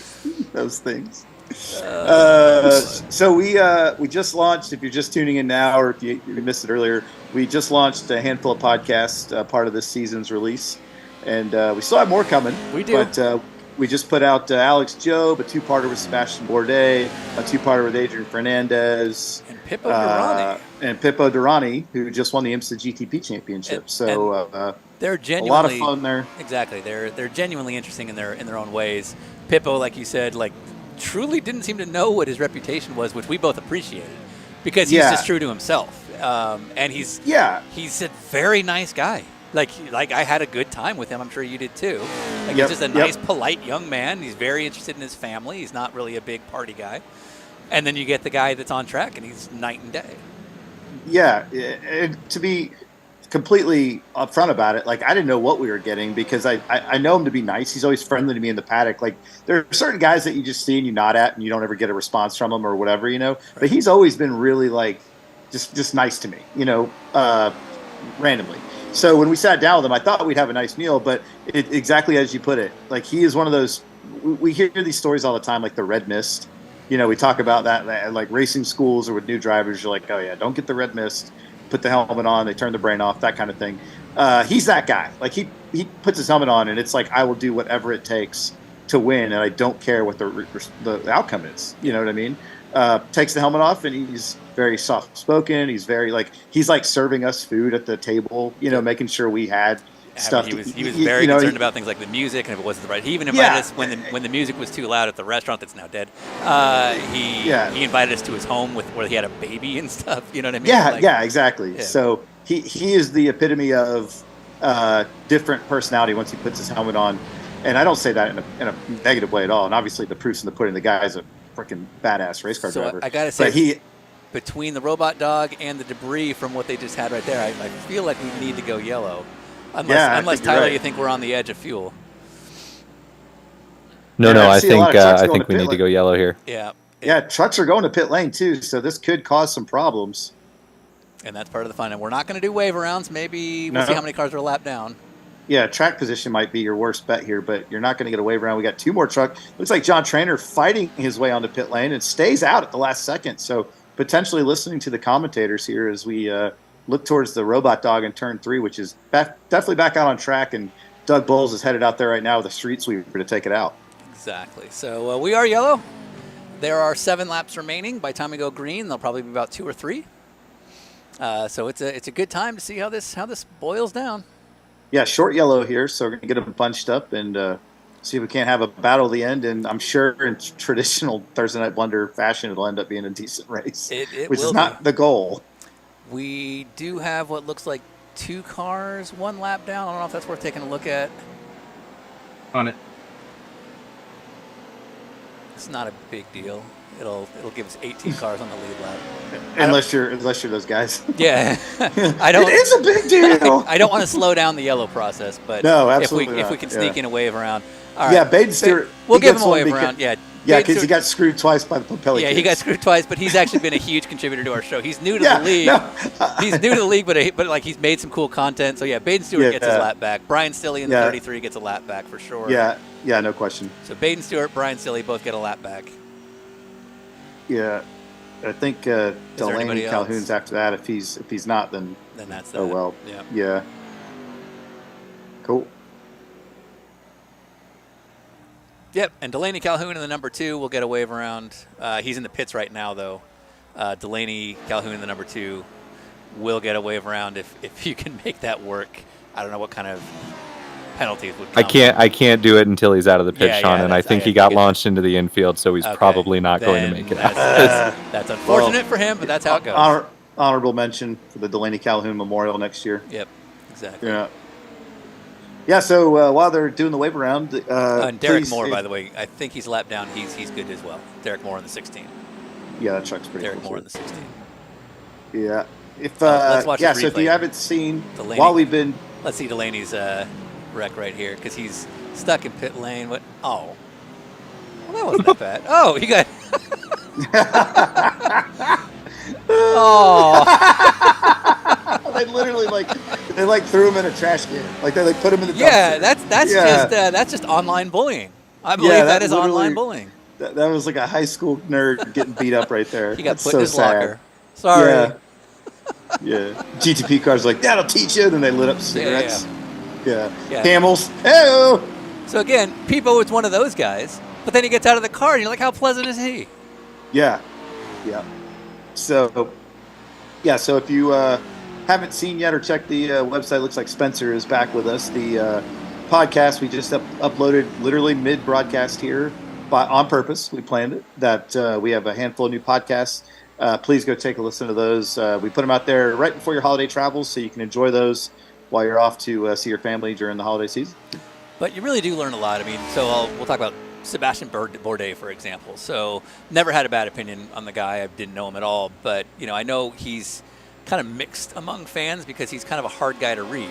S8: those things. So we just launched, if you're just tuning in now or if you missed it earlier, we just launched a handful of podcasts, part of this season's release. And we still have more coming.
S4: We do.
S8: But we just put out Alex Job, a two-parter with Sebastian Bourdais, a two-parter with Adrian Fernandez.
S4: And Pippo Durrani.
S8: And Pippo Durrani, who just won the IMSA GTP championship.
S4: They're genuinely,
S8: a lot of fun there.
S4: Exactly. They're genuinely interesting in their own ways. Pippo, like you said, like truly didn't seem to know what his reputation was, which we both appreciated, because he's just true to himself. And he's a very nice guy. Like I had a good time with him. I'm sure you did too. Like he's just a nice, polite young man. He's very interested in his family. He's not really a big party guy. And then you get the guy that's on track, and he's night and day. Yeah, to be completely upfront about it, like I didn't know what we were getting because I know him to be nice. He's always friendly to me in the paddock. Like there are certain guys that you just see and you nod at and you don't ever get a response from him or whatever, you know. Right. But he's always been really like just nice to me, you know, randomly. So when we sat down with him, I thought we'd have a nice meal, but exactly as you put it, like he is one of those. We hear these stories all the time, like the red mist. You know, we talk about that at like racing schools or with new drivers. You're like, oh yeah, don't get the red mist. Put the helmet on, they turn the brain off, that kind of thing. He's that guy. Like he puts his helmet on, and it's like I will do whatever it takes to win, and I don't care what the outcome is. You know what I mean? Takes the helmet off, and he's very soft spoken. He's very he's serving us food at the table. You know, making sure we had stuff. He was very concerned about things like the music, and if it wasn't the right. He even invited us when the music was too loud at the restaurant that's now dead. He invited us to his home where he had a baby and stuff. You know what I mean?
S8: Yeah, exactly. Yeah. So he is the epitome of different personality once he puts his helmet on, and I don't say that in a negative way at all. And obviously, the proof's in the pudding. The guy is a freaking badass race car driver.
S4: I gotta say, between the robot dog and the debris from what they just had right there, I feel like we need to go yellow. Unless Tyler, you think we're on the edge of fuel.
S14: No, I think we need to go yellow here.
S8: Yeah, trucks are going to pit lane too, so this could cause some problems.
S4: And that's part of the fun. And we're not going to do wave rounds. Maybe we'll see how many cars are a lap down.
S8: Yeah, track position might be your worst bet here, but you're not going to get a wave round. We got two more trucks. Looks like John Trainer fighting his way onto pit lane and stays out at the last second. So potentially listening to the commentators here as we look towards the robot dog in turn 3, which is definitely back out on track, and Doug Bowles is headed out there right now with a street sweeper to take it out.
S4: Exactly. So we are yellow. There are 7 laps remaining. By the time we go green, there'll probably be about 2 or 3. So it's a good time to see how this boils down.
S8: Yeah, short yellow here, so we're going to get them bunched up and see if we can't have a battle at the end. And I'm sure in traditional Thursday Night Blunder fashion, it'll end up being a decent race, which is not the goal.
S4: We do have what looks like 2 cars, 1 lap down. I don't know if that's worth taking a look at.
S13: On it.
S4: It's not a big deal. it'll give us 18 cars on the lead lap.
S8: Unless you're those guys.
S4: Yeah, I don't.
S8: It is a big deal.
S4: I don't want to slow down the yellow process, but
S8: no,
S4: if
S8: absolutely
S4: we can sneak in a wave around, all right.
S8: Yeah, Baden Stewart.
S4: We'll give him a wave around. Yeah.
S8: Yeah, because he got screwed twice by the Pompelli
S4: Yeah,
S8: kids.
S4: he got screwed twice, but he's actually been a huge contributor to our show. He's new to the league.
S8: No.
S4: He's new to the league, but like he's made some cool content. So yeah, Baden Stewart gets his lap back. Brian Stilley in the 33 gets a lap back for sure.
S8: Yeah, no question.
S4: So Baden Stewart, Brian Stilley both get a lap back.
S8: Yeah, I think Delaney Calhoun's after that. If he's not, then
S4: that's
S8: that. Oh well. Yeah. Cool.
S4: Yep, and Delaney Calhoun in the number 2 will get a wave around. He's in the pits right now, though. Delaney Calhoun in the number 2 will get a wave around if you can make that work. I don't know what kind of penalties would come.
S14: I can't do it until he's out of the pit, Sean, and I think he got
S4: good.
S14: launched into the infield, so he's probably not going to make it out.
S4: That's unfortunate for him, but that's how it goes.
S8: Honorable mention for the Delaney Calhoun Memorial next year.
S4: Yep, exactly.
S8: Yeah, so while they're doing the wave around,
S4: and Derek Moore, by the way, I think he's lapped down. He's good as well. Derek Moore in the 16.
S8: Yeah, that truck's pretty
S4: Derek
S8: cool.
S4: Moore in the 16.
S8: Yeah. If
S4: let's watch
S8: so
S4: his
S8: if
S4: replay.
S8: you haven't seen
S4: Delaney,
S8: while we've been,
S4: let's see Delaney's wreck right here because he's stuck in pit lane. What? Oh, well, that wasn't that bad. Oh, he got.
S8: Oh. They literally threw him in a trash can. They put him in the dumpster.
S4: Yeah, that's just online bullying. I believe that is online bullying.
S8: That was like a high school nerd getting beat up right there.
S4: He got
S8: That's
S4: put
S8: so
S4: in his
S8: sad.
S4: locker. Sorry.
S8: Yeah. GTP cars like, that'll teach you. And then they lit up cigarettes. Yeah. Camels. Hey-oh.
S4: So again, Peepo was one of those guys, but then he gets out of the car and you're like, how pleasant is he?
S8: Yeah. So if you haven't seen yet or checked the website, looks like Spencer is back with us. The podcast we just uploaded literally mid-broadcast here on purpose. We planned it. That we have a handful of new podcasts. Please go take a listen to those. We put them out there right before your holiday travels so you can enjoy those while you're off to see your family during the holiday season.
S4: But you really do learn a lot. I mean, we'll talk about Sebastian Bourdais, for example. So never had a bad opinion on the guy. I didn't know him at all. But, I know he's kind of mixed among fans because he's kind of a hard guy to read.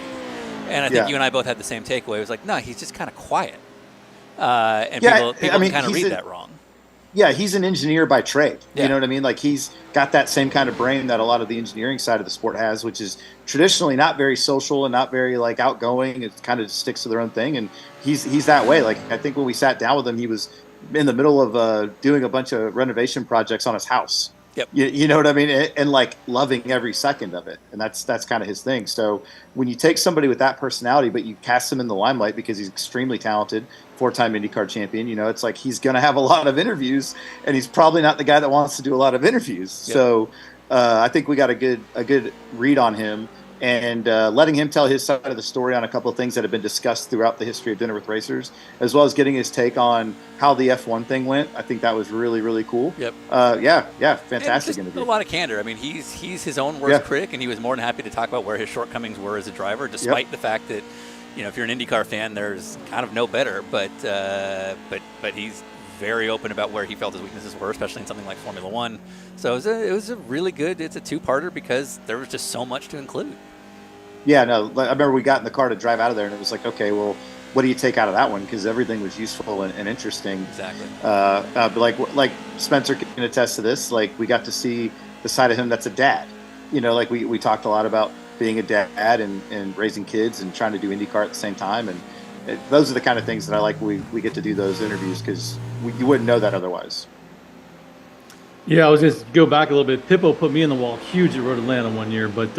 S4: And I think you and I both had the same takeaway. It was like, no, he's just kind of quiet. And people kind of read that wrong.
S8: Yeah, he's an engineer by trade.
S4: Yeah.
S8: You know what I mean? Like he's got that same kind of brain that a lot of the engineering side of the sport has, which is traditionally not very social and not very outgoing. It kind of sticks to their own thing, and he's that way. Like I think when we sat down with him, he was in the middle of doing a bunch of renovation projects on his house.
S4: Yep.
S8: You know what I mean? And loving every second of it. And that's kind of his thing. So when you take somebody with that personality, but you cast him in the limelight because he's extremely talented, 4-time IndyCar champion, it's like he's going to have a lot of interviews, and he's probably not the guy that wants to do a lot of interviews. Yep. So I think we got a good read on him, and letting him tell his side of the story on a couple of things that have been discussed throughout the history of Dinner with Racers, as well as getting his take on how the F1 thing went. I think that was really, really cool.
S4: Yep.
S8: Fantastic interview.
S4: A lot of candor. I mean, he's his own worst critic, and he was more than happy to talk about where his shortcomings were as a driver, despite the fact that, if you're an IndyCar fan, there's kind of no better. But he's very open about where he felt his weaknesses were, especially in something like Formula One. So it was a really good. It's a two-parter because there was just so much to include.
S8: Yeah, no, I remember we got in the car to drive out of there, and it was like, okay, well, what do you take out of that one? Because everything was useful and interesting.
S4: Exactly.
S8: But like Spencer can attest to this. Like we got to see the side of him that's a dad. We talked a lot about being a dad and raising kids and trying to do IndyCar at the same time. And those are the kind of things that I like. We get to do those interviews because you wouldn't know that otherwise.
S15: Yeah, I was going to go back a little bit. Pippo put me in the wall huge at Road Atlanta one year, but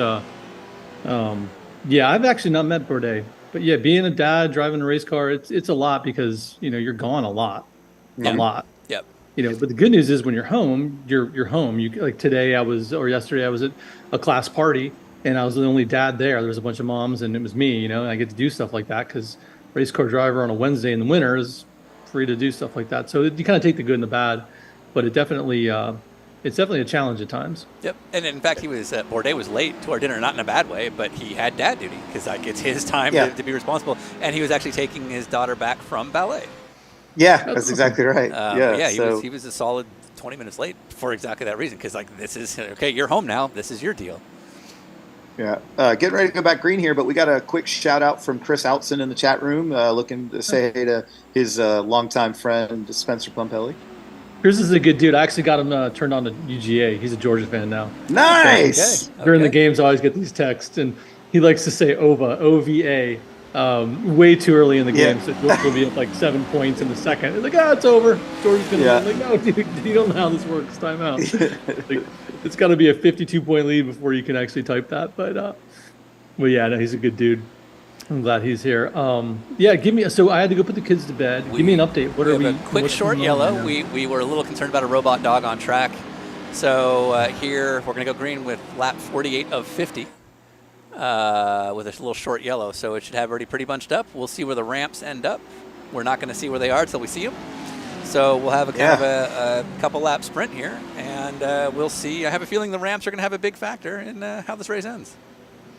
S15: I've actually not met Bourdais. But yeah, being a dad, driving a race car, it's a lot because, you're gone a lot. A lot.
S4: Yep.
S15: But the good news is when you're home, you're home. Yesterday I was at a class party and I was the only dad there. There was a bunch of moms and it was me, and I get to do stuff like that because race car driver on a Wednesday in the winter is free to do stuff like that. So you kind of take the good and the bad, but it's definitely a challenge at times.
S4: Yep, and in fact, Bourdais was late to our dinner, not in a bad way, but he had dad duty because it's his time to be responsible, and he was actually taking his daughter back from ballet.
S8: Yeah, that's exactly right.
S4: He was a solid 20 minutes late for exactly that reason. Because like this is okay. You're home now. This is your deal.
S8: Yeah, getting ready to go back green here, but we got a quick shout out from Chris Outson in the chat room, looking to say hey to his longtime friend Spencer Pompelli.
S15: Chris is a good dude. I actually got him turned on to UGA. He's a Georgia fan now.
S8: Nice.
S15: Okay. During the games, I always get these texts, and he likes to say OVA, O-V-A, way too early in the game. So Georgia will be up like 7 points in the second. It's like, it's over. Georgia's going to win. Like, no, dude, you don't know how this works. Timeout. Like, it's got to be a 52-point lead before you can actually type that. But yeah, no, he's a good dude. I'm glad he's here. Yeah, give me. So I had to go put the kids to bed. Give me an update. What are we?
S4: A quick short yellow. We were a little concerned about a robot dog on track. So here we're going to go green with lap 48 of 50 with a little short yellow. So it should have already pretty bunched up. We'll see where the ramps end up. We're not going to see where they are until we see them. So we'll have a kind of a couple lap sprint here, and we'll see. I have a feeling the ramps are going to have a big factor in how this race ends.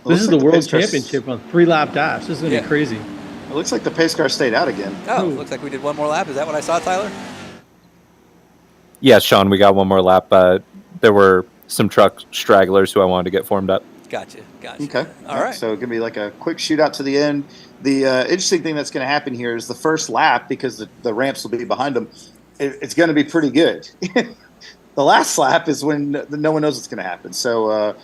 S15: This is the World Championship on 3-lap dash. This is going to be crazy.
S8: It looks like the pace car stayed out again.
S4: Oh, looks like we did one more lap. Is that what I saw, Tyler?
S14: Yeah, Sean, we got one more lap. There were some truck stragglers who I wanted to get formed up.
S4: Gotcha.
S8: Okay.
S4: All right.
S8: So it's going to be like a quick shootout to the end. The interesting thing that's going to happen here is the first lap, because the ramps will be behind them, it's going to be pretty good. The last lap is when no one knows what's going to happen. So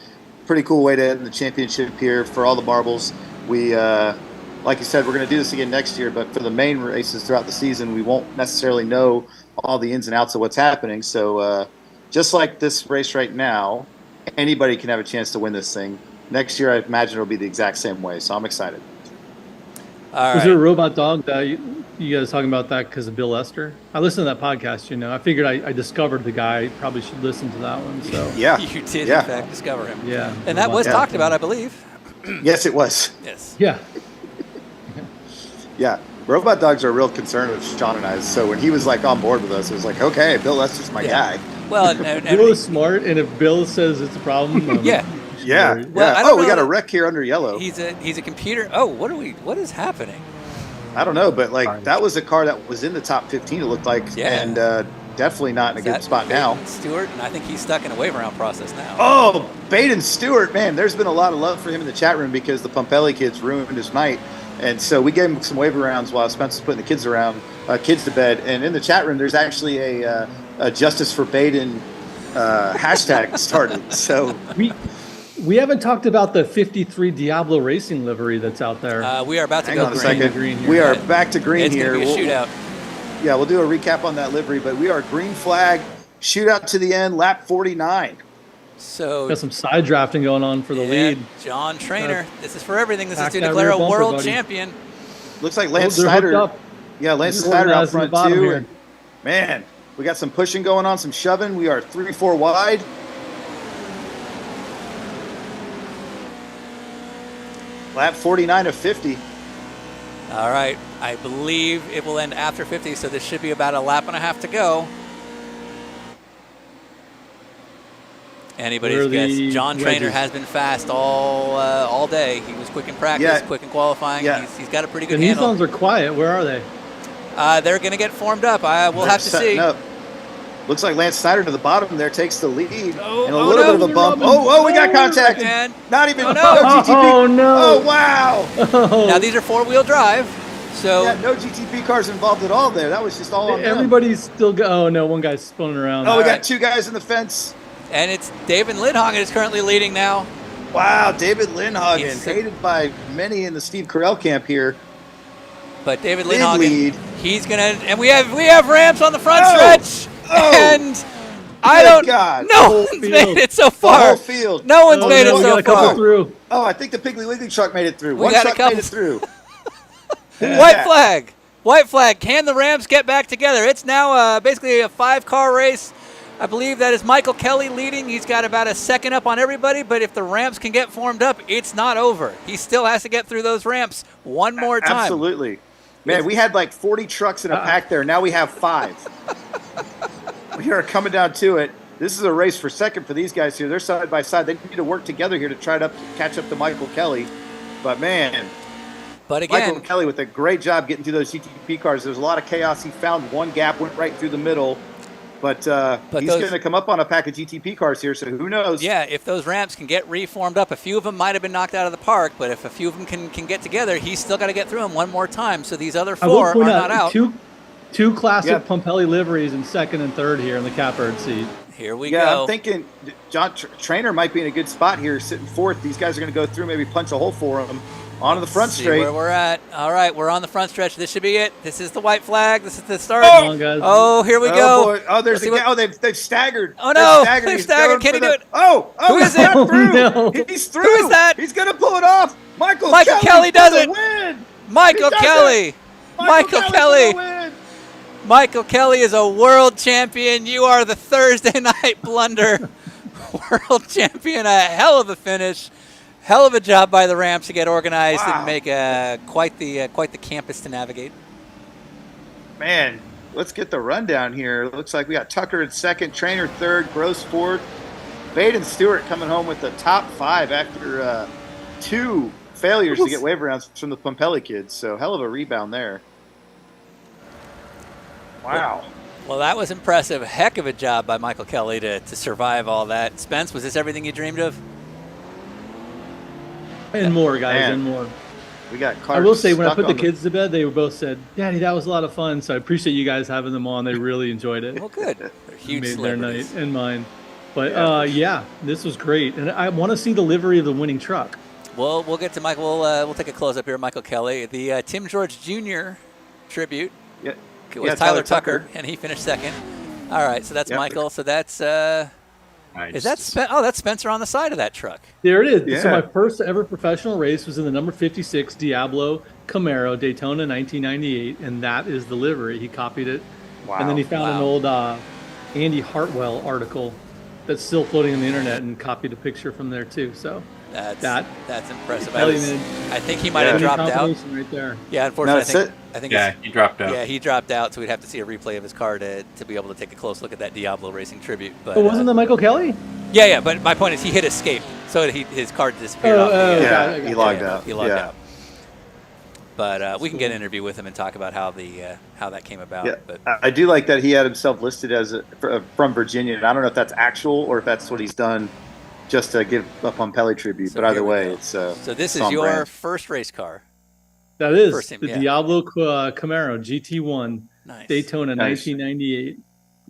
S8: pretty cool way to end the championship here for all the marbles. We, like you said, we're going to do this again next year, but for the main races throughout the season, we won't necessarily know all the ins and outs of what's happening. So just like this race right now, anybody can have a chance to win this thing. Next year, I imagine it'll be the exact same way, so I'm excited.
S15: Was there a robot dog that you guys talking about that because of Bill Lester? I listened to that podcast, I figured I discovered the guy. Probably should listen to that one. So
S8: yeah,
S4: you did in fact discover him.
S15: Yeah,
S4: and that was talked about, I believe.
S8: Yes, it was.
S4: Yes.
S15: Yeah.
S8: Yeah. Robot dogs are a real concern with Sean and I. So when he was like on board with us, it was like, okay, Bill Lester's my guy.
S4: Well,
S15: Bill is smart, and if Bill says it's a problem,
S8: Yeah.
S4: Well,
S8: we got a wreck here under yellow.
S4: He's a computer. Oh, what is happening?
S8: I don't know, but like that was a car that was in the top 15. It looked like, and definitely not in a good spot now.
S4: Stewart, and I think he's stuck in a wave around process now.
S8: Oh, Baden Stewart, man, there's been a lot of love for him in the chat room because the Pompelli kids ruined his night, and so we gave him some wave rounds while Spencer's putting the kids to bed. And in the chat room, there's actually a Justice for Baden hashtag started. So
S15: we haven't talked about the 53 Diablo Racing livery that's out there.
S4: We are about to
S8: Hang on a second.
S15: green here.
S8: We are back to green here.
S4: It's going to be a shootout.
S8: Yeah, we'll do a recap on that livery, but we are green flag, shootout to the end, lap 49.
S4: So
S15: got some side drafting going on for the lead.
S4: John Trainer, this is for everything. This is to declare a world champion.
S8: Looks like Lance Snyder. Yeah, Lance Snyder out front too. And, man, we got some pushing going on, some shoving. We are 3-4 wide. Lap 49 of 50.
S4: All right. I believe it will end after 50, so this should be about a lap and a half to go. Anybody's guess. John Trainer has been fast all day. He was quick in practice, quick in qualifying. Yeah. He's got a pretty good handle.
S15: The Nissans are quiet. Where are they?
S4: They're going to get formed up. We'll have to see.
S8: Up. Looks like Lance Snyder to the bottom there takes the lead. And a little bit of a bump. Oh, we got contact. Not even no GTP.
S15: Oh, no.
S8: Oh, wow.
S4: Now, these are four-wheel drive. So
S8: yeah, no GTP cars involved at all there. That was just all on them.
S15: Everybody's still oh, no, one guy's spinning around.
S8: Oh, we got two guys in the fence.
S4: And it's David Lindhagen is currently leading now.
S8: Wow, David Lindhagen, hated by many in the Steve Carell camp here.
S4: But David Lindhagen, he's going to – and we have ramps on the front stretch. And no one's made it so far.
S8: The whole field.
S4: No one's made it so far.
S15: Through.
S8: Oh, I think the Piggly Wiggly truck made it through. One truck made it through.
S4: White flag. White flag. Can the Rams get back together? It's now basically a 5-car race. I believe that is Michael Kelly leading. He's got about a second up on everybody, but if the ramps can get formed up, it's not over. He still has to get through those ramps one more time.
S8: Absolutely. Man, we had like 40 trucks in a pack there. Now we have 5. We are coming down to it. This is a race for second for these guys here. They're side by side. They need to work together here to try to catch up to Michael Kelly. But, man,
S4: again,
S8: Michael Kelly with a great job getting through those GTP cars. There's a lot of chaos. He found one gap, went right through the middle. But he's going to come up on a pack of GTP cars here, so who knows?
S4: Yeah, if those ramps can get reformed up, a few of them might have been knocked out of the park, but if a few of them can get together, he's still got to get through them one more time. So these other 4 are not out.
S15: Two classic Pompelli liveries in second and third here in the catbird seat.
S4: Here we go.
S8: Yeah, I'm thinking John Trainer might be in a good spot here, sitting fourth. These guys are going to go through, maybe punch a hole for him. Onto the front straight.
S4: Where we're at. All right, we're on the front stretch. This should be it. This is the white flag. This is the start. Oh, here we go.
S8: Boy. Oh, there's they've staggered.
S4: Oh no, they've staggered. Can he do it?
S8: Oh,
S4: who is it?
S8: Through.
S15: No.
S8: He's through.
S4: Who is that?
S8: He's gonna pull it off. Michael
S4: Kelly does it.
S8: Win.
S4: Michael Kelly. Michael Kelly. Michael Kelly is a world champion. You are the Thursday night Blunder world champion. A hell of a finish. Hell of a job by the ramps to get organized and make quite the campus to navigate.
S8: Man, let's get the rundown here. It looks like we got Tucker in second, Trainer third, Gross fourth. Baden Stewart coming home with the top 5 after 2 failures to get wave rounds from the Pompelli kids. So hell of a rebound there. Wow.
S4: Well, that was impressive. Heck of a job by Michael Kelly to survive all that. Spence, was this everything you dreamed of?
S15: And more, guys, and more.
S8: We got cars.
S15: I will say, when I put the kids to bed, they both said, "Daddy, that was a lot of fun." So I appreciate you guys having them on. They really enjoyed it.
S4: Well, good. They're huge
S15: made their night
S4: celebrities.
S15: and mine. But yeah, this was great, and I want to see the livery of the winning truck.
S4: Well, we'll get to Michael. We'll take a close up here. Michael Kelly, the Tim George Jr. tribute.
S8: Yeah.
S4: Was Tyler Tucker, and he finished second. All right, so that's Michael. So that's
S13: nice.
S4: Is that that's Spencer on the side of that truck.
S15: There it is.
S8: Yeah.
S15: So my first ever professional race was in the number 56 Diablo Camaro Daytona 1998, and that is the livery. He copied it.
S8: Wow.
S15: And then he found an old Andy Hartwell article that's still floating on the internet and copied a picture from there too. So
S4: that's impressive.
S15: I
S4: think he might have dropped out.
S15: Right there.
S4: Yeah, unfortunately, I think
S13: he dropped out.
S4: Yeah, he dropped out, so we'd have to see a replay of his car to be able to take a close look at that Diablo Racing tribute. But
S15: wasn't that Michael Kelly?
S4: Yeah, but my point is he hit escape, so his car disappeared.
S8: He logged out.
S4: He logged out. But we can get an interview with him and talk about how that came about.
S8: Yeah.
S4: But
S8: I do like that he had himself listed as from Virginia, and I don't know if that's actual or if that's what he's done just to give a Pompelli tribute. But either way, it's
S4: so this is your first race car.
S15: That is the Diablo Camaro GT1 Daytona 1998.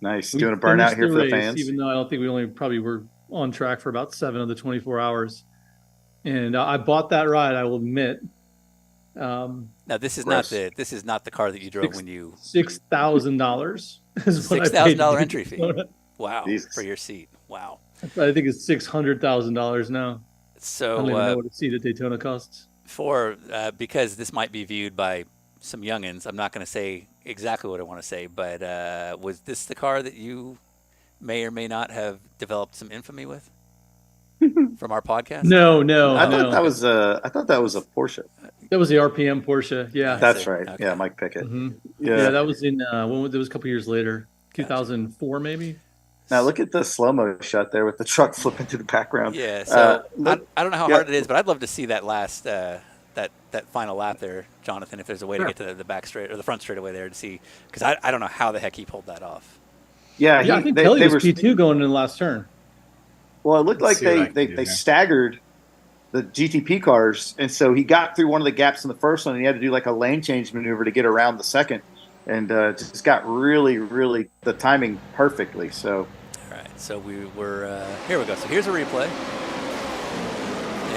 S8: Nice. Doing a burnout here for the fans.
S15: Even though I don't think we probably were on track for about 7 of the 24 hours. And I bought that ride, I will admit.
S4: Now this is not the car that you drove when you
S15: $6,000 is what I paid.
S4: $6,000 entry fee. Wow,
S8: Jesus.
S4: For your seat. Wow.
S15: I think it's $600,000 now.
S4: So
S15: I don't even know what a seat at Daytona costs.
S4: Because this might be viewed by some youngins, I'm not going to say exactly what I want to say, but was this the car that you may or may not have developed some infamy with from our podcast?
S15: No.
S8: I thought that was a Porsche.
S15: That was the RPM Porsche. Yeah,
S8: that's right.
S4: Okay.
S8: Yeah, Mike Pickett.
S15: Mm-hmm. Yeah, that was in that was a couple years later, 2004 maybe.
S8: Now look at the slow-mo shot there with the truck flipping through the background.
S4: Yeah, so I don't know how hard it is, but I'd love to see that last that final lap there, Jonathan, if there's a way to get to the back straight or the front straightaway there to see, because I don't know how the heck he pulled that off.
S8: Yeah,
S15: I think Kelly was P2 going in the last turn.
S8: Well, it looked like they staggered the GTP cars, and so he got through one of the gaps in the first one, and he had to do like a lane change maneuver to get around the second, and just got really the timing perfectly. So.
S4: All right, so we were here. We go. So here's a replay,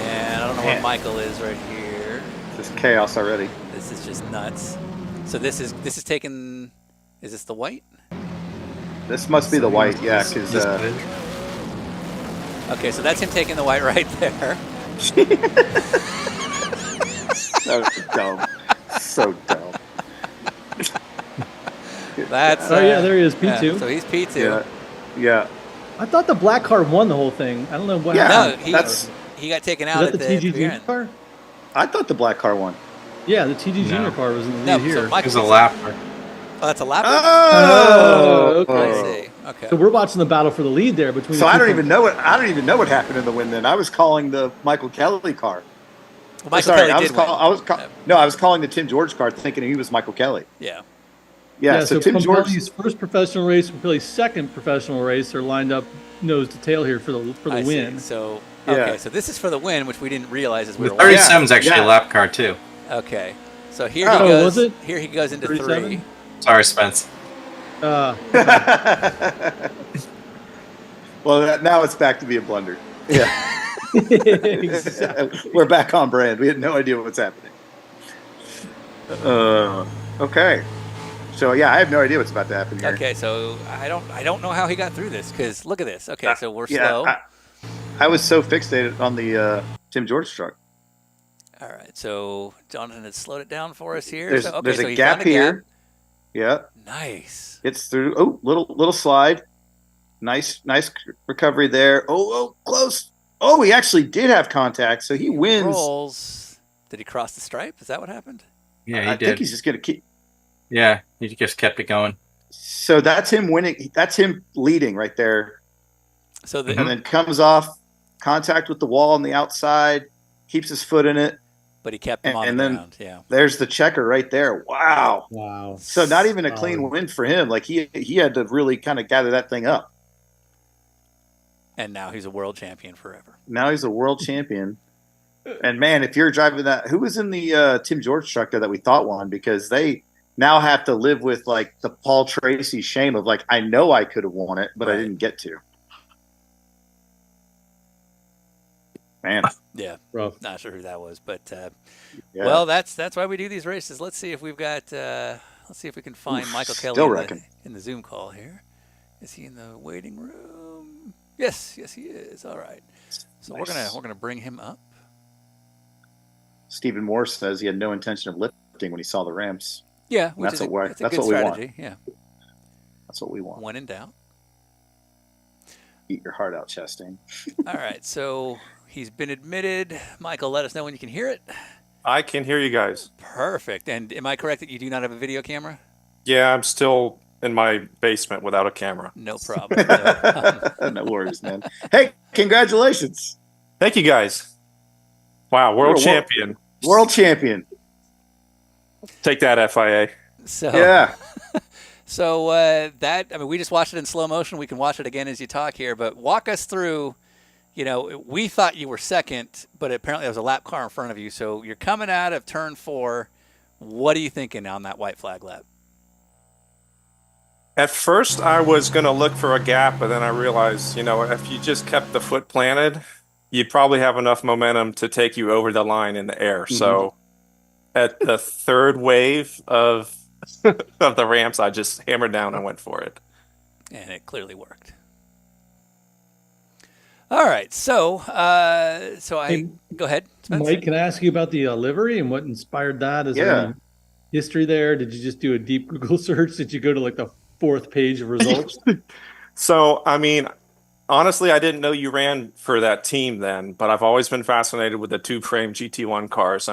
S4: and I don't know where Michael is right here.
S8: Just chaos already.
S4: This is just nuts. So this is taken. Is this the white?
S8: This must be the white, yeah. Because
S4: okay, so that's him taking the white right there.
S8: So dumb. So dumb.
S4: That's
S15: yeah, there he is, P2.
S4: Yeah, so he's P2.
S8: Yeah.
S15: I thought the black car won the whole thing. I don't know what happened.
S4: No, he got taken out
S15: at the TG Junior car?
S8: I thought the black car won.
S15: Yeah, the TG Junior car was in the lead here.
S13: It was a lapper.
S4: Oh, that's a lapper?
S15: Oh, okay.
S4: I see. Okay.
S15: So we're watching the battle for the lead there between.
S8: So I don't even know what happened in the win. Then I was calling the Michael Kelly car.
S4: Well, Michael Kelly did win.
S8: I was calling the Tim George car, thinking he was Michael Kelly.
S4: Yeah.
S8: Yeah, so Tim
S15: Pompelli's first professional race, Pompelli's second professional race are lined up nose to tail here for the win.
S4: See. So okay, so this is for the win, which we didn't realize as we were
S13: 37 is actually a lap car too.
S4: Okay, so here he goes.
S15: Was it?
S4: Here he goes into
S15: 37?
S4: 3.
S13: Sorry, Spence.
S8: Well, now it's back to be a blunder. Yeah. Exactly. We're back on brand. We had no idea what's happening. Okay. So yeah, I have no idea what's about to happen here.
S4: Okay, so I don't know how he got through this because look at this. Okay, so we're slow.
S8: I was so fixated on the Tim George truck.
S4: All right, so Jonathan has slowed it down for us here.
S8: There's
S4: so
S8: a gap here. Yeah.
S4: Nice.
S8: It's through. Oh, little slide. Nice recovery there. Oh, close. Oh, he actually did have contact, so he wins.
S4: Rolls. Did he cross the stripe? Is that what happened?
S13: Yeah, he did.
S8: I think he's just gonna keep.
S13: Yeah, he just kept it going.
S8: So that's him winning. That's him leading right there.
S4: So
S8: and then comes off contact with the wall on the outside, keeps his foot in it.
S4: But he kept him on the ground. Yeah.
S8: There's the checker right there. Wow.
S15: Wow.
S8: So not even a clean win for him. Like he had to really kind of gather that thing up.
S4: And now he's a world champion forever.
S8: Now he's a world champion. And man, if you're driving that, who was in the Tim George truck there that we thought won? Because they now have to live with like the Paul Tracy shame of like, I know I could have won it, but I didn't get to. Man.
S4: Yeah.
S15: Rough.
S4: Not sure who that was, but well, that's why we do these races. Let's see if we've got let's see if we can find Michael Kelly in the Zoom call here. Is he in the waiting room? Yes, he is. All right. So nice. we're gonna bring him up.
S8: Stephen Moore says he had no intention of lifting when he saw the ramps.
S4: Yeah,
S8: that's what we want.
S4: Yeah,
S8: that's what we want.
S4: When in doubt,
S8: eat your heart out, Chastain.
S4: All right, so he's been admitted. Michael, let us know when you can hear it.
S17: I can hear you guys.
S4: Perfect. And am I correct that you do not have a video camera?
S17: Yeah, I'm still in my basement without a camera.
S4: No problem.
S8: No worries, man. Hey, congratulations.
S17: Thank you, guys. Wow, world champion.
S8: World champion.
S17: Take that, FIA.
S4: So
S8: yeah.
S4: So we just watched it in slow motion. We can watch it again as you talk here, but walk us through. You know, we thought you were second, but apparently there was a lap car in front of you. So you're coming out of turn 4. What are you thinking on that white flag lap?
S17: At first, I was going to look for a gap, but then I realized, if you just kept the foot planted, you'd probably have enough momentum to take you over the line in the air. Mm-hmm. So at the third wave of the ramps, I just hammered down and went for it.
S4: And it clearly worked. All right, so go ahead, Spencer.
S15: Mike, can I ask you about the livery and what inspired that? Is there any history there? Did you just do a deep Google search? Did you go to like the 4th page of results?
S17: So, honestly, I didn't know you ran for that team then, but I've always been fascinated with the two-frame GT1 cars.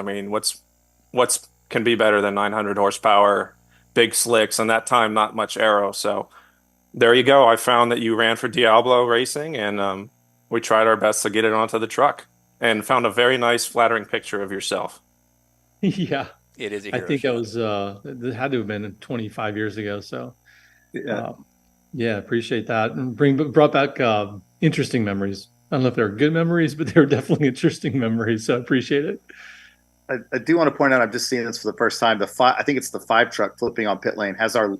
S17: What's can be better than 900 horsepower, big slicks, and that time not much aero. So there you go. I found that you ran for Diablo Racing, and we tried our best to get it onto the truck and found a very nice, flattering picture of yourself.
S15: Yeah.
S4: It is a
S15: I think that was, it had to have been 25 years ago. So, appreciate that. And brought back interesting memories. I don't know if they're good memories, but they're definitely interesting memories. So I appreciate it.
S8: I do want to point out, I've just seen this for the first time. I think it's the 5 truck flipping on pit lane has our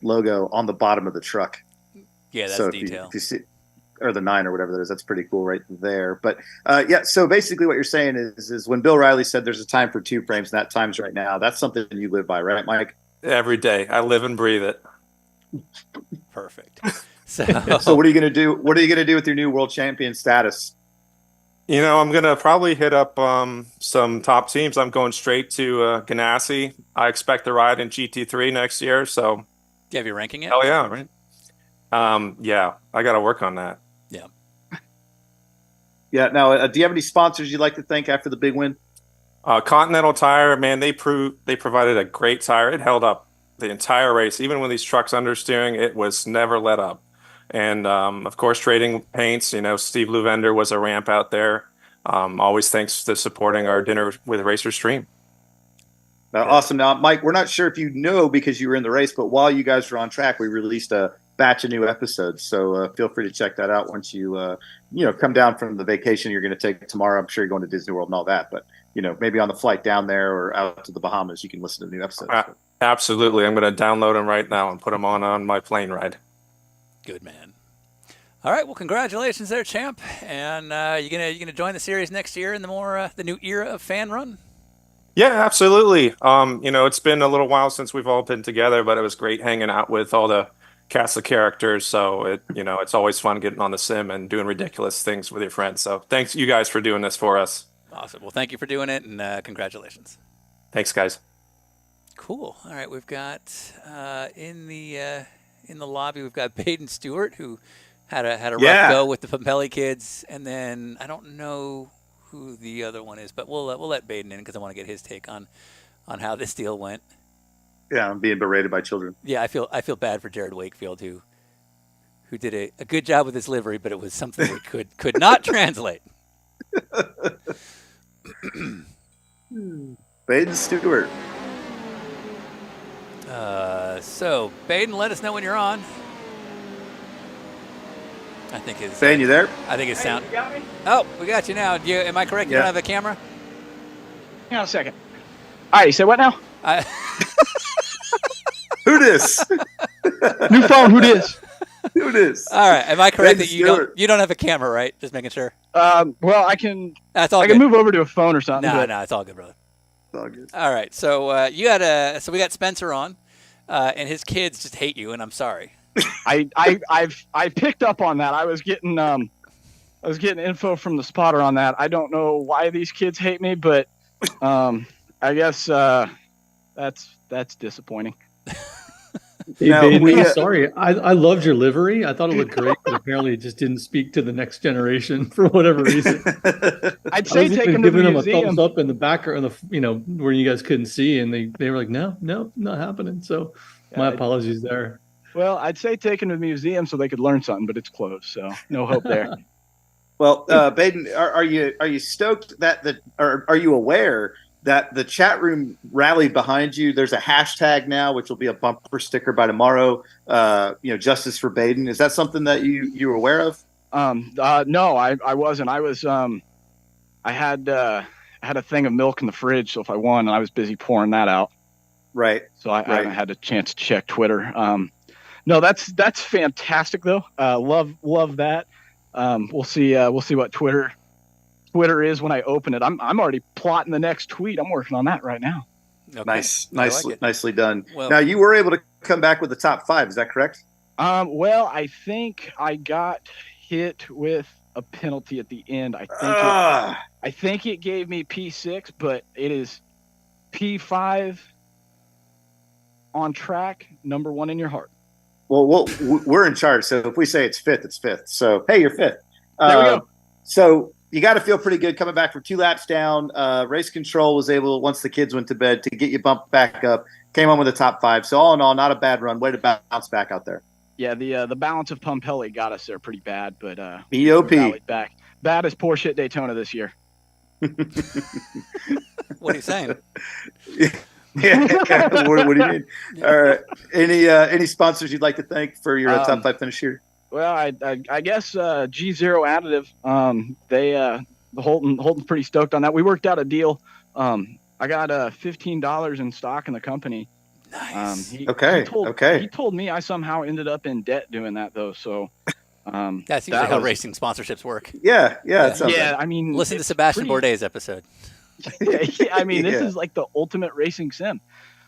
S8: logo on the bottom of the truck.
S4: Yeah, that's detail.
S8: If you see, or the 9 or whatever that is, that's pretty cool right there. But so basically what you're saying is when Bill Riley said there's a time for 2 frames, and that time's right now. That's something you live by, right, Mike?
S17: Every day. I live and breathe it.
S4: Perfect.
S8: So what are you going to do? What are you going to do with your new world champion status?
S17: I'm going to probably hit up some top teams. I'm going straight to Ganassi. I expect to ride in GT3 next year. So,
S4: do you have your ranking yet?
S17: Oh yeah, right. Yeah, I got to work on that.
S4: Yeah.
S8: Yeah. Now, do you have any sponsors you'd like to thank after the big win?
S17: Continental Tire, man, they provided a great tire. It held up the entire race, even when these trucks understeering. It was never let up. And of course, Trading Paints. Steve Luvender was a ramp out there. Always thanks to supporting our Dinner with Racer stream.
S8: Awesome. Now, Mike, we're not sure if you know because you were in the race, but while you guys were on track, we released a batch of new episodes. So feel free to check that out once you come down from the vacation you're going to take tomorrow. I'm sure you're going to Disney World and all that, but maybe on the flight down there or out to the Bahamas, you can listen to new episodes.
S17: Absolutely. I'm going to download them right now and put them on my plane ride.
S4: Good man. All right. Well, congratulations there, champ. And you gonna join the series next year in the new era of Fan Run?
S17: Yeah, absolutely. It's been a little while since we've all been together, but it was great hanging out with all the cast of characters. So it's always fun getting on the sim and doing ridiculous things with your friends. So thanks you guys for doing this for us.
S4: Awesome. Well, thank you for doing it, and congratulations.
S17: Thanks, guys.
S4: Cool. All right, we've got in the lobby we've got Baden Stewart, who had a rough go with the Pompelli kids, and then I don't know who the other one is, but we'll let Baden in because I want to get his take on how this deal went.
S8: Yeah, I'm being berated by children.
S4: Yeah, I feel bad for Jared Wakefield who did a good job with his livery, but it was something we could not translate.
S8: Baden Stewart.
S4: So Baden, let us know when you're on. I think his
S8: Baden, you there?
S4: I think his sound.
S18: You got me?
S4: Oh, we got you now. Am I correct? You don't have a camera?
S18: Hang on a second. All right, you say what now?
S8: Who dis?
S18: New phone. Who dis?
S8: Who dis?
S4: All right. Am I correct
S8: Baden
S4: that you don't have a camera, right? Just making sure.
S18: Well, I can.
S4: That's all.
S18: I can move over to a phone or something.
S4: No, it's all good, brother.
S8: It's all good.
S4: All right. So so we got Spencer on, and his kids just hate you, and I'm sorry.
S18: I picked up on that. I was getting info from the spotter on that. I don't know why these kids hate me, but I guess that's disappointing.
S15: Hey, Baden, I'm sorry. I loved your livery. I thought it looked great, but apparently it just didn't speak to the next generation for whatever reason.
S18: I'd say take them to the
S15: giving them
S18: museum.
S15: a thumbs up in the background, where you guys couldn't see, and they were like, no, not happening. So my apologies there.
S18: Well, I'd say take them to the museum so they could learn something, but it's closed, so no hope there.
S8: Well, Baden, are you stoked or are you aware that the chat room rallied behind you? There's a hashtag now, which will be a bumper sticker by tomorrow. Justice for Baden. Is that something that you were aware of?
S18: No, I wasn't. I was I had a thing of milk in the fridge, so if I won, and I was busy pouring that out.
S8: Right.
S18: So I haven't had a chance to check Twitter. No, that's fantastic though. Love that. We'll see what Twitter is when I open it. I'm already plotting the next tweet. I'm working on that right now.
S4: Okay.
S8: Nicely done.
S4: Well,
S8: now you were able to come back with the top 5. Is that correct?
S18: Well, I think I got hit with a penalty at the end. I think it gave me P6, but it is P5 on track, number 1 in your heart.
S8: Well, we're in charge. So if we say it's 5th, it's 5th. So, hey, you're 5th.
S18: There we go.
S8: So you got to feel pretty good coming back from 2 laps down. Race control was able, once the kids went to bed, to get you bumped back up. Came on with a top 5. So all in all, not a bad run. Way to bounce back out there.
S18: Yeah, the balance of Pompelli got us there pretty bad, but
S8: BOP.
S18: Back. Bad as poor shit Daytona this year.
S4: What are you saying?
S8: Yeah. What do you mean? All right. Any sponsors you'd like to thank for your top 5 finish here?
S18: Well, I guess G0 Additive. They Holton's pretty stoked on that. We worked out a deal. I got $15 in stock in the company.
S4: Nice.
S18: He told me I somehow ended up in debt doing that though. So
S4: that's usually how racing sponsorships work.
S8: Yeah.
S18: I mean,
S4: listen to Sebastian Bourdais' episode.
S18: I mean, this is like the ultimate racing sim.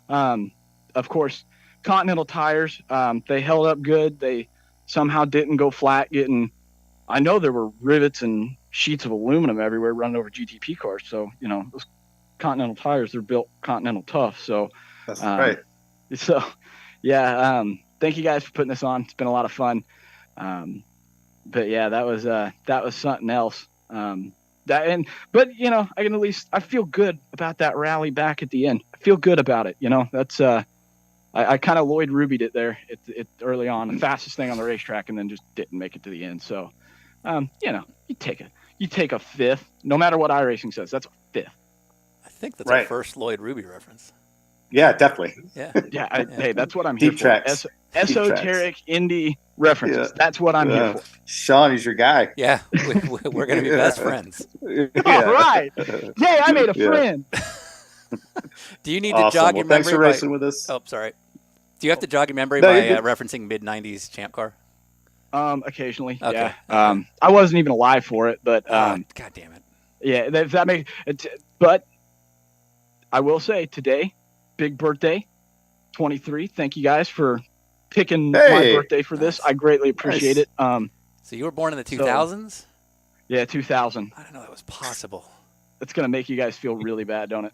S18: Of course, Continental tires. They held up good. They somehow didn't go flat. I know there were rivets and sheets of aluminum everywhere running over GTP cars. So those Continental tires, they're built Continental tough. So
S8: that's right.
S18: So thank you guys for putting this on. It's been a lot of fun. But yeah, that was something else. But I can at least, I feel good about that rally back at the end. I feel good about it. That's I kind of Lloyd Rubied it there it early on, the fastest thing on the racetrack, and then just didn't make it to the end. So you take a 5th, no matter what iRacing says. That's a 5th.
S4: I think that's our first Lloyd Ruby reference.
S8: Yeah, definitely.
S4: Yeah.
S18: Hey, that's what I'm
S8: Deep
S18: here
S8: tracks.
S18: for. Esoteric indie references. That's what I'm here for.
S8: Sean is your guy.
S4: Yeah, we're going to be best friends.
S18: All right. Yay, I made a friend.
S4: Do you need to jog your memory?
S8: Thanks for racing with us.
S4: Oh, sorry. Do you have to jog your memory by referencing mid-90s champ car?
S18: Occasionally,
S4: okay.
S18: yeah. I wasn't even alive for it, but
S4: God damn it.
S18: Yeah, if that makes it. But I will say today, big birthday, 23. Thank you guys for picking my birthday for this. I greatly appreciate it.
S4: So you were born in the 2000s?
S18: Yeah, 2000.
S4: I didn't know that was possible.
S18: It's gonna make you guys feel really bad, don't it?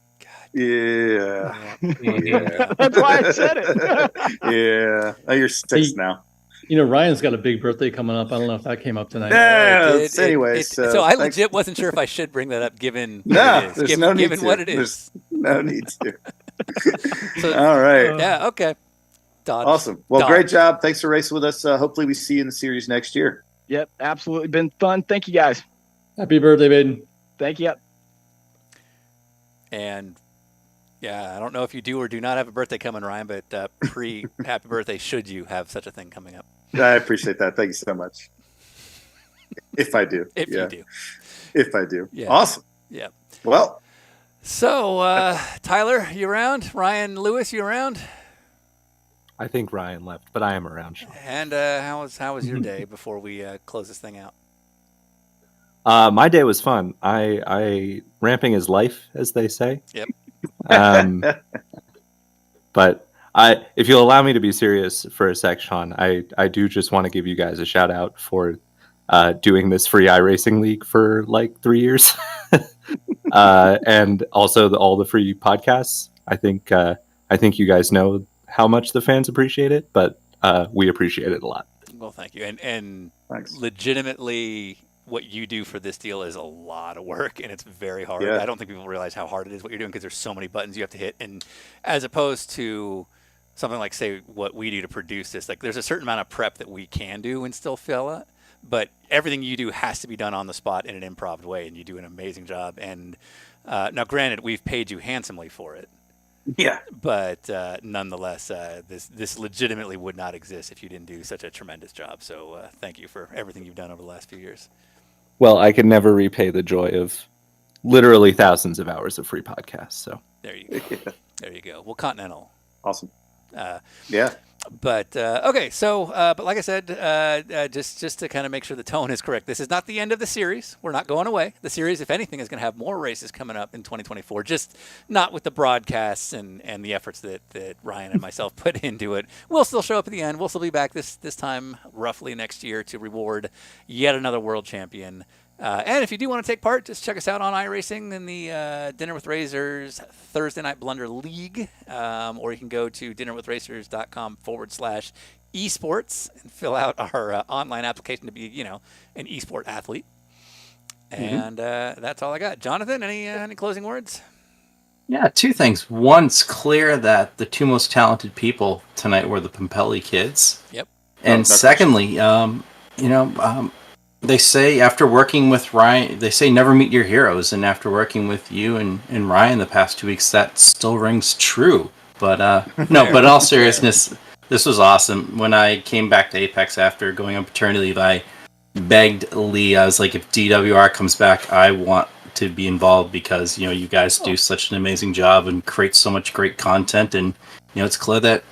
S8: Yeah.
S18: That's why I said it.
S8: Yeah. Oh, you're 6 now.
S15: You know, Ryan's got a big birthday coming up. I don't know if that came up tonight.
S4: So I legit wasn't sure if I should bring that up given what it is.
S8: There's no need
S4: given
S8: to.
S4: what it is.
S8: There's no need to. All right.
S4: Yeah, okay. Dodge.
S8: Awesome. Well, great job. Thanks for racing with us. Hopefully we see you in the series next year.
S18: Yep, absolutely. Been fun. Thank you, guys.
S15: Happy birthday, Baden.
S18: Thank you.
S4: And yeah, I don't know if you do or do not have a birthday coming, Ryan, but pre-happy birthday should you have such a thing coming up.
S8: I appreciate that. Thank you so much. If I do.
S4: If you do.
S8: If I do.
S4: Yeah.
S8: Awesome.
S4: Yeah.
S8: Well.
S4: So, Tyler, you around? Ryan Lewis, you around?
S14: I think Ryan left, but I am around, Sean.
S4: And how was your day before we close this thing out?
S14: My day was fun. I ramping is life, as they say.
S4: Yep.
S14: But if you'll allow me to be serious for a sec, Sean, I do just want to give you guys a shout out for doing this free iRacing league for like 3 years, and also all the free podcasts. I think you guys know how much the fans appreciate it, but we appreciate it a lot.
S4: Well, thank you. And legitimately, what you do for this deal is a lot of work, and it's very hard.
S8: Yeah.
S4: I don't think people realize how hard it is what you're doing because there's so many buttons you have to hit. And as opposed to something like, say, what we do to produce this, like there's a certain amount of prep that we can do and still fill it, but everything you do has to be done on the spot in an improv way, and you do an amazing job. And now, granted, we've paid you handsomely for it.
S8: Yeah.
S4: But nonetheless, this legitimately would not exist if you didn't do such a tremendous job. So thank you for everything you've done over the last few years.
S14: Well, I can never repay the joy of literally thousands of hours of free podcasts. So
S4: there you go. There you go. Well, Continental.
S8: Awesome. Yeah.
S4: But okay, so but like I said, just to kind of make sure the tone is correct, this is not the end of the series. We're not going away. The series, if anything, is going to have more races coming up in 2024. Just not with the broadcasts and the efforts that Ryan and myself put into it. We'll still show up at the end. We'll still be back this time roughly next year to reward yet another world champion. And if you do want to take part, just check us out on iRacing in the Dinner with Razors Thursday Night Blunder League, or you can go to dinnerwithracers.com/esports and fill out our online application to be, an esport athlete. And that's all I got. Jonathan, any closing words?
S13: Yeah, two things. One, it's clear that the two most talented people tonight were the Pompelli kids.
S4: Yep.
S13: And secondly, they say after working with Ryan, they say never meet your heroes. And after working with you and Ryan the past 2 weeks, that still rings true. But no, but in all seriousness, this was awesome. When I came back to Apex after going on paternity leave, I begged Lee, I was like, if DWR comes back, I want to be involved because, you guys do such an amazing job and create so much great content. And, it's clear that,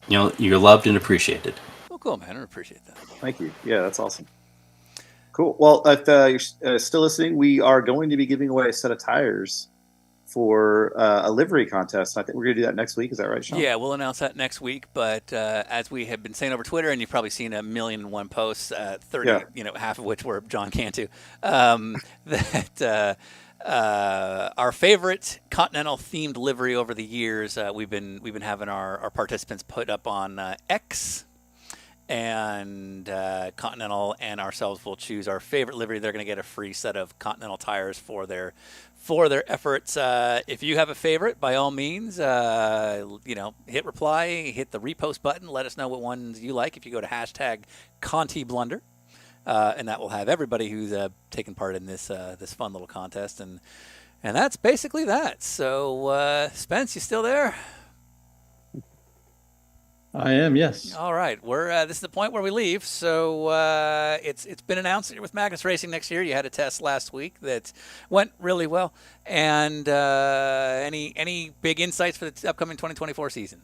S13: you're loved and appreciated.
S4: Well, cool, man. I appreciate that.
S8: Thank you. Yeah, that's awesome. Cool. Well, if you're still listening, we are going to be giving away a set of tires for a livery contest. I think we're going to do that next week. Is that right, Sean?
S4: Yeah, we'll announce that next week. But as we have been saying over Twitter, and you've probably seen 1,000,001 posts, 30, half of which were John Cantu, that our favorite Continental-themed livery over the years, we've been having our participants put up on X. And Continental and ourselves will choose our favorite livery. They're going to get a free set of Continental tires for their efforts. If you have a favorite, by all means, hit reply, hit the repost button. Let us know what ones you like. If you go to #ContiBlunder, and that will have everybody who's taken part in this fun little contest. And that's basically that. So Spence, you still there?
S15: I am, yes.
S4: All right. This is the point where we leave. So it's been announced that you're with Magnus Racing next year. You had a test last week that went really well. And any big insights for the upcoming 2024 season?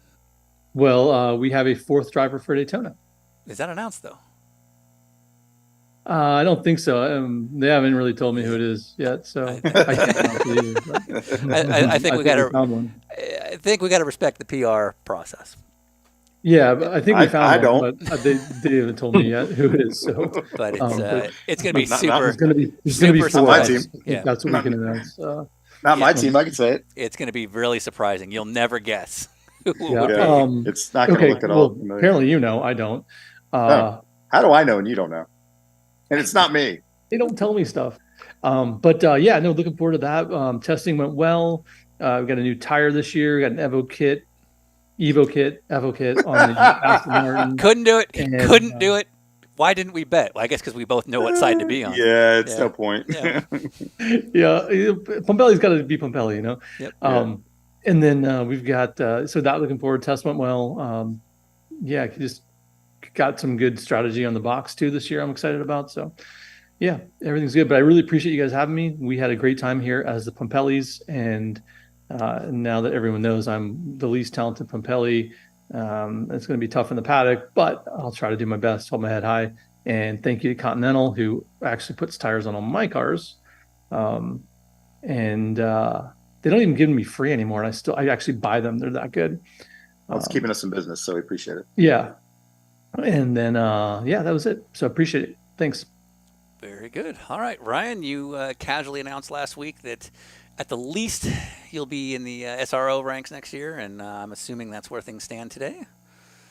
S15: Well, we have a 4th driver for Daytona.
S4: Is that announced, though?
S15: I don't think so. They haven't really told me who it is yet, so I can't announce it either,
S4: I think we got to. I think we got to respect the PR process.
S15: Yeah, but I think we found
S8: I
S15: one, but they haven't told me yet who it is. So,
S4: but it's going to be super.
S15: It's going to be
S8: not my team.
S15: Yeah, that's what we can announce.
S8: Not my team. I can say it.
S4: It's going to be really surprising. You'll never guess.
S8: Yeah, it's not going to look at all.
S15: Well, apparently, I don't.
S8: How do I know and you don't know? And it's not me.
S15: They don't tell me stuff. Looking forward to that. Testing went well. We got a new tire this year. We got an Evo kit on the Aston Martin.
S4: Couldn't do it. Why didn't we bet? Well, I guess because we both know what side to be on.
S8: Yeah, it's no point.
S4: Yeah,
S15: Pompelli's got to be Pompelli,
S4: Yep.
S15: And then we've got so that looking forward. Test went well. Just got some good strategy on the box too this year. I'm excited about. So, yeah, everything's good. But I really appreciate you guys having me. We had a great time here as the Pompellis, and now that everyone knows I'm the least talented Pompelli, it's going to be tough in the paddock, but I'll try to do my best, hold my head high. And thank you to Continental, who actually puts tires on all my cars. They don't even give me free anymore. And I actually buy them. They're that good.
S8: Well, it's keeping us in business, so we appreciate it.
S15: Yeah. And then, that was it. So appreciate it. Thanks.
S4: Very good. All right, Ryan, you casually announced last week that at the least you'll be in the SRO ranks next year, and I'm assuming that's where things stand today.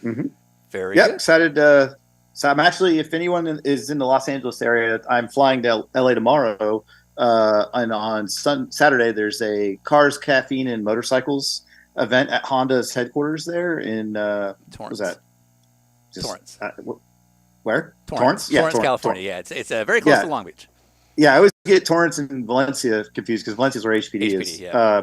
S8: Mm-hmm.
S4: Very good.
S8: Excited. So I'm actually, if anyone is in the Los Angeles area, I'm flying to LA tomorrow. And on Saturday, there's a Cars, Caffeine, and Motorcycles event at Honda's headquarters there in
S4: Torrance.
S8: What was that?
S4: Torrance.
S8: Where?
S4: Torrance?
S8: Yeah,
S4: Torrance, California. Yeah, it's very close to Long Beach.
S8: Yeah, I always get Torrance and Valencia confused because Valencia's where HPD is.
S4: Yeah.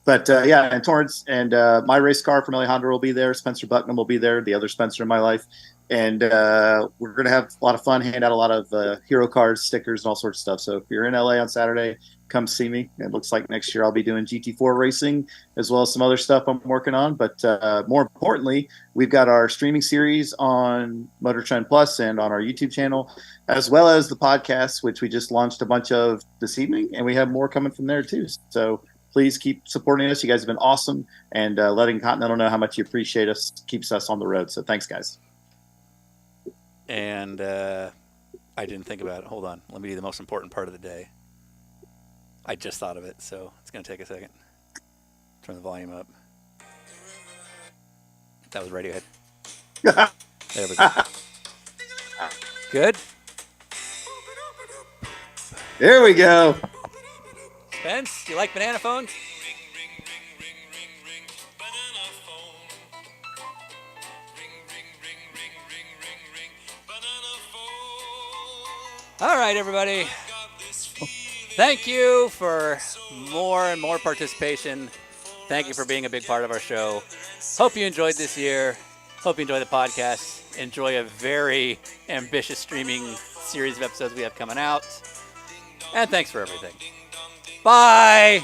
S8: And Torrance and my race car from LA Honda will be there. Spencer Bucknam will be there, the other Spencer in my life. And we're going to have a lot of fun, hand out a lot of hero cards, stickers, and all sorts of stuff. So if you're in LA on Saturday, come see me. It looks like next year I'll be doing GT4 racing as well as some other stuff I'm working on. But more importantly, we've got our streaming series on Motor Trend Plus and on our YouTube channel, as well as the podcast, which we just launched a bunch of this evening. And we have more coming from there too. So please keep supporting us. You guys have been awesome. And letting Continental know how much you appreciate us keeps us on the road. So thanks, guys.
S4: And I didn't think about it. Hold on. Let me do the most important part of the day. I just thought of it, so it's going to take a second. Turn the volume up. That was Radiohead. There we go. Good?
S8: There we go.
S4: Spence, you like banana phones? All right, everybody. Thank you for more and more participation. Thank you for being a big part of our show. Hope you enjoyed this year. Hope you enjoy the podcast. Enjoy a very ambitious streaming series of episodes we have coming out. And thanks for everything. Bye.